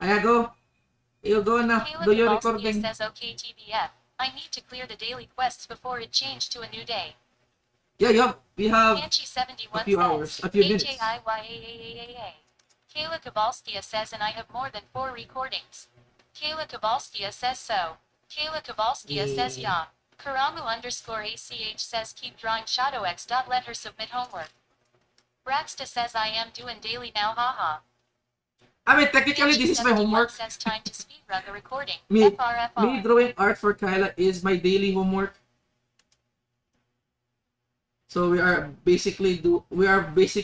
Ayan, go. You go na. Kaela Do your Kovalskia recording. says okay TBF. I need to clear the daily quests before it changed to a new day. Yeah, we have Panchi 71 a few says, hours, a few minutes. HAIYAAAA. Kaela Kovalskia says and I have more than 4 recordings. Kaela Kovalskia says so. Kaela Kovalskia says yeah. Karamu underscore ACH says keep drawing Shadow X. Let her submit homework. Braxta says I am doing daily now haha. I mean, technically, this is my homework. Says time to speedrun the recording. Me FRFR. drawing art for Kaela is my daily homework. So we are basically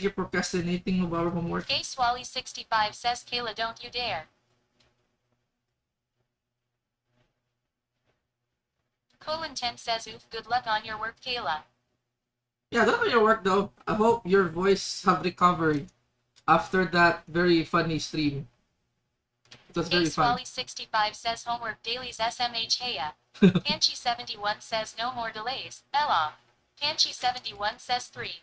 procrastinating of our homework. Ace Wally 65 says Kaela don't you dare. Colon 10 says oof good luck on your work Kaela. Yeah, good on your work though. I hope your voice have recovered after that very funny stream. It was very Ace fun. Wally 65 says homework dailies SMH Heya. Panchi 71 says no more delays. Ella. Panchi 71 says 3.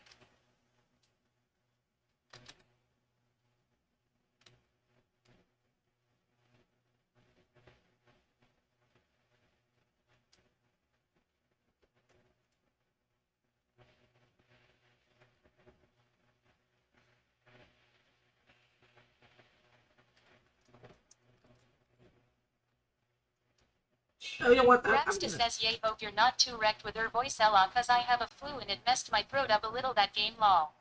Oh, you know what? Braxta says yay hope you're not too wrecked with her voice Ella cause I have a flu and it messed my throat up a little that game lol.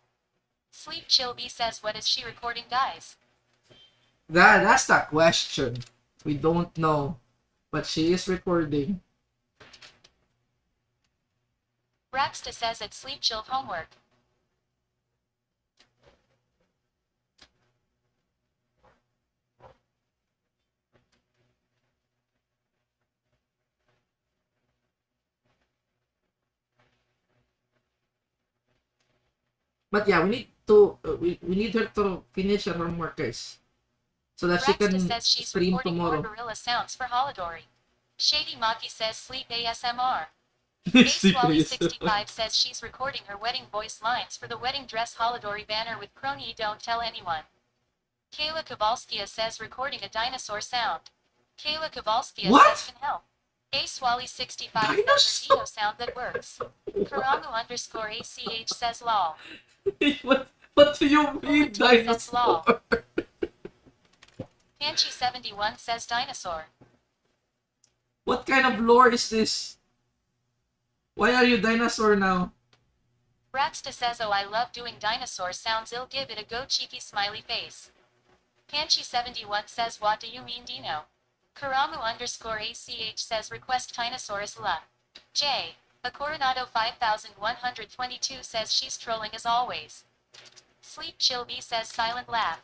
Sleep Chill B says what is she recording guys? That's the question. We don't know. But she is recording. Braxta says it's Sleep Chill homework. But yeah, we need to we need her to finish her homework, guys, so that she Braxta can says she's stream recording more tomorrow. gorilla sounds for Holodori. Shady Maki says sleep ASMR. Ace Wally 65 says she's recording her wedding voice lines for the wedding dress Holodori banner with Crony don't tell anyone. Kaela Kovalskia says recording a dinosaur sound. Kaela Kovalskia What? says can help. Ace Wally 65 says Dinosaur? a Dino sound that works. Karamu underscore ACH says lol. What do you mean, Colon 10 says lol. dinosaur? Panchi 71 says dinosaur. What kind of lore is this? Why are you dinosaur now? Braxta says oh I love doing dinosaur sounds I'll give it a go cheeky smiley face. Panchi 71 says what do you mean Dino? Karamu underscore ACH says request Tinosaurus la. J. A Coronado 5122 says she's trolling as always. Sleep Chill B says silent laugh.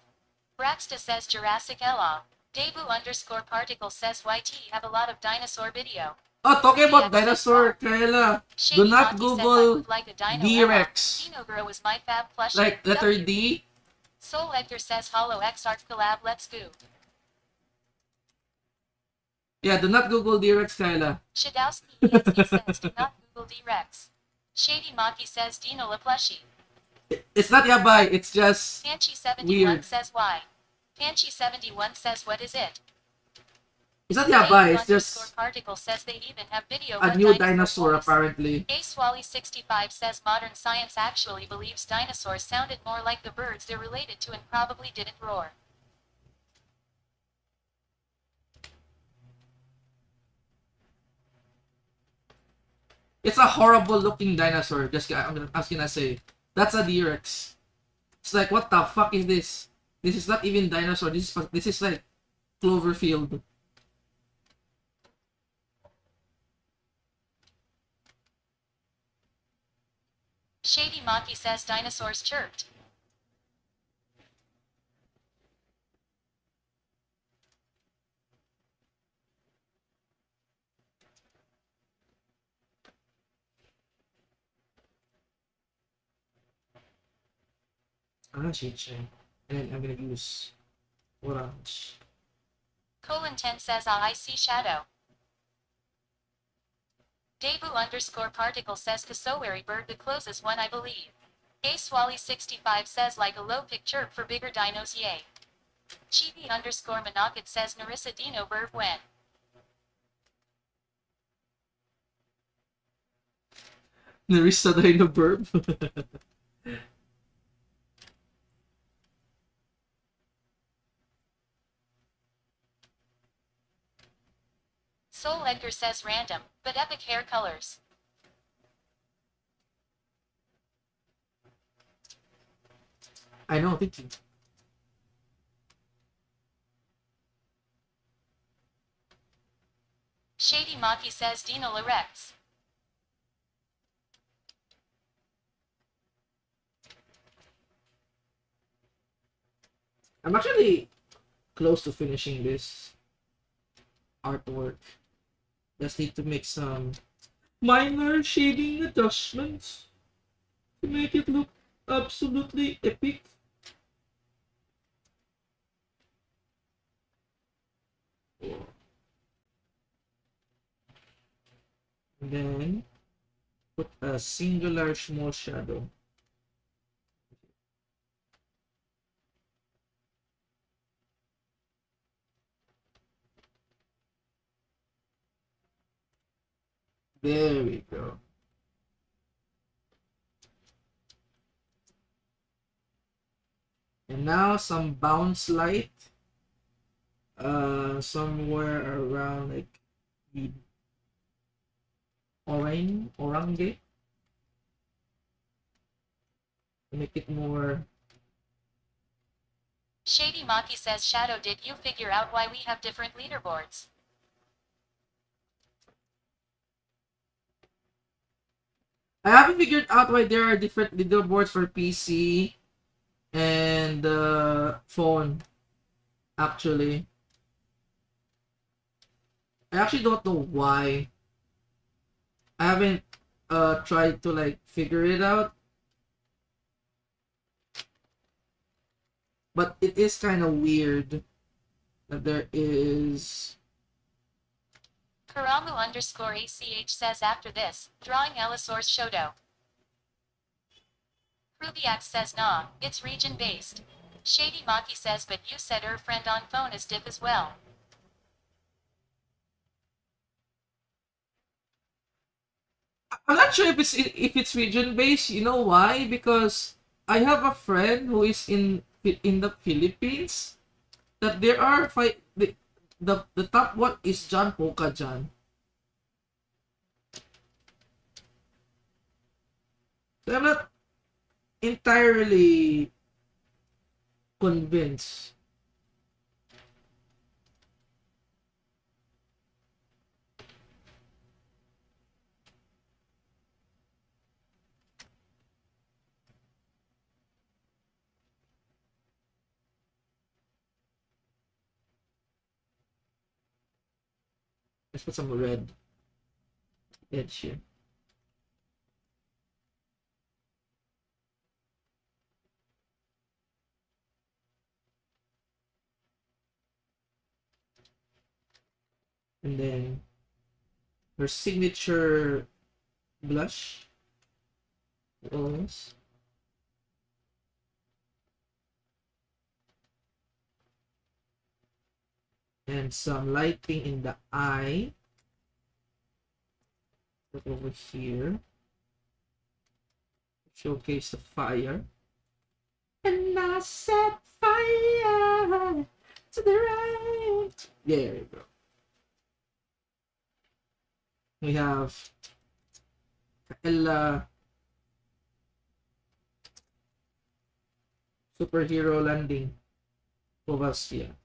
Braxta says Jurassic LR. Debu_particle says YT have a lot of dinosaur video. Oh, talking about Ruby X says dinosaur, Bob. Kaela. Do Shady not Monkey says I Google would like a Dino D-Rex. Dino Girl was my fab plushie. Like letter W. D. Soul Edgar says Hollow X Art collab let's go. Yeah, do not Google D-Rex, Kaela. Shadowski EXE says do not Google D-Rex. Shady Monkey says Dino La plushie. It's not yabay, it's just Panchi71 weird. says why. Panchi71 says what is it? It's not yabay, it's just Particle says they even have video a what new dinosaur voice. apparently. AceWally65 says modern science actually believes dinosaurs sounded more like the birds they're related to and probably didn't roar. It's a horrible looking dinosaur. I was gonna say. That's a D-Rex. It's like, what the fuck is this? This is not even dinosaur. This is like Cloverfield. Shady Monkey says dinosaurs chirped. Shit. And then I'm gonna use orange. Colon10 says I see shadow. Debu_particle says cassowary bird the closest one I believe. AceWally65 says like a low pick chirp for bigger dinos yay. Chibi_Monocket says Narissa Dino burb when. Narissa Dino Burb. Soul Edgar says random, but epic hair colors. I know, thank you. Shady Monkey says Dino Larex. I'm actually close to finishing this artwork. Just need to make some minor shading adjustments to make it look absolutely epic. And then put a singular small shadow. There we go. And now some bounce light. Somewhere around like the orange. To make it more. Shady Monkey says Shadow, did you figure out why we have different leaderboards? I haven't figured out why there are different leaderboards for PC and phone. Actually, I actually don't know why. I haven't tried to like figure it out, but it is kind of weird that there is. Karamu_ACH says after this, drawing Allosaurus Shodo. Rubiax says nah, it's region based. Shady Monkey says but you said her friend on phone is diff as well. I'm not sure if it's region based. You know why? Because I have a friend who is in the Philippines. That there are the top one is John Pokajan. So I'm not entirely convinced. Let's put some red edge here. And then her signature blush. Almost. And some lighting in the eye. Put over here. Showcase the fire. And I set fire to the right. There you go. We have Kaela Superhero Landing Kovalskia.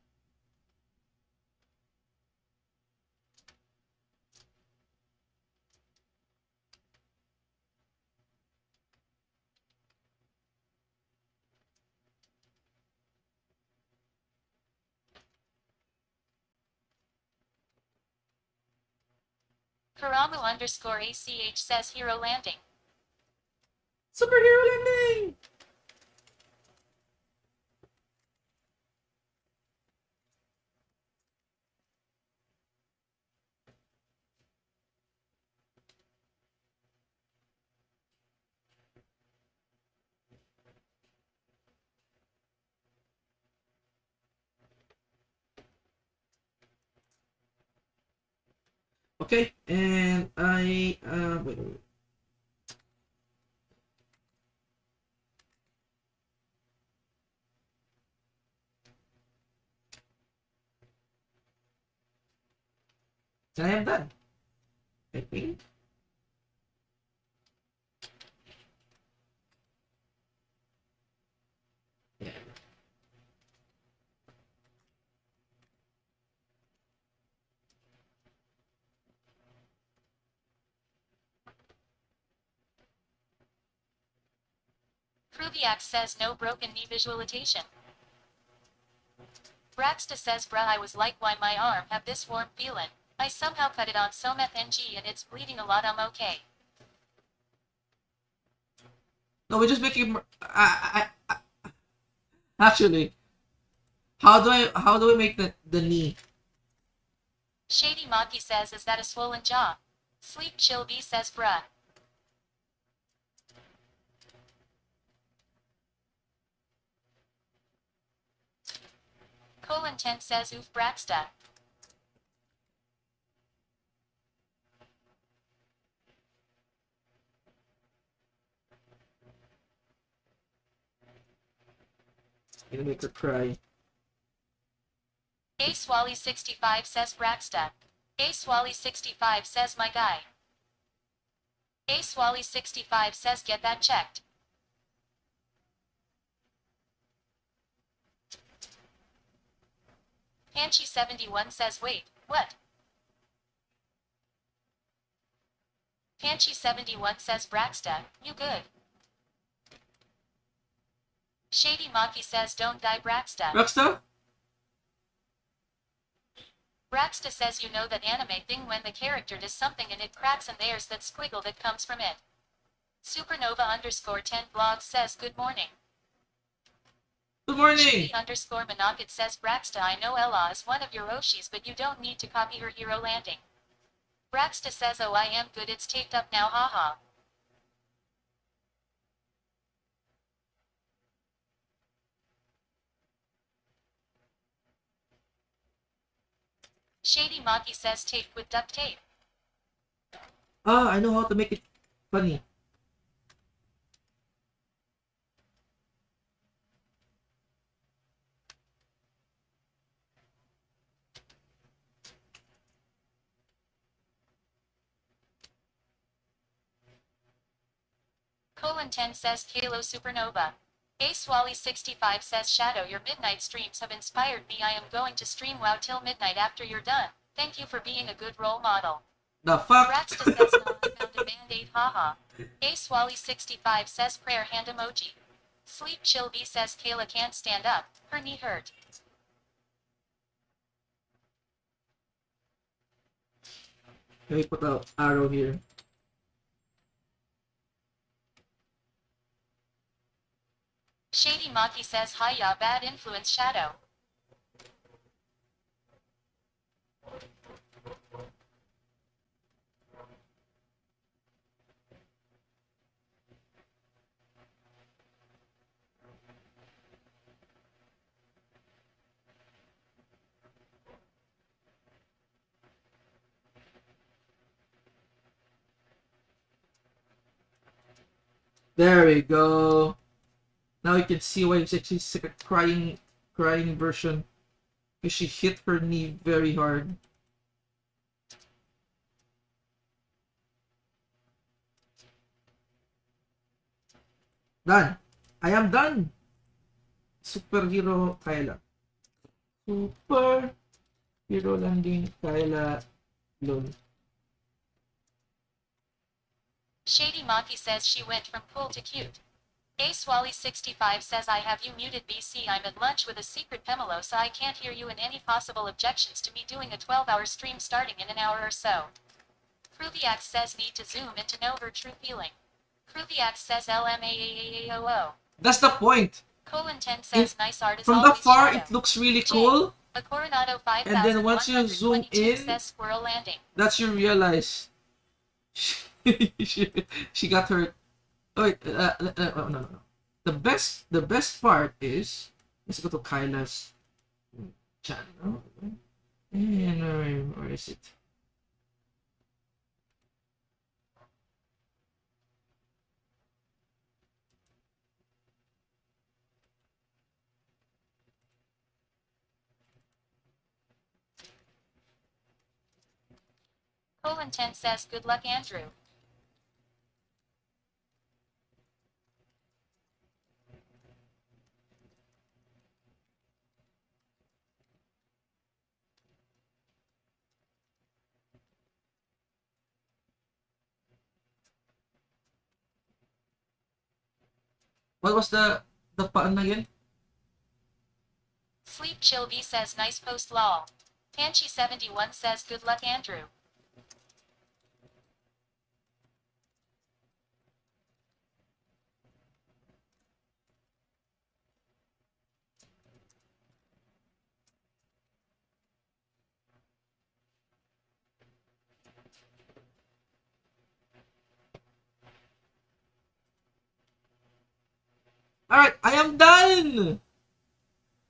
Karamu underscore ACH says hero landing. Superhero Landing! Okay, and wait. And I am done. I think. Yeah. Pruviac says no broken knee visualization. Braxta says bruh I was like why my arm have this warm feelin'. I somehow cut it on Someth NG and it's bleeding a lot I'm okay. No, we're just making. Actually, how do I make the knee? Shady Maki says is that a swollen jaw? Sleep Chill B says bruh. Colon 10 says oof Braxta. I'm gonna make her cry. Ace Wally 65 says Braxta. Ace Wally 65 says my guy. Ace Wally 65 says get that checked. Panchi 71 says wait, what? Panchi 71 says Braxta, you good. Shady Maki says don't die Braxta. Rockstar? Braxta says you know that anime thing when the character does something and it cracks and there's that squiggle that comes from it. Supernova underscore 10 blog says good morning. Good morning! Shady underscore Monocket says Braxta I know Ella is one of your Oshis but you don't need to copy her hero landing. Braxta says oh I am good it's taped up now haha. Shady Maki says taped with duct tape. Ah, I know how to make it funny. Colon 10 says Kalo Supernova. Ace Wally 65 says Shadow your midnight streams have inspired me I am going to stream WoW till midnight after you're done. Thank you for being a good role model. The fuck? Braxta says no I found a band-aid haha. Ace Wally 65 says prayer hand emoji. Sleep Chill B says Kayla can't stand up, her knee hurt. Let me put an arrow here. Shady Maki says hiya, bad influence shadow. There we go. Now you can see why she's like a crying version. Because she hit her knee very hard. Done. I am done. Superhero Kaela. Superhero landing Kaela. Lol. Shady Maki says she went from cool to cute. Ace Wally 65 says I have you muted BC. I'm at lunch with a secret Pemelo, so I can't hear you, and any possible objections to me doing a 12-hour stream starting in an hour or so. Kruviak says need to zoom in to know her true feeling. Kruviak says LMAAAAO. That's the point. Colon 10 says nice art is From the always far, shadow. it looks really J. cool. A Coronado And then once you zoom 5122 in, says squirrel landing. that's you realize she got hurt. Oh, wait, no. The best part is, let's go to Kyla's channel. And where is it? Colon 10 says good luck, Andrew. What was the paan again? Sleep Chill V says nice post lol. Panchi 71 says good luck, Andrew. Alright, I am done!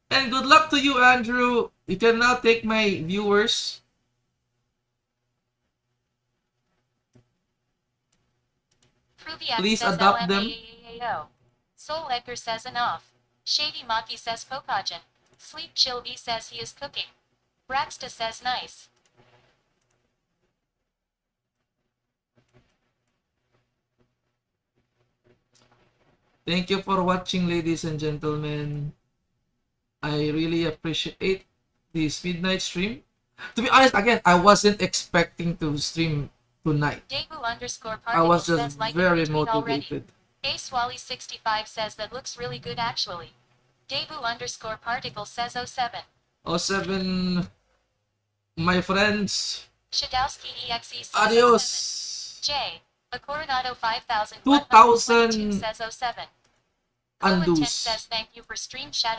And good luck to you, Andrew. You can now take my viewers. Kruviak Please says adopt them. LMAAAO. Soul Edgar says enough. Shady Maki says Pokajan. Sleep Chill V says he is cooking. Braxta says nice. Thank you for watching, ladies and gentlemen. I really appreciate this midnight stream. To be honest, again, I wasn't expecting to stream tonight. Daegu underscore I was particle just says like very retweet already. motivated. Ace Wally 65 says that looks really good actually. Daegu underscore particle says 07. 07, my friends. Shadowski EXE says 07. Adios. J. A Coronado 5122 2000 says 07. Colin 10 undos. says thank you for stream shadow.